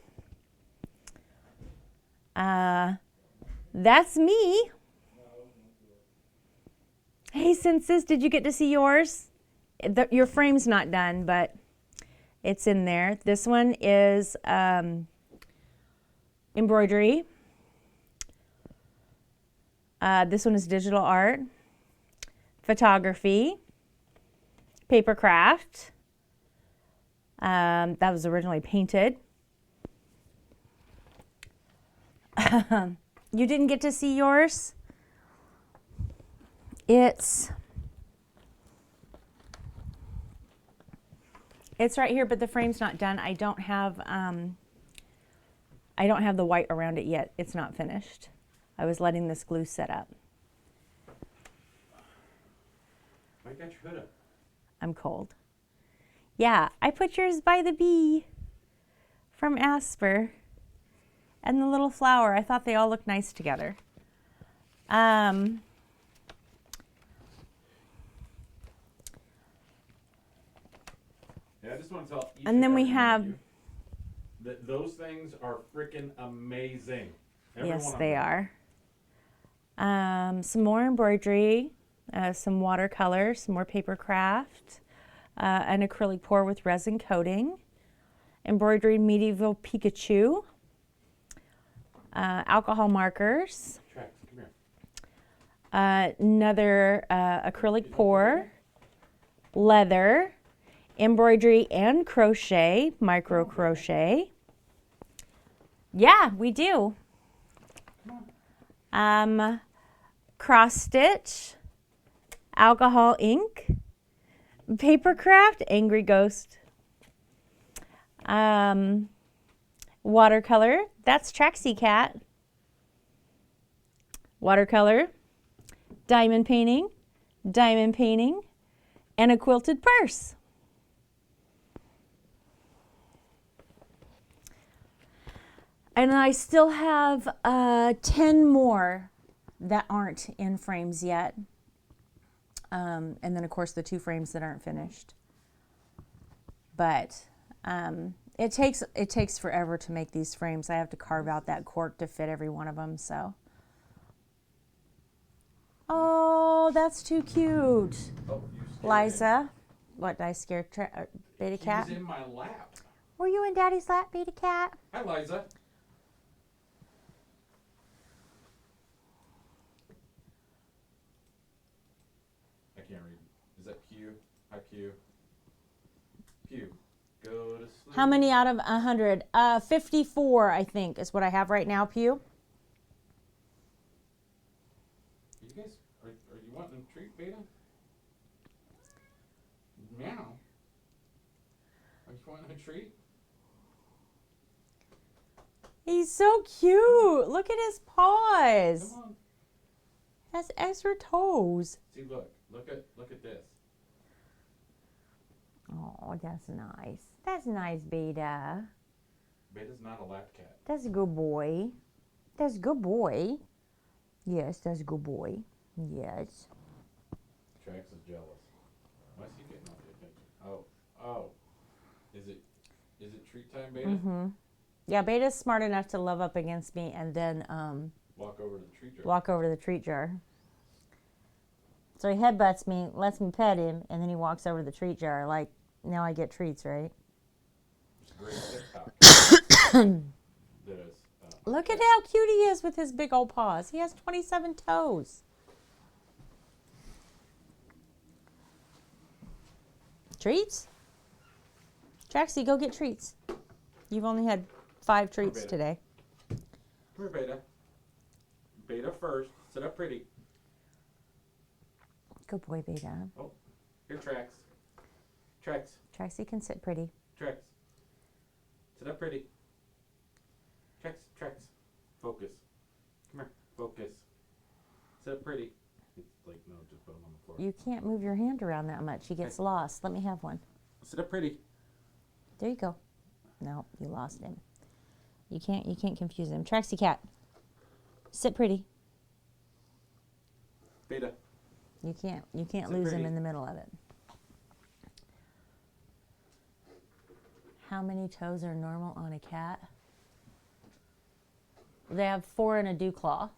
That's me. Hey, Senses, did you get to see yours? Your frame's not done, but it's in there. This one is embroidery. This one is digital art, photography, paper craft. That was originally painted. You didn't get to see yours? It's right here, but the frame's not done. I don't have the white around it yet. It's not finished. I was letting this glue set up. Why you got your hood up? I'm cold. Yeah, I put yours by the bee from Asper and the little flower. I thought they all looked nice together. Yeah, I just want to tell each And then we every one of have- you that those things are freaking amazing. Every Yes, one of they them. are. Some more embroidery, some watercolor, some more paper craft, an acrylic pour with resin coating, embroidered medieval Pikachu, alcohol markers, Trax, come here. another acrylic pour, leather, embroidery and crochet, micro crochet. Yeah, we do. Cross stitch, alcohol ink, Papercraft, Angry Ghost. Watercolor, that's Traxy Cat. Watercolor, diamond painting, and a quilted purse. And I still have 10 more that aren't in frames yet. And then, of course, the 2 frames that aren't finished. But it takes forever to make these frames. I have to carve out that cork to fit every one of them. So, oh, that's too cute, Oh, you scared Liza. What did I scare? Beta him. Cat. He's in my lap. Were you in Daddy's lap, Beta Cat? Hi, Liza. I can't read. Is that Pew? Hi, Pew. Pew. Go to sleep. How many out of 100? 54, I think, is what I have right now, Pew. You guys, are you wanting a treat, Beta? Meow. Are you wanting a treat? He's so cute. Look at his paws. Come on. Has extra toes. See, look at this. Oh, that's nice. That's nice, Beta. Beta's not a lap cat. That's a good boy. That's a good boy. Yes, that's a good boy. Yes. Trax is jealous. Why is he getting all the attention? Oh. Is it treat time, Beta? Mm-hmm. Yeah, Beta's smart enough to love up against me and then Walk over to the treat jar. walk over to the treat jar. So he headbutts me, lets me pet him, and then he walks over to the treat jar. Like, now I get treats, right? It's a great TikTok. that is. Look at how cute he is with his big old paws. He has 27 toes. Treats? Traxy, go get treats. You've only had 5 treats Beta. today. Come here, Beta. Beta first. Sit up pretty. Good boy, Beta. Oh, here, Trax. Trax. Traxy can sit pretty. Trax. Sit up pretty. Trax. Focus. Come here. Focus. Sit up pretty. It's like, no, just put him on the floor. You can't move your hand around that much. He gets lost. Let me have one. Sit up pretty. There you go. No, you lost him. You can't confuse him. Traxy Cat. Sit pretty. Beta. You can't Sit lose him pretty. in the middle of it. How many toes are normal on a cat? They have 4 and a dew claw.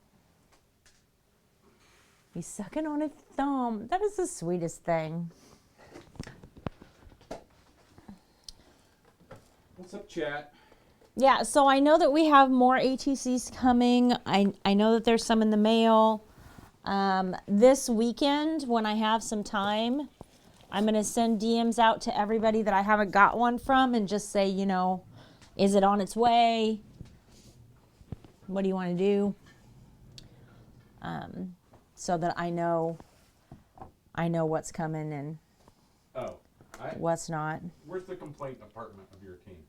He's sucking on a thumb. That is the sweetest thing. What's up, chat? Yeah, so I know that we have more ATCs coming. I know that there's some in the mail. This weekend, when I have some time, I'm going to send DMs out to everybody that I haven't got one from and just say, you know, is it on its way? What do you want to do? So that I know what's coming and Oh, what's not where's the complaint department of your team?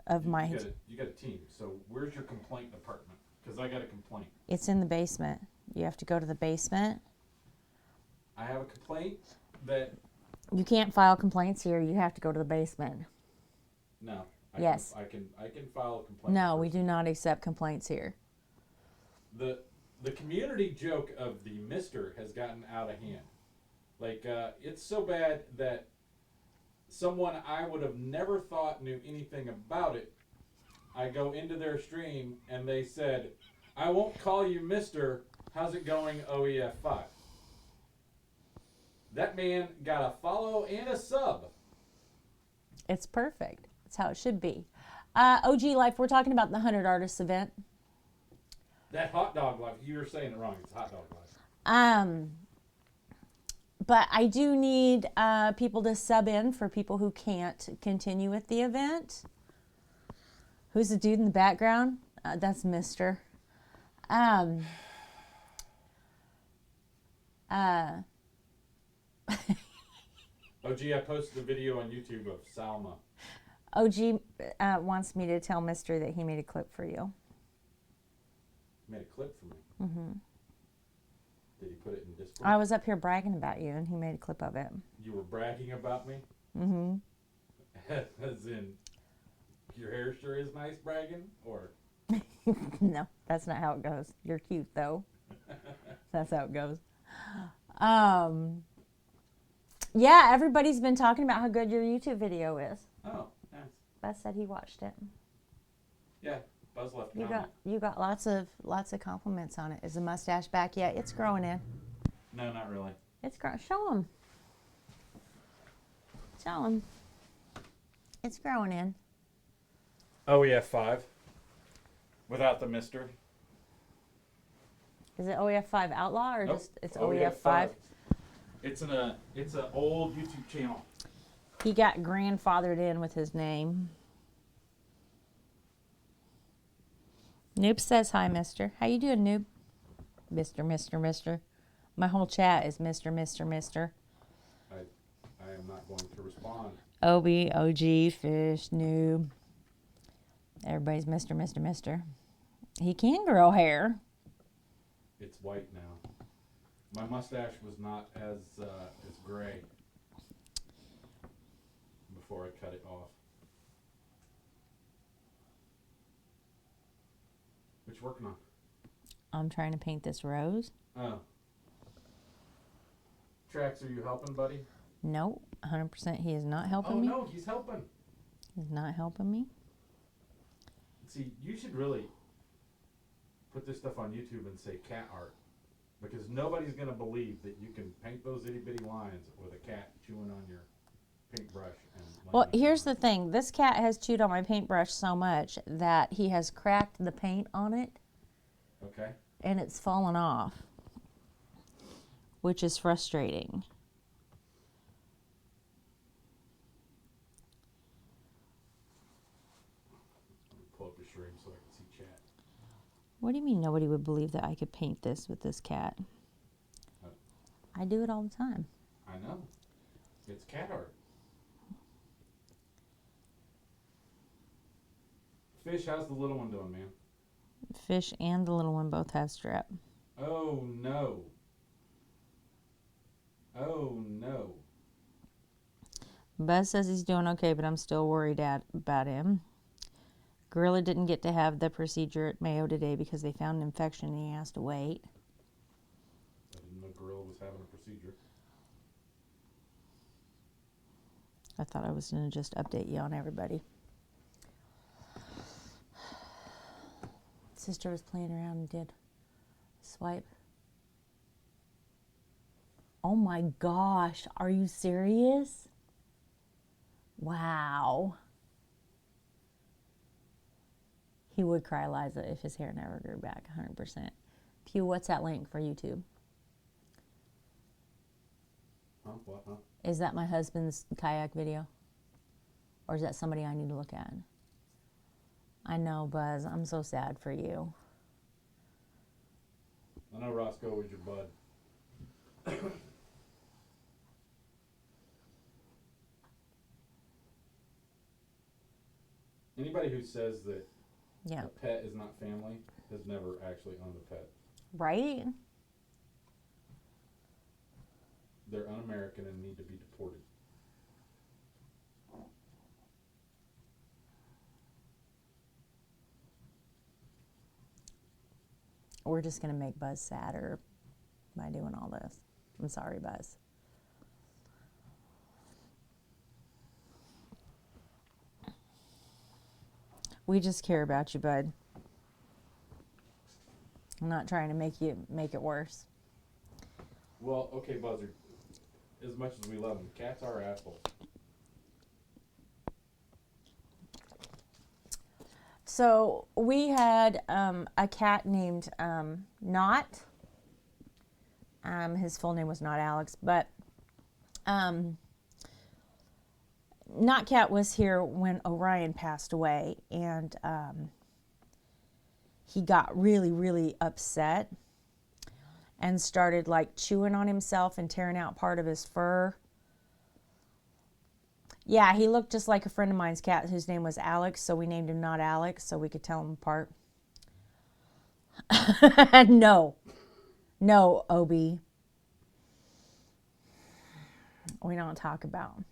of my. You got a team, so where's your complaint department? Because I got a complaint. It's in the basement. You have to go to the basement. I have a complaint that You can't file complaints here. You have to go to the basement. no. Yes. I can file a complaint. No, we first. do not accept complaints here. The community joke of the Mister has gotten out of hand. Like it's so bad that someone I would have never thought knew anything about it. I go into their stream and they said, "I won't call you Mister. How's it going, OEF 5?" That man got a follow and a sub. It's perfect. That's how it should be. OG Life, we're talking about the 100 Artists event. That hot dog life, you were saying it wrong. It's hot dog life. But I do need people to sub in for people who can't continue with the event. Who's the dude in the background? That's Mister. Oh, gee, I posted a video on YouTube of Salma. OG wants me to tell Mister that he made a clip for you. Made a clip for me. Mm-hmm. Did he put it in Discord? I was up here bragging about you, and he made a clip of it. You were bragging about me? Mm-hmm. As in, your hair sure is nice bragging? Or? No, that's not how it goes. You're cute, though. That's how it goes. Yeah, everybody's been talking about how good your YouTube video is. Oh, nice. Buzz said he watched it. Yeah, Buzz left a You comment. got lots of compliments on it. Is the mustache back yet? It's growing in. No, not really. It's growing. Show him. Show him. It's growing in. OEF 5. Without the mister. Is it OEF 5 Outlaw or Nope. just it's OEF 5? It's an old YouTube channel. He got grandfathered in with his name. Noob says hi, Mister. How you doing, Noob? Mister. My whole chat is Mister. I am not going to respond. Obi, OG, Fish, Noob. Everybody's Mister. He can grow hair. It's white now. My mustache was not as gray before I cut it off. What you working on? I'm trying to paint this rose. Oh. Trax, are you helping, buddy? Nope, 100% he is not Oh helping me. no, he's helping. He's not helping me. See, you should really put this stuff on YouTube and say cat art. Because nobody's going to believe that you can paint those itty bitty lines with a cat chewing on your paintbrush. Well, here's the thing. This cat has chewed on my paintbrush so much that he has cracked the paint on it. Okay. And it's fallen off, which is frustrating. Pull up your stream so I can see chat. What do you mean nobody would believe that I could paint this with this cat? I do it all the time. I know. It's cat art. Fish, how's the little one doing, man? Fish and the little one both have strep. Oh no. Oh no. Buzz says he's doing okay, but I'm still worried about him. Gorilla didn't get to have the procedure at Mayo today because they found an infection and he has to wait. I didn't know Gorilla was having a procedure. I thought I was going to just update you on everybody. Sister was playing around and did swipe. Oh my gosh, are you serious? Wow. He would cry, Liza, if his hair never grew back 100%. Pew, what's that link for YouTube? Huh? What? Huh? Is that my husband's kayak video? Or is that somebody I need to look at? I know, Buzz. I'm so sad for you. I know Roscoe was your bud. Anybody who says that Yeah. a pet is not family has never actually owned a pet. Right? They're un-American and need to be deported. We're just going to make Buzz sadder by doing all this. I'm sorry, Buzz. We just care about you, bud. I'm not trying to make it worse. Well, okay, Buzzard. As much as we love them, cats are assholes. So we had a cat named Not. His full name was not Alex, but Not Cat was here when Orion passed away, and he got really, really upset and started like chewing on himself and tearing out part of his fur. Yeah, he looked just like a friend of mine's cat whose name was Alex, so we named him not Alex so we could tell them apart. No. No, Obi. We don't talk about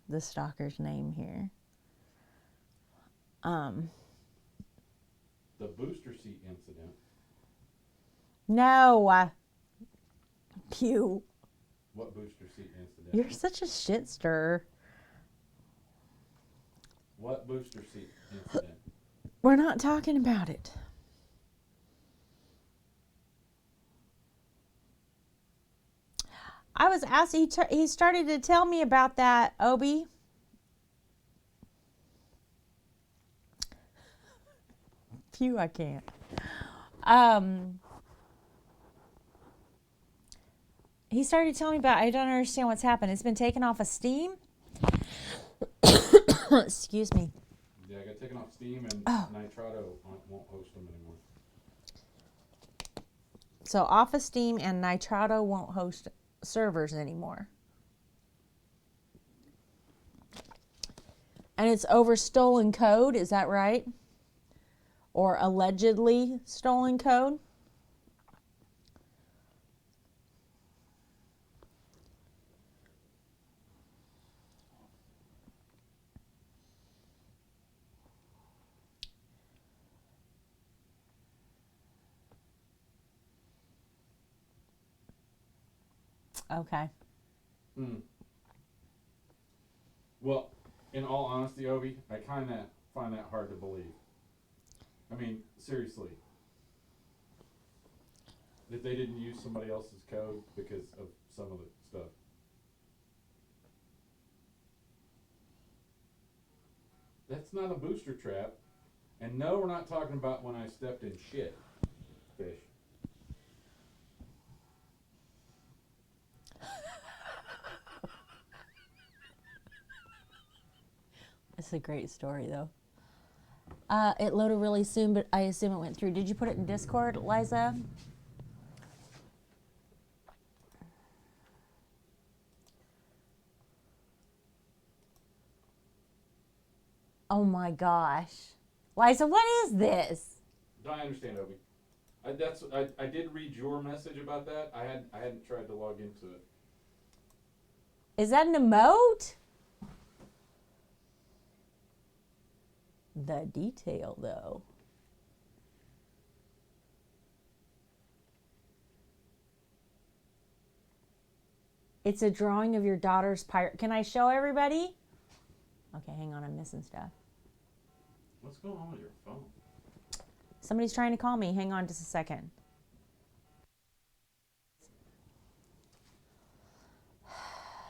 the stalker's name here. The booster seat incident. No. Pew. What booster seat incident? You're such a shit stirrer. What booster seat incident? We're not talking about it. I was asked, he started to tell me about that, Obi. Phew, I can't. He started telling me about, I don't understand what's happened. It's been taken off of Steam. Excuse me. Yeah, I got taken off Steam and Nitrado won't host them anymore. So off of Steam and Nitrado won't host servers anymore. And it's over stolen code, is that right? Or allegedly stolen code? Okay. Well, in all honesty, Obi, I kind of find that hard to believe. I mean, seriously. If they didn't use somebody else's code because of some of the stuff. That's not a booster trap. And no, we're not talking about when I stepped in shit. Fish. It's a great story, though. It loaded really soon, but I assume it went through. Did you put it in Discord, Liza? Oh my gosh. Liza, what is this? I understand, Obi. I did read your message about that. I hadn't tried to log into it. Is that an emote? The detail, though. It's a drawing of your daughter's pirate. Can I show everybody? Okay, hang on. I'm missing stuff. What's going on with your phone? Somebody's trying to call me. Hang on just a second.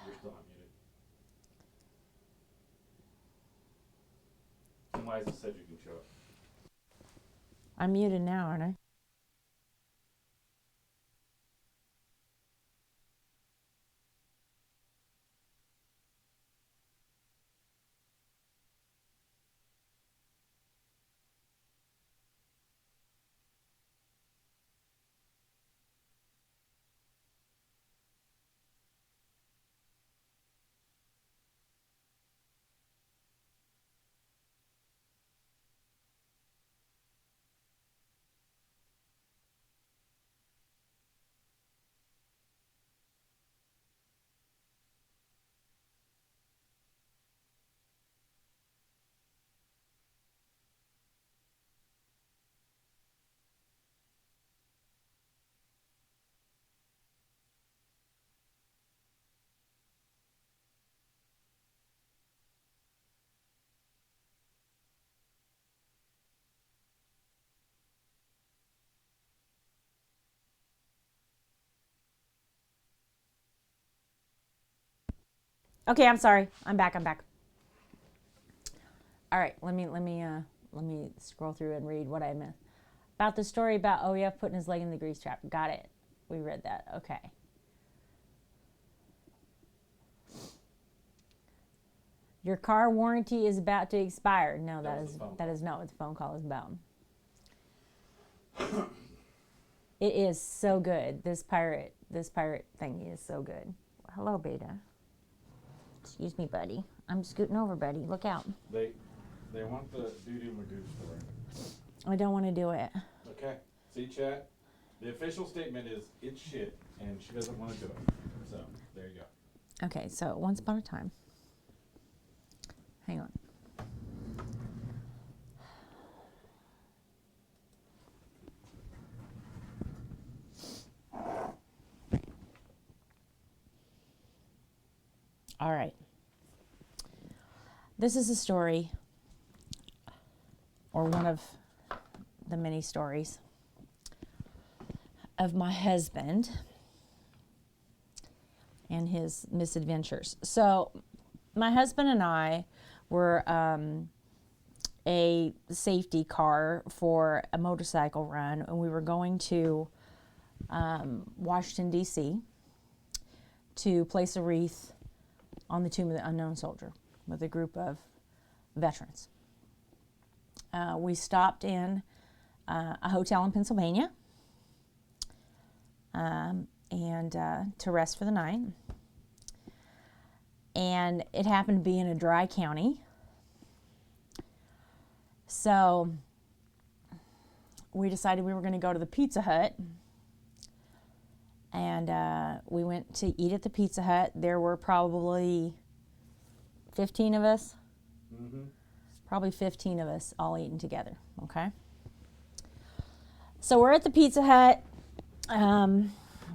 You're still unmuted. And Liza said you can show it. I'm muted now, aren't I? Okay, I'm sorry. I'm back. All right, let me scroll through and read what I missed. About the story about OEF putting his leg in the grease trap. Got it. We read that. Okay. Your car warranty is about to expire. No, that is not what the phone call is about. It is so good. This pirate thingy is so good. Hello, Beta. Excuse me, buddy. I'm scooting over, buddy. Look out. They want the doo-doo magoo story. I don't want to do it. Okay. See, chat? The official statement is it's shit, and she doesn't want to do it. So, there you go. Okay, so once upon a time. Hang on. All right. This is a story, or one of the many stories, of my husband and his misadventures. So, my husband and I were a safety car for a motorcycle run, and we were going to Washington, D.C. to place a wreath on the tomb of the unknown soldier with a group of veterans. We stopped in a hotel in Pennsylvania and to rest for the night. And it happened to be in a dry county. So we decided we were going to go to the Pizza Hut. And we went to eat at the Pizza Hut. There were probably 15 of us. Mm-hmm. Probably 15 of us all eating together, okay? So we're at the Pizza Hut.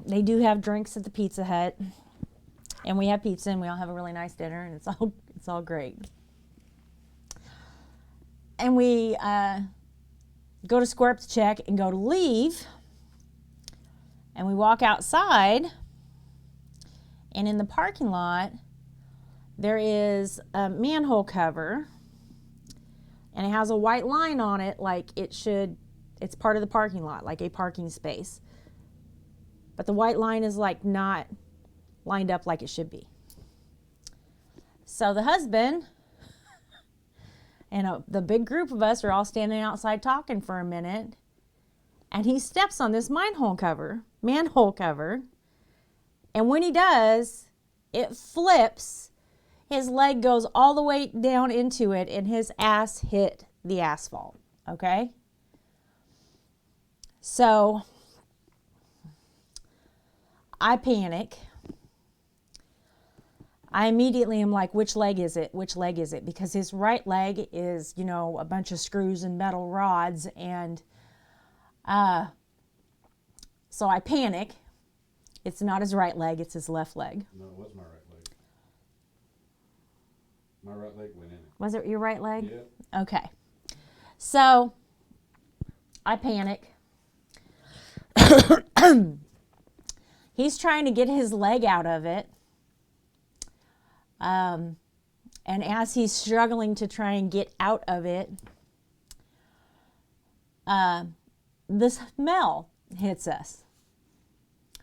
They do have drinks at the Pizza Hut. And we have pizza, and we all have a really nice dinner, and it's all great. And we go to square up the check and go to leave. And we walk outside, and in the parking lot, there is a manhole cover, and it has a white line on it like it's part of the parking lot, like a parking space. But the white line is like not lined up like it should be. So the husband and the big group of us are all standing outside talking for a minute, and he steps on this manhole cover, and when he does, it flips. His leg goes all the way down into it, and his ass hit the asphalt, okay? So I panic. I immediately am like, which leg is it? Which leg is it? Because his right leg is, a bunch of screws and metal rods, and so I panic. It's not his right leg, it's his left leg. No, it was my right leg. My right leg went in it. Was it your right leg? Yeah. Okay. So I panic. He's trying to get his leg out of it. And as he's struggling to try and get out of it, the smell hits us.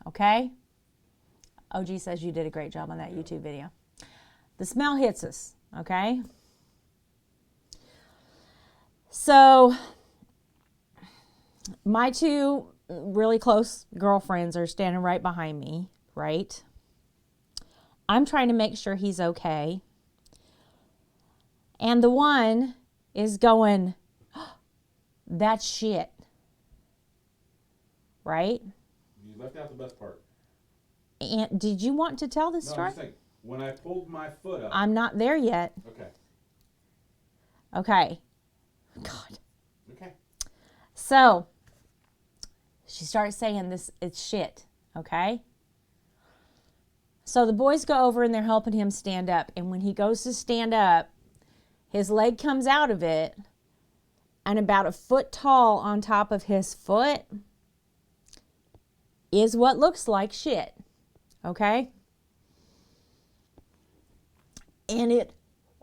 Okay? OG says you did a great job on that YouTube video. The smell hits us. Okay? So, my two really close girlfriends are standing right behind me, right? I'm trying to make sure he's okay. And the one is going, oh, that's shit. Right? You left out the best part. And did you want to tell this No, story? I'm just saying, when I pulled my foot up. I'm not there yet. Okay. Okay. God. Okay. So, she starts saying this, it's shit. Okay? So the boys go over and they're helping him stand up. And when he goes to stand up, his leg comes out of it. And about a foot tall on top of his foot is what looks like shit. Okay? And it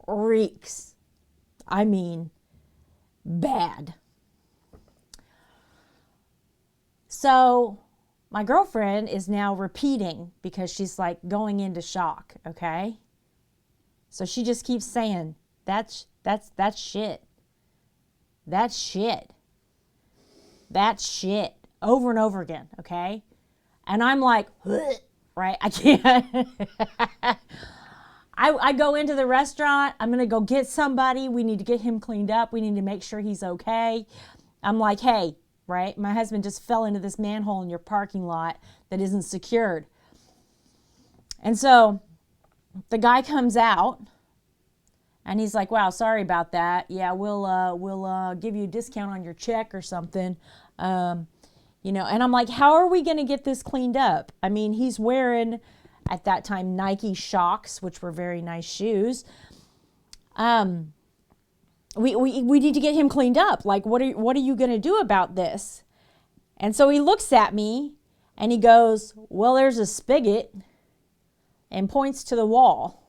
reeks. I mean, bad. So my girlfriend is now repeating because she's like going into shock, okay? So she just keeps saying, that's shit. That's shit. That's shit. Over and over again, okay? And I'm like, right? I I go into the restaurant. I'm going to go get somebody. We need to get him cleaned up. We need to make sure he's okay. I'm like, hey, right? My husband just fell into this manhole in your parking lot that isn't secured. And so the guy comes out and he's like, wow, sorry about that. Yeah, we'll give you a discount on your check or something. You know, and I'm like, how are we going to get this cleaned up? I mean, he's wearing, at that time, Nike Shox, which were very nice shoes. We need to get him cleaned up. Like, what are you going to do about this? And so he looks at me and he goes, well, there's a spigot, and points to the wall.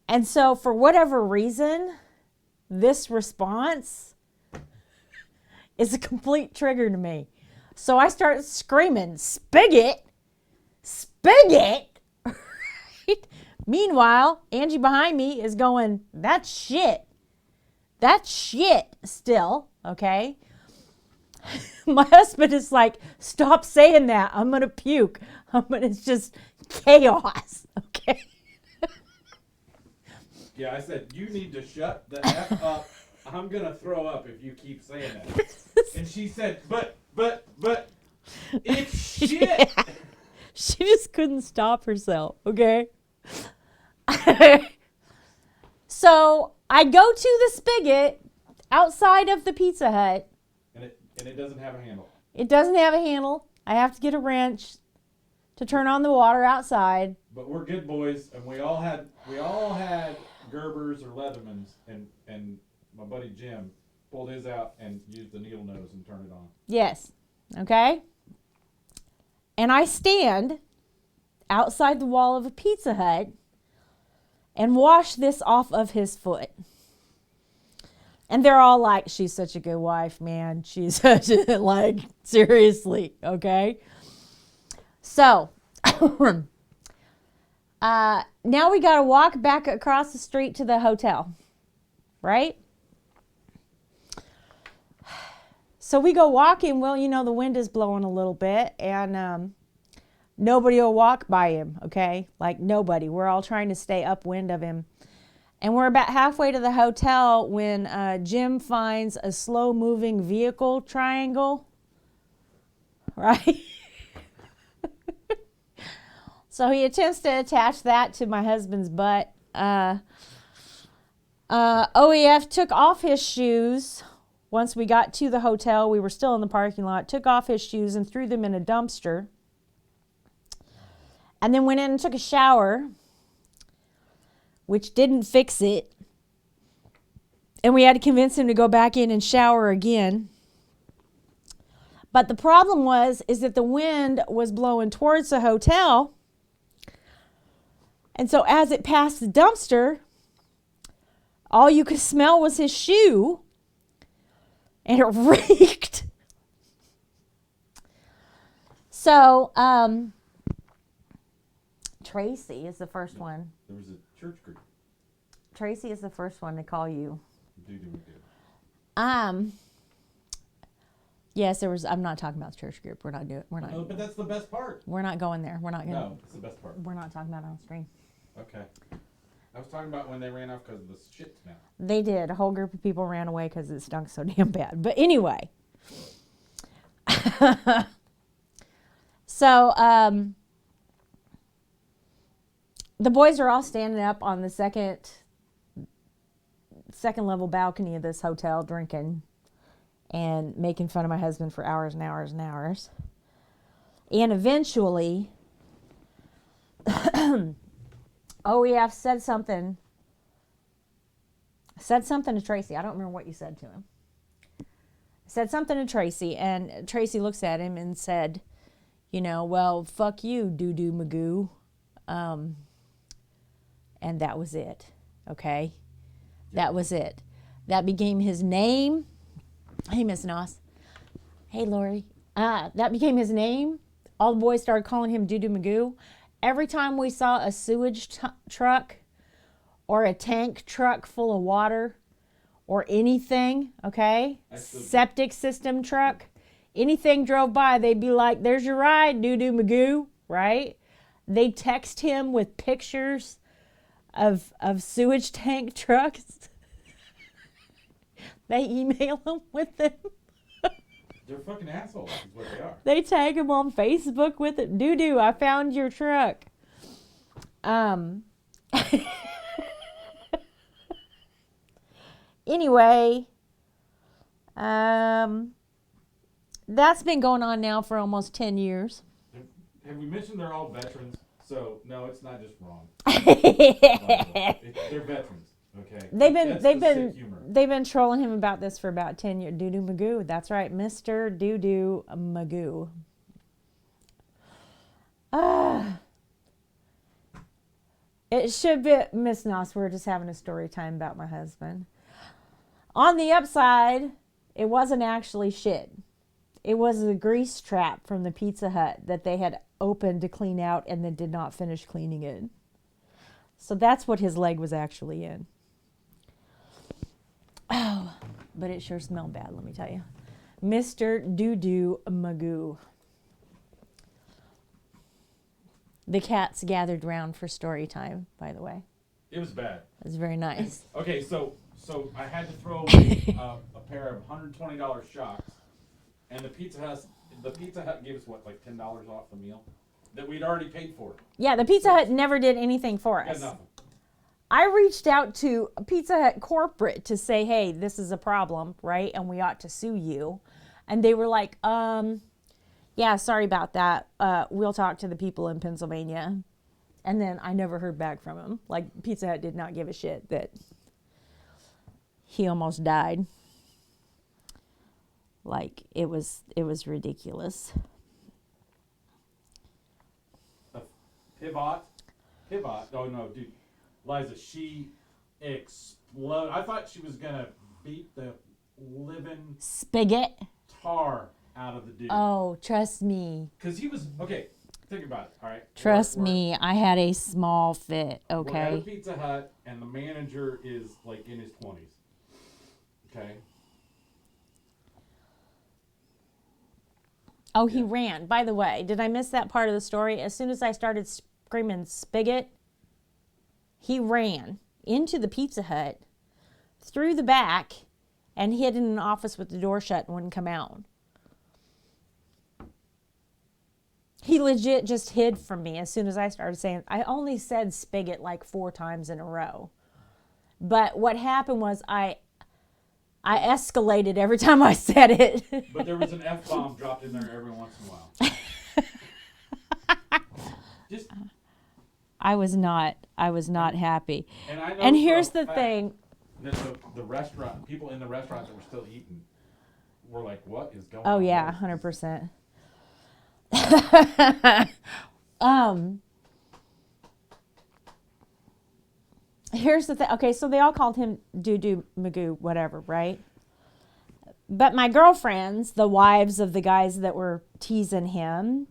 And so for whatever reason, this response is a complete trigger to me. So I start screaming, spigot, spigot. Right? Meanwhile, Angie behind me is going, that's shit. That's shit still, okay? My husband is like, stop saying that. I'm going to puke. It's just chaos, okay? Yeah, I said, you need to shut the F up. I'm going to throw up if you keep saying that. And she said, but, it's shit. Yeah. She just couldn't stop herself, okay? So I go to the spigot outside of the Pizza Hut. And it doesn't have a handle. It doesn't have a handle. I have to get a wrench to turn on the water outside. But we're good boys, and we all had Gerbers or Leathermans, and my buddy Jim pulled his out and used the needle nose and turned it on. Yes. Okay? And I stand outside the wall of a Pizza Hut and wash this off of his foot. And they're all like, she's such a good wife, man. She's such a, like, seriously, okay? So, now we got to walk back across the street to the hotel, right? So we go walking. Well, you know, the wind is blowing a little bit, and nobody will walk by him, okay? Like, nobody. We're all trying to stay upwind of him. And we're about halfway to the hotel when Jim finds a slow-moving vehicle triangle, right? So he attempts to attach that to my husband's butt. OEF took off his shoes. Once we got to the hotel, we were still in the parking lot, took off his shoes and threw them in a dumpster. And then went in and took a shower, which didn't fix it. And we had to convince him to go back in and shower again. But the problem is that the wind was blowing towards the hotel. And so as it passed the dumpster, all you could smell was his shoe. And it reeked. So, Tracy is the first one. There was a church group. Tracy is the first one to call you. Do. Yes, there was. I'm not talking about the church group. We're not doing. We're not. No, but that's the best part. We're not going there. We're not going. No, it's the best part. We're not talking about it on stream. Okay. I was talking about when they ran off because of the shit smell. They did. A whole group of people ran away because it stunk so damn bad. But anyway. So, the boys are all standing up on the second level balcony of this hotel drinking and making fun of my husband for hours and hours and hours. And eventually, OEF said something to Tracy. I don't remember what you said to him. Said something to Tracy, and Tracy looks at him and said, you know, well, fuck you, doo-doo Magoo. And that was it, okay? That was it. That became his name. Hey, Miss Noss. Hey, Lori. That became his name. All the boys started calling him Doo-Doo Magoo. Every time we saw a sewage truck or a tank truck full of water or anything, okay? Septic system truck. Anything drove by, they'd be like, there's your ride, Doo-Doo Magoo, right? They'd text him with pictures of sewage tank trucks. They email him with them. They're fucking assholes, is what they are. They tag him on Facebook with it. Doo-doo, I found your truck. Anyway, that's been going on now for almost 10 years. Have we mentioned they're all veterans? So no, it's not just wrong. They're veterans, okay? That's the sick humor. They've been trolling him about this for about 10 years. Doo-doo Magoo. That's right, Mr. Doo-doo Magoo. It should be, Miss Noss, we're just having a story time about my husband. On the upside, it wasn't actually shit. It was a grease trap from the Pizza Hut that they had opened to clean out and then did not finish cleaning it. So that's what his leg was actually in. Oh, but it sure smelled bad, let me tell you. Mr. Doo-doo Magoo. The cats gathered round for story time, by the way. It was bad. It was very nice. Okay, so I had to throw away a pair of $120 shocks, and the Pizza Hut gave us what, like $10 off the meal that we'd already paid for. Yeah, the Pizza Hut never did anything for Got us. nothing. I reached out to Pizza Hut corporate to say, hey, this is a problem, right? And we ought to sue you. And they were like, yeah, sorry about that. We'll talk to the people in Pennsylvania. And then I never heard back from him. Like, Pizza Hut did not give a shit that he almost died. Like, it was ridiculous. Pivot. Oh no, dude. Liza, she exploded. I thought she was gonna beat the living Spigot. tar out of the dude. Oh, trust me. Because he was, okay, think about it, all right? Trust We're- me, I had a small fit, We're at a okay? Pizza Hut, and the manager is like in his 20s. Okay? Oh, he ran. By the way, did I miss that part of the story? As soon as I started screaming Spigot, he ran into the Pizza Hut, through the back, and hid in an office with the door shut and wouldn't come out. He legit just hid from me as soon as I started saying, I only said spigot like 4 times in a row. But what happened was I escalated every time I said it. But there was an F-bomb dropped in there every once in a while. Just, I was not happy. and I know And for here's a the fact thing. that the restaurant, people in the restaurants that were still eating were like, what is going Oh on? yeah, here?" 100%. Here's the thing. Okay, so they all called him Doo-doo Magoo, whatever, right? But my girlfriends, the wives of the guys that were teasing him,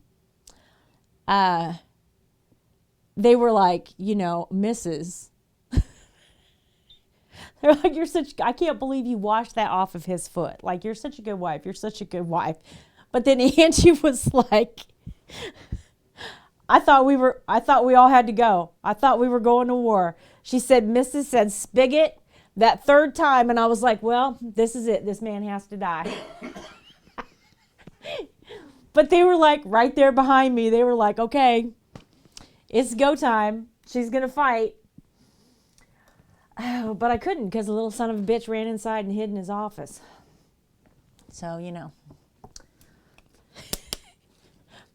they were like, you know, Mrs. They're like, I can't believe you washed that off of his foot. Like, you're such a good wife. You're such a good wife. But then Angie was like, I thought we all had to go. I thought we were going to war. She said, Mrs. said spigot that 3rd time. And I was like, well, this is it. This man has to die. But they were like right there behind me. They were like, okay, it's go time. She's going to fight. Oh, but I couldn't because the little son of a bitch ran inside and hid in his office. So, you know.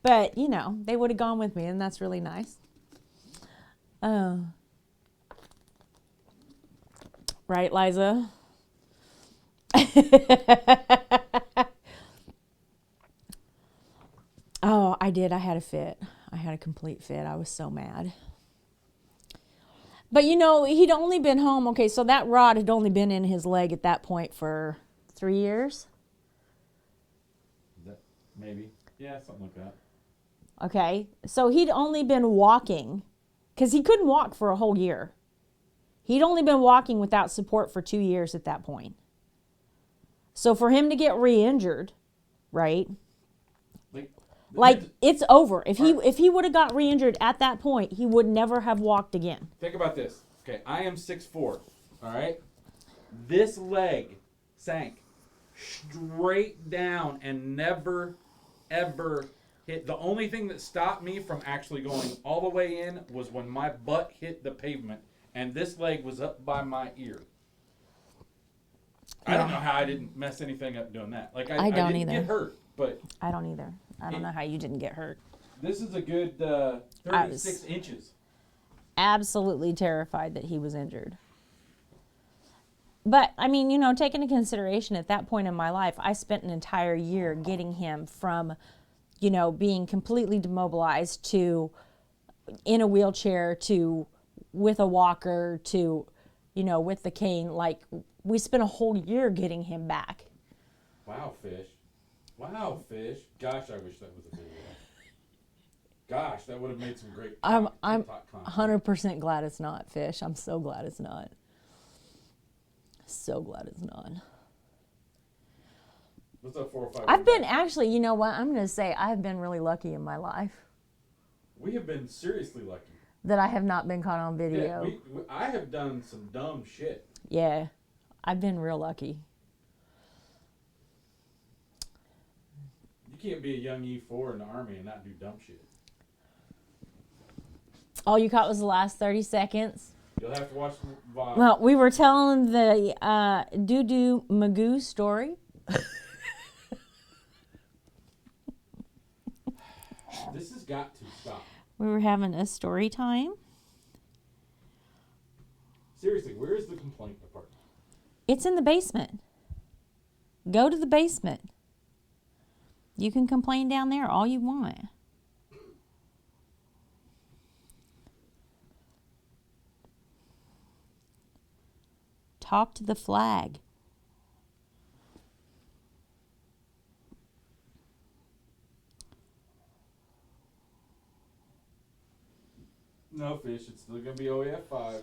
But, you know, they would have gone with me, and that's really nice. Right, Liza? Oh, I did. I had a fit. I had a complete fit. I was so mad. But, you know, he'd only been home. Okay, so that rod had only been in his leg at that point for 3 years. Is that maybe? Yeah, something like that. Okay, so he'd only been walking because he couldn't walk for a whole year. He'd only been walking without support for 2 years at that point. So for him to get re-injured, right? Like it's over. If he would have got re-injured at that point, he would never have walked again. Think about this. Okay, I am 6'4". All right, this leg sank straight down and never, ever hit. The only thing that stopped me from actually going all the way in was when my butt hit the pavement, and this leg was up by my ear. I don't know how I didn't mess anything up doing that. Like I I don't didn't either. get hurt, but I don't either. I don't know how you didn't get hurt. this is a good 36 inches. Absolutely terrified that he was injured. But, I mean, you know, take into consideration at that point in my life, I spent an entire year getting him from, you know, being completely demobilized to in a wheelchair to with a walker to, you know, with the cane. Like, we spent a whole year getting him back. Wow, fish. Wow, fish. Gosh, I wish that was a video. Gosh, that would have made some great I'm TikTok content. 100% glad it's not fish. I'm so glad it's not. So glad it's not. What's up, 405? I've been actually, you know what? I'm going to say I've been really lucky in my life We have been seriously lucky. that I have not been caught on Yeah, video. I have done some dumb shit. Yeah, I've been real lucky. You can't be a young E4 in the Army and not do dumb shit. All you caught was the last 30 seconds. You'll have to watch the VOD. Well, we were telling the Doo-Doo Magoo story. This has got to stop. We were having a story time. Seriously, where is the complaint department? It's in the basement. Go to the basement. You can complain down there all you want. Talk to the flag. No, fish. It's still going to be OEF 5.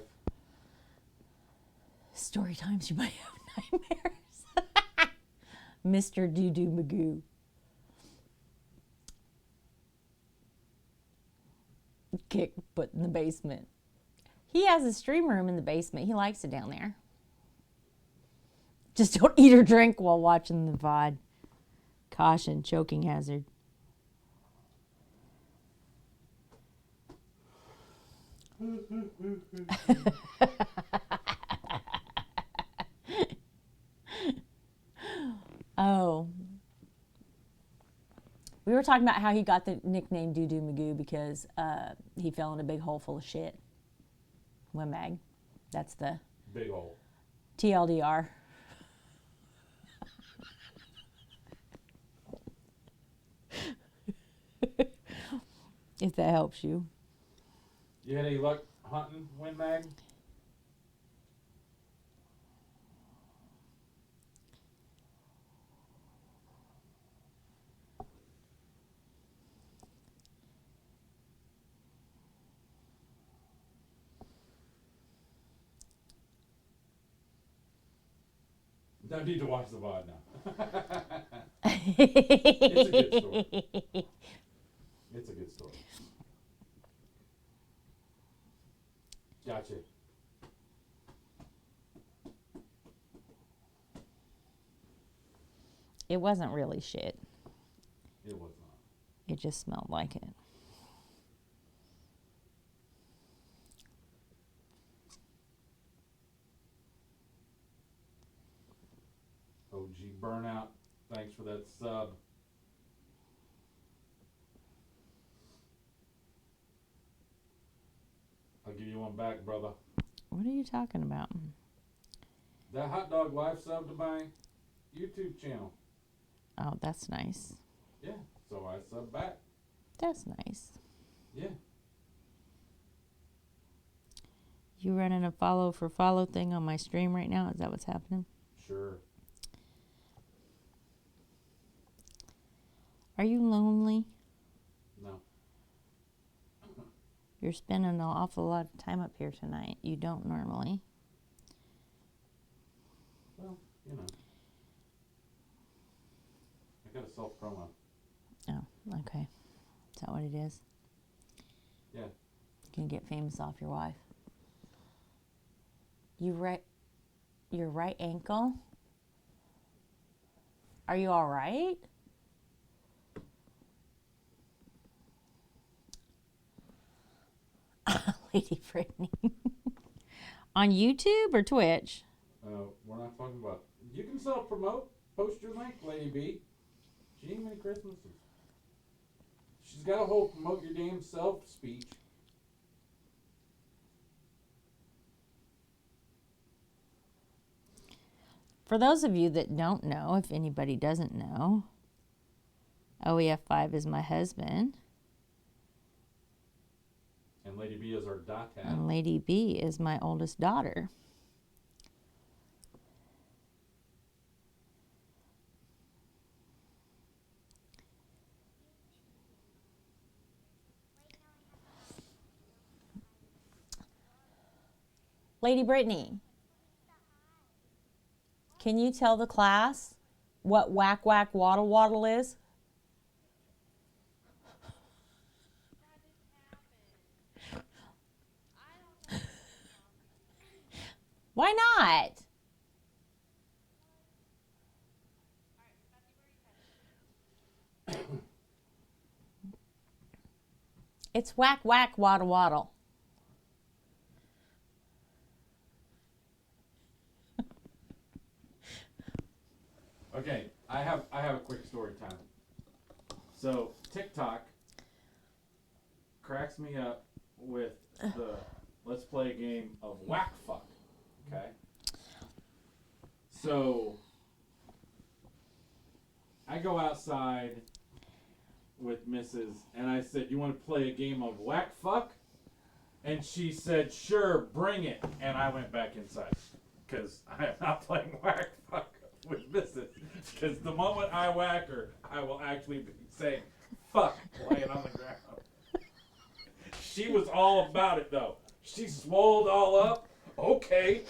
Story times, you might have nightmares. Mr. Doo-Doo Magoo. Kick put in the basement. He has a stream room in the basement. He likes it down there. Just don't eat or drink while watching the VOD. Caution, choking hazard. Oh. We were talking about how he got the nickname Doo-Doo Magoo because he fell in a big hole full of shit. Wimag. That's the Big hole. TLDR. If that helps you. You had any luck hunting Win-Mag? Don't need to watch the VOD now. It's a good story. It's a good story. Gotcha. It wasn't really shit. It was not. It just smelled like it. OG Burnout. Thanks for that sub. I'll give you one back, brother. What are you talking about? That hot dog live sub to my YouTube channel. Oh, that's nice. Yeah, so I sub back. That's nice. Yeah. You running a follow for follow thing on my stream right now? Is that what's happening? Sure. Are you lonely? No. You're spending an awful lot of time up here tonight. You don't normally. Well, you know. I got a self promo. Oh, okay. Is that what it is? Yeah. You can get famous off your wife. Your right ankle? Are you all right? Lady Brittany. On YouTube or Twitch? We're not talking about. You can self-promote. Post your link, Lady B. She ain't many Christmases. She's got a whole promote your damn self speech. For those of you that don't know, if anybody doesn't know, OEF5 is my husband. And Lady B is our daughter. And Lady B is my oldest daughter. Lady Brittany, can you tell the class what whack whack waddle waddle is? Why not? It's whack whack waddle waddle. Okay, I have a quick story time. So TikTok cracks me up with the let's play a game of whack fuck. Okay. So I go outside with Mrs. and I said, "You want to play a game of whack fuck?" And she said, "Sure, bring it." And I went back inside because I am not playing whack fuck with Mrs. Because the moment I whack her, I will actually be saying "fuck" laying on the ground. She was all about it though. She swolled all up. Okay.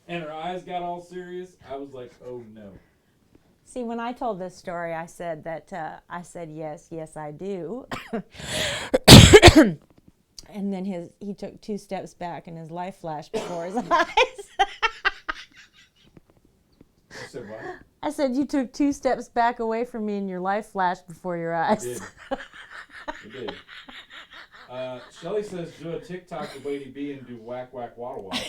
And her eyes got all serious. I was like, "Oh no." See, when I told this story, I said that I said yes, I do. And then he took 2 steps back, and his life flashed before his eyes. You said what? I said you took 2 steps back away from me, and your life flashed before your eyes. It did. Shelly says, "Do a TikTok with Lady B and do whack whack waddle waddle."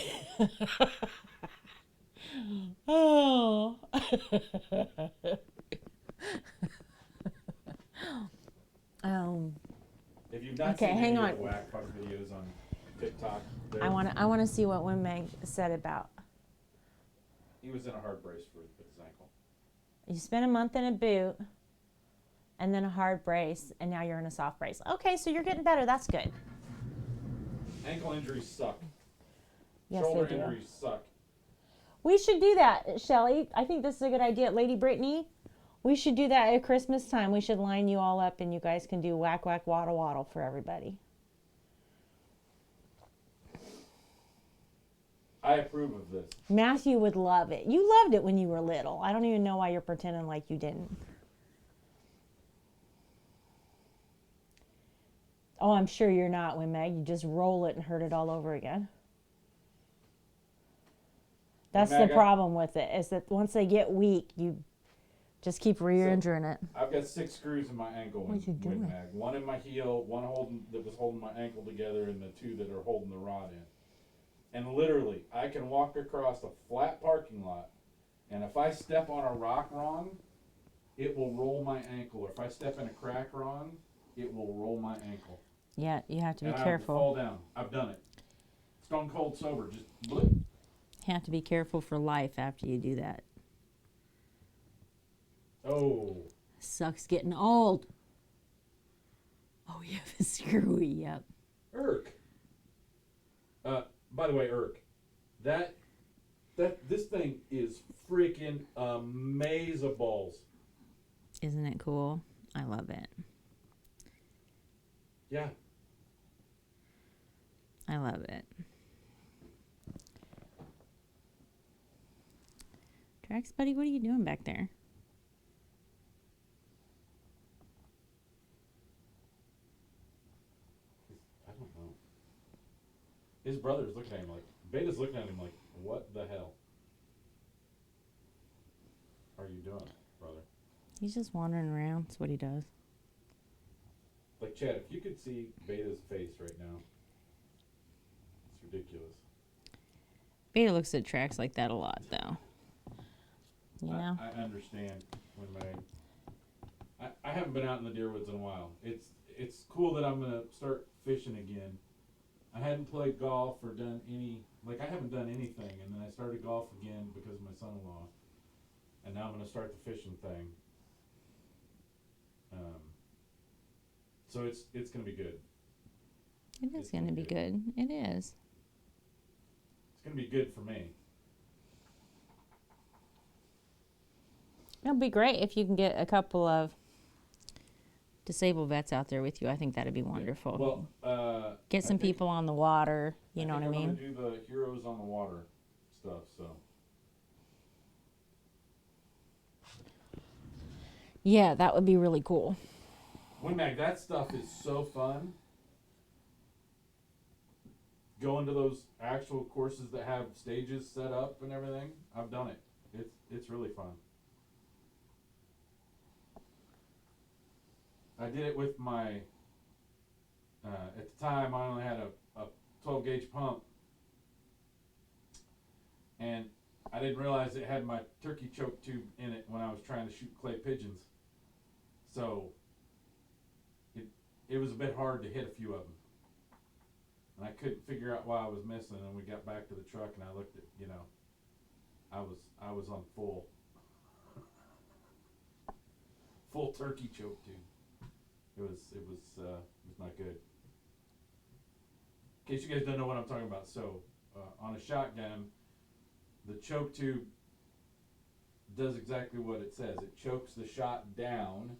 Oh. If you've not Okay, seen hang any on. of the whack fuck videos on TikTok, I want to see what Winmeg said about. he was in a hard brace for his ankle. You spent a month in a boot, and then a hard brace, and now you're in a soft brace. Okay, so you're getting better. That's good. Ankle injuries suck. Yes, Shoulder they do. injuries suck. We should do that, Shelly. I think this is a good idea. Lady Brittany, we should do that at Christmas time. We should line you all up, and you guys can do whack, whack, waddle, waddle for everybody. I approve of this. Matthew would love it. You loved it when you were little. I don't even know why you're pretending like you didn't. Oh, I'm sure you're not, Winmeg. You just roll it and hurt it all over again. That's the problem with it, is that once they get weak, you just keep re-injuring it. I've got 6 screws in my ankle. What you doing? Mag. One in my heel, one that was holding my ankle together, and the 2 that are holding the rod in. And literally, I can walk across a flat parking lot, and if I step on a rock wrong, it will roll my ankle. Or if I step in a crack wrong, it will roll my ankle. Yeah, you have to be and careful. I fall down. I've done it. Stone cold sober. Just blip. You have to be careful for life after you do that. Oh. Sucks getting old. Oh, you have a screwy, yep. Irk. By the way, Irk, this thing is freaking amazeballs. Isn't it cool? I love it. Yeah. I love it. Trax, buddy, what are you doing back there? I don't know. his brother's looking at him like, Beta's looking at him like, what the hell are you doing, brother? He's just wandering around. That's what he does. Like, Chad, if you could see Beta's face right now, it's ridiculous. Beta looks at tracks like that a lot, though. You know? I understand when I haven't been out in the deer woods in a while. It's cool that I'm gonna start fishing again. I hadn't played golf or done any, like I haven't done anything, and then I started golf again because of my son-in-law, and now I'm gonna start the fishing thing. So it's gonna be good. It is going to be good. It is. It's gonna be good for me. It'll be great if you can get a couple of disabled vets out there with you. I think that'd be wonderful. Well, Get some people on the water. You know what I I'm mean? gonna do the Heroes on the Water stuff. So Yeah, that would be really cool. WinMag, that stuff is so fun. Going to those actual courses that have stages set up and everything. I've done it. It's really fun. I did it with my, at the time I only had a 12 gauge pump, and I didn't realize it had my turkey choke tube in it when I was trying to shoot clay pigeons. So it was a bit hard to hit a few of them. And I couldn't figure out why I was missing, and we got back to the truck and I looked at, I was on full turkey choke tube. It was not good. In case you guys don't know what I'm talking about, so on a shotgun, the choke tube does exactly what it says. It chokes the shot down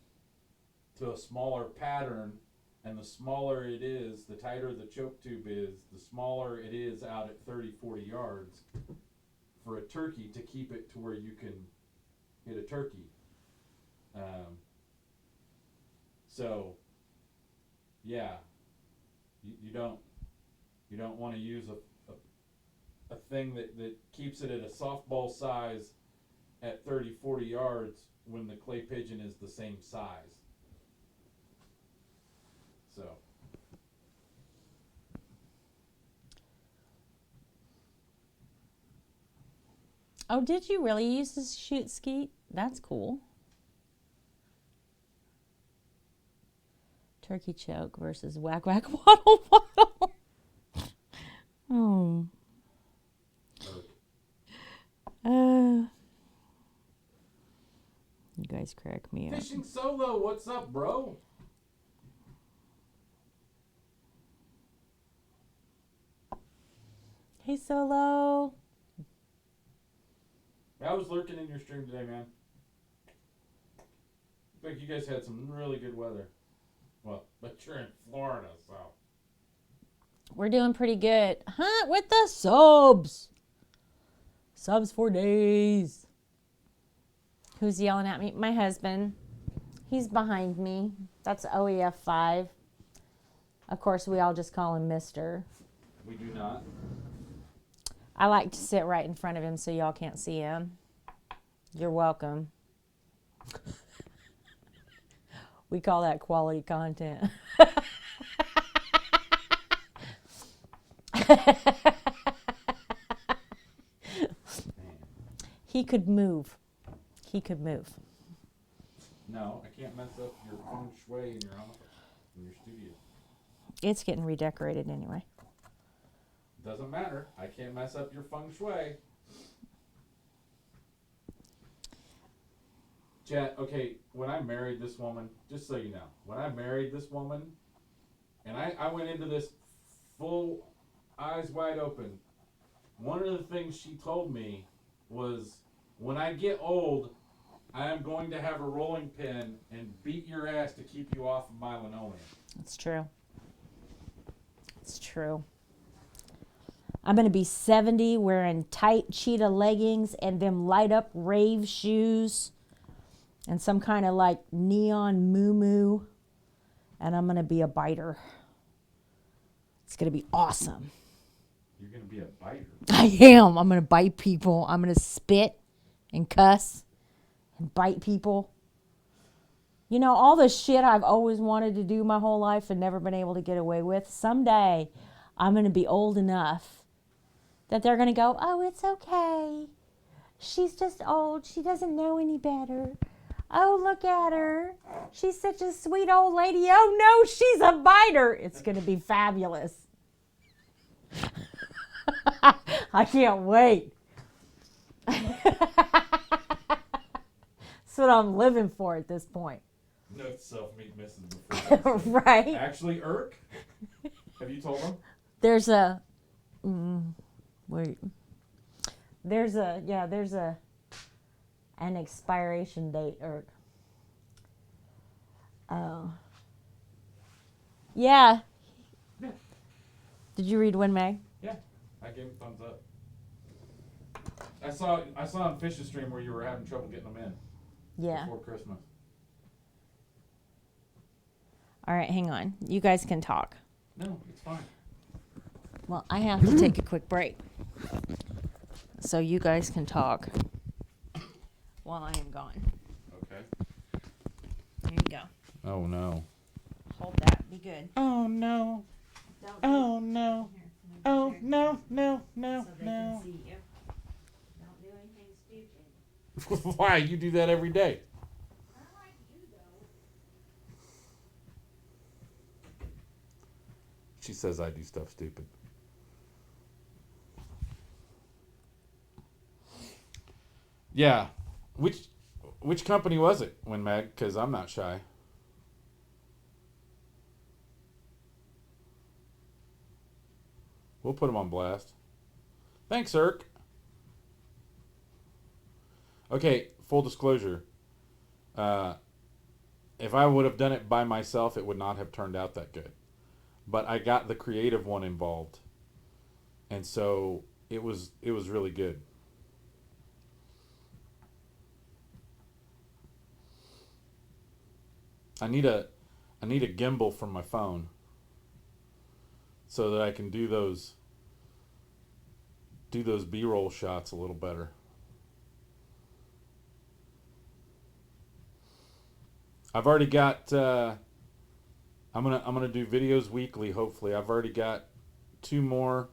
to a smaller pattern, and the smaller it is, the tighter the choke tube is, the smaller it is out at 30, 40 yards for a turkey to keep it to where you can hit a turkey. So, yeah, you don't want to use a thing that keeps it at a softball size at 30, 40 yards when the clay pigeon is the same size. So. Oh, did you really use to shoot skeet? That's cool. Turkey choke versus whack whack waddle waddle. Oh. You guys crack me up. Fishing Solo, what's up, bro? Hey, Solo. I was lurking in your stream today, man. I think you guys had some really good weather. Well, but you're in Florida, so. We're doing pretty good. Huh? With the subs. Subs for days. Who's yelling at me? My husband. He's behind me. That's OEF 5. Of course, we all just call him Mr. We do not. I like to sit right in front of him so y'all can't see him. You're welcome. We call that quality content. He could move. He could move. No, I can't mess up your feng shui in your office, in your studio. It's getting redecorated anyway. Doesn't matter. I can't mess up your feng shui. Chat, okay, when I married this woman, just so you know, when I married this woman, and I went into this full eyes wide open, one of the things she told me was, when I get old, I am going to have a rolling pin and beat your ass to keep you off of my linoleum. It's true. It's true. I'm going to be 70 wearing tight cheetah leggings and them light up rave shoes and some kind of like neon moo-moo. And I'm going to be a biter. It's going to be awesome. You're gonna be a biter. I am. I'm gonna bite people. I'm gonna spit and cuss and bite people. You know, all the shit I've always wanted to do my whole life and never been able to get away with. Someday, I'm gonna be old enough that they're gonna go, oh, it's okay. She's just old. She doesn't know any better. Oh, look at her. She's such a sweet old lady. Oh, no, she's a biter. It's going to be fabulous. I can't wait. That's what I'm living for at this point. No self-made misses before. Right? Actually, Irk, have you told him? There's a... wait. There's an expiration date, or oh, yeah. Yeah. Did you read Win Mag? Yeah, I gave him thumbs up. I saw on Fish's stream where you were having trouble getting them in Yeah. before Christmas. All right, hang on. You guys can talk. No, it's fine. Well, I have to take a quick break, so you guys can talk while I am gone. Okay. Here you go. Oh no. Hold that. Be good. Oh no. Don't Oh no. Here, Oh no no no so they no. can see you. Don't do anything stupid. Why? You do that every day. I like you though. She says I do stuff stupid. Yeah. Which company was it, WinMag? Because I'm not shy. We'll put them on blast. Thanks, Irk. Okay, full disclosure. If I would have done it by myself, it would not have turned out that good. But I got the creative one involved. And so it was really good. I need a gimbal from my phone so that I can do those B-roll shots a little better. I've already got I'm gonna do videos weekly, hopefully. I've already got 2 more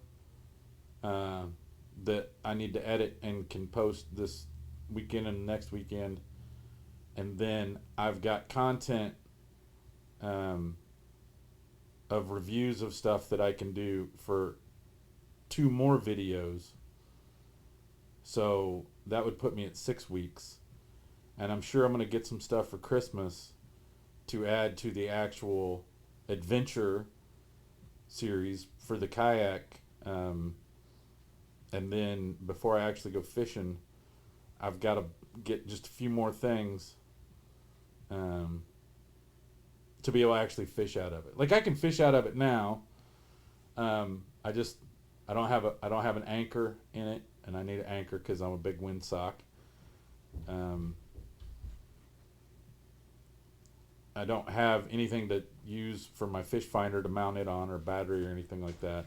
that I need to edit and can post this weekend and next weekend. And then I've got content of reviews of stuff that I can do for 2 more videos. So that would put me at 6 weeks. And I'm sure I'm going to get some stuff for Christmas to add to the actual adventure series for the kayak. And then before I actually go fishing, I've got to get just a few more things to be able to actually fish out of it. Like I can fish out of it now. I don't have an anchor in it, and I need an anchor because I'm a big windsock. I don't have anything to use for my fish finder to mount it on, or battery or anything like that.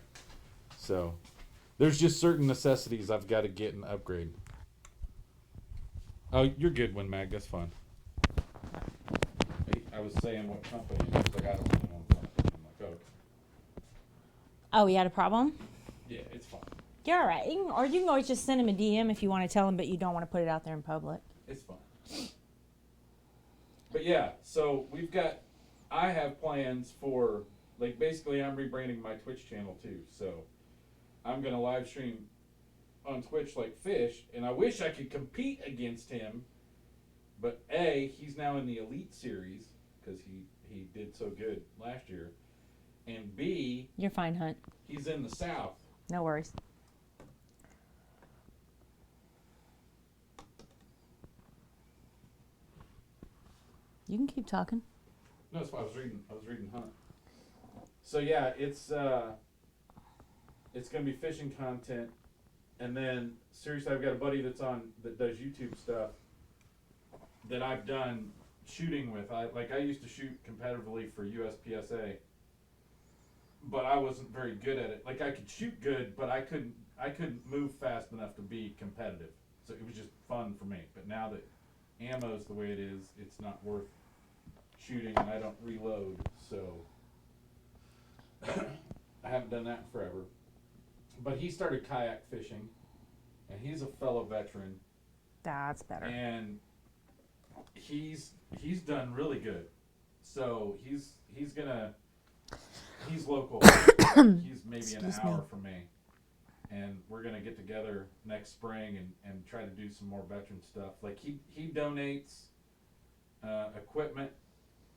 So there's just certain necessities I've got to get and upgrade. Oh, you're good, WinMag. That's fine. I was saying what company. It's like I don't know. I'm like, okay. Oh, you had a problem? Yeah, it's fine. You're all right. Or you can always just send him a DM if you want to tell him, but you don't want to put it out there in public. It's fine. But yeah, so I have plans for, like, basically I'm rebranding my Twitch channel too. So I'm going to live stream on Twitch like Fish, and I wish I could compete against him. But A, he's now in the Elite Series because he did so good last year. And B, You're fine, Hunt. he's in the South. No worries. You can keep talking. No, it's fine. I was reading Hunt. So yeah, it's gonna be fishing content, and then seriously, I've got a buddy that does YouTube stuff that I've done shooting with. I used to shoot competitively for USPSA, but I wasn't very good at it. Like I could shoot good, but I couldn't move fast enough to be competitive. So it was just fun for me. But now that ammo's the way it is, it's not worth shooting, and I don't reload. So I haven't done that in forever. But he started kayak fishing, and he's a fellow veteran, That's better. and he's done really good. So he's local. He's maybe an Excuse me. hour from me, and we're gonna get together next spring and try to do some more veteran stuff. Like he donates equipment,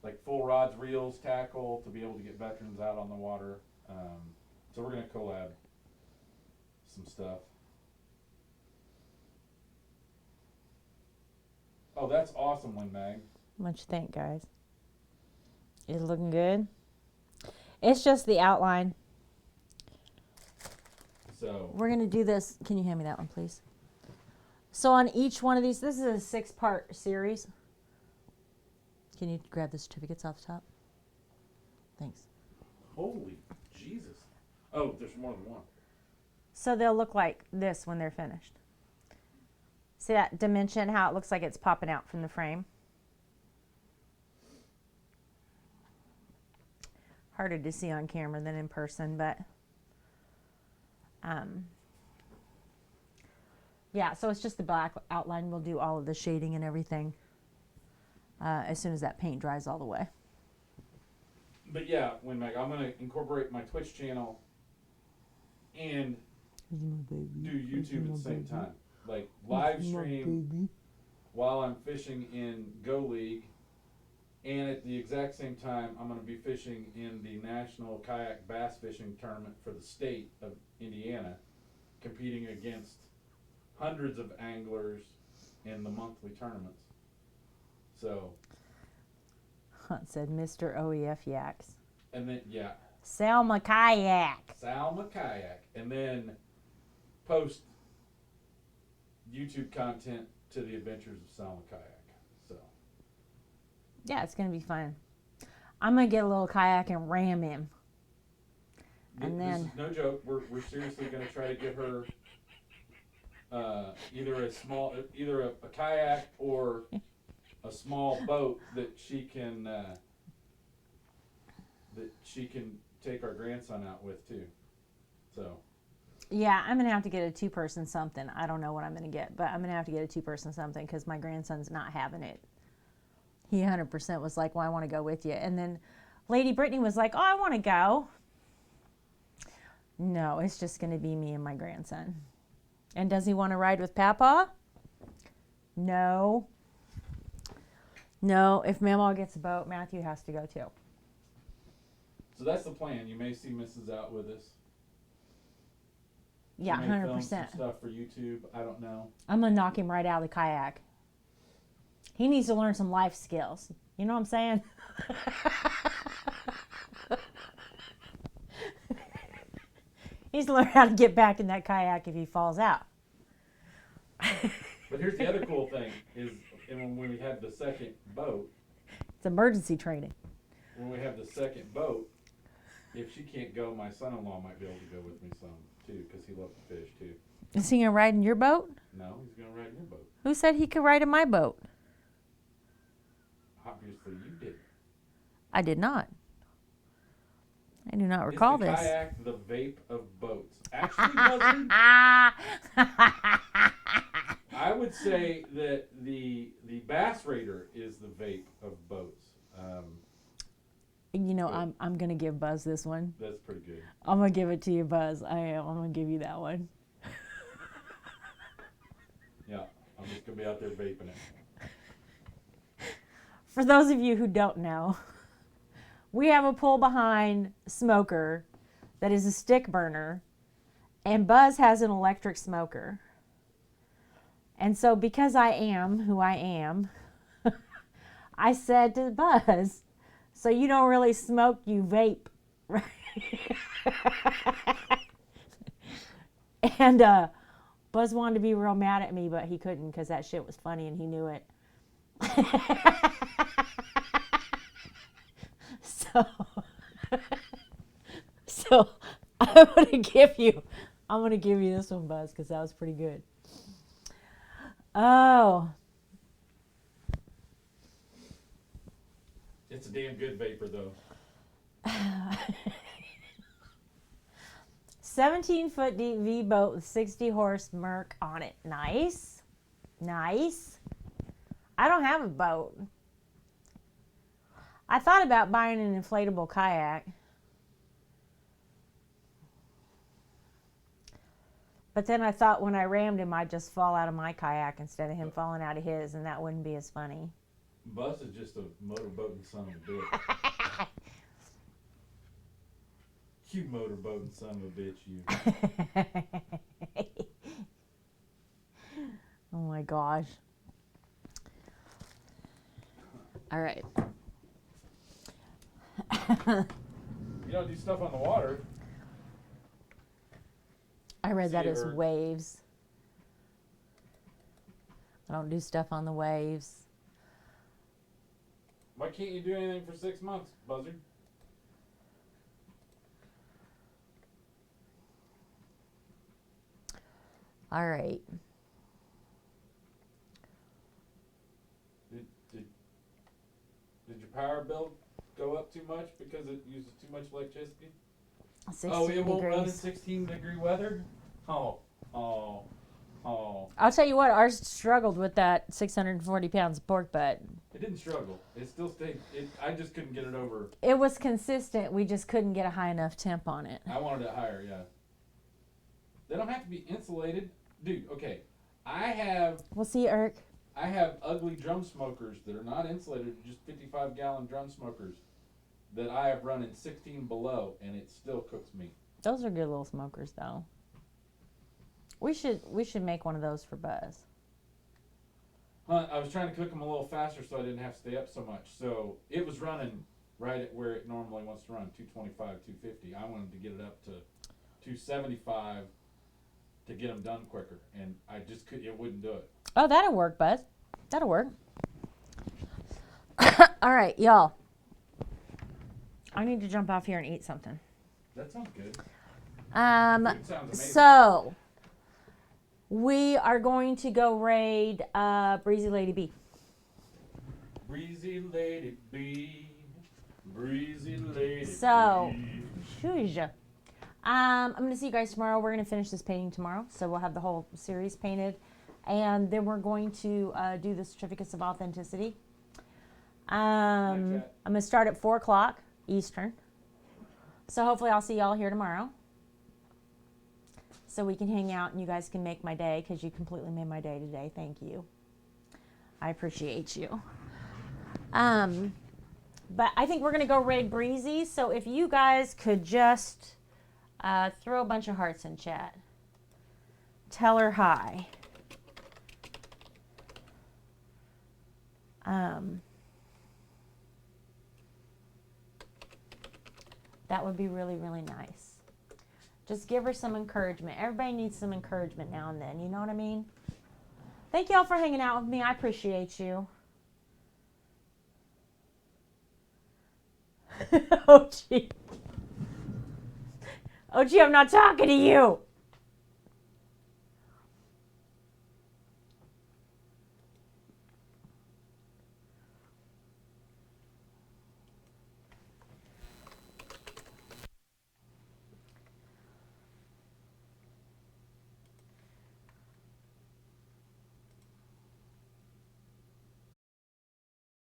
like full rods, reels, tackle, to be able to get veterans out on the water. So we're gonna collab some stuff. Oh, that's awesome, Lynn Mag. What you think, guys? Is it looking good? It's just the outline. So We're going to do this. Can you hand me that one, please? So on each one of these, this is a 6-part series. Can you grab the certificates off the top? Thanks. holy Jesus. Oh, there's more than one. So they'll look like this when they're finished. See that dimension, how it looks like it's popping out from the frame? Harder to see on camera than in person, but yeah, so it's just the black outline. We'll do all of the shading and everything as soon as that paint dries all the way. But yeah, Win Mag, I'm gonna incorporate my Twitch channel and do YouTube at the same time. Like live stream while I'm fishing in Go League, and at the exact same time I'm gonna be fishing in the National Kayak Bass Fishing Tournament for the state of Indiana, competing against hundreds of anglers in the monthly tournaments. So, It said Mr. OEF Yaks. and then yeah, Selma Kayak. Salma Kayak, and then post YouTube content to the adventures of Salma Kayak. So Yeah, it's going to be fun. I'm going to get a little kayak and ram him. And this then- is no joke. We're seriously going to try to get her either a kayak or a small boat that she can take our grandson out with too. So Yeah, I'm going to have to get a 2-person something. I don't know what I'm going to get, but I'm going to have to get a 2-person something because my grandson's not having it. He 100% was like, well, I want to go with you. And then Lady Brittany was like, oh, I want to go. No, it's just going to be me and my grandson. And does he want to ride with Papa? No. No, if Mamaw gets a boat, Matthew has to go too. so that's the plan. You may see Mrs. out with us. She Yeah, may film some 100%. stuff for YouTube. I don't know. I'm going to knock him right out of the kayak. He needs to learn some life skills. You know what I'm saying? He needs to learn how to get back in that kayak if he falls out. But here's the other cool thing is, and when we have the second boat, It's emergency training. if she can't go, my son-in-law might be able to go with me some too, because he loves to fish too. Is he going to ride in your boat? No, he's gonna ride your boat. Who said he could ride in my boat? Obviously, you did. I did not. I do not recall Is the this. kayak the vape of boats? Actually, Buzzard, I would say that the Bass Raider is the vape of boats. You know, I'm going to give Buzz this one. That's pretty good. I'm going to give it to you, Buzz. I am. I'm going to give you that one. Yeah, I'm just gonna be out there vaping it. For those of you who don't know, we have a pull behind smoker that is a stick burner, and Buzz has an electric smoker. And so because I am who I am, I said to Buzz, so you don't really smoke, you vape, right? And Buzz wanted to be real mad at me, but he couldn't because that shit was funny and he knew it. I'm gonna give you this one, Buzz, because that was pretty good. Oh, It's a damn good vapor though. 17-foot deep V boat with 60 horse Merc on it. Nice. Nice. I don't have a boat. I thought about buying an inflatable kayak. But then I thought when I rammed him, I'd just fall out of my kayak instead of him falling out of his, and that wouldn't be as funny. Bus is just a motorboating son of a bitch. You motorboating son of a bitch, you. Oh my gosh. All right. You don't do stuff on the water. I read that See, as or- waves. I don't do stuff on the waves. Why can't you do anything for 6 months, Buzzard? All right. Did your power bill go up too much because it uses too much electricity? 16 Oh, it won't run in degrees. 16-degree weather? Oh. I'll tell you what, ours struggled with that 640 pounds of pork butt. It didn't struggle. It still stayed. I just couldn't get it over. It was consistent. We just couldn't get a high enough temp on it. I wanted it higher, yeah. They don't have to be insulated. Dude, okay. I have We'll see, Irk. ugly drum smokers that are not insulated, just 55-gallon drum smokers that I have run in 16 below, and it still cooks me. Those are good little smokers, though. We should make one of those for Buzz. Hunt, I was trying to cook them a little faster so I didn't have to stay up so much. So it was running right at where it normally wants to run, 225, 250. I wanted to get it up to 275 to get them done quicker, and I just could. It wouldn't do it. Oh, that'll work, Buzz. That'll work. All right, y'all. I need to jump off here and eat something. That sounds good. Food sounds amazing. So we are going to go raid Breezy Lady B. Breezy lady B, breezy lady So, B. Shooja. I'm going to see you guys tomorrow. We're going to finish this painting tomorrow. So we'll have the whole series painted. And then we're going to do the certificates of authenticity. I'm going to start at 4 o'clock Eastern. So hopefully I'll see y'all here tomorrow. So we can hang out and you guys can make my day, because you completely made my day today. Thank you. I appreciate you. But I think we're going to go raid Breezy. So if you guys could just throw a bunch of hearts in chat. Tell her hi. That would be really, really nice. Just give her some encouragement. Everybody needs some encouragement now and then. You know what I mean? Thank y'all for hanging out with me. I appreciate you. Oh, gee. Oh, gee, I'm not talking to you.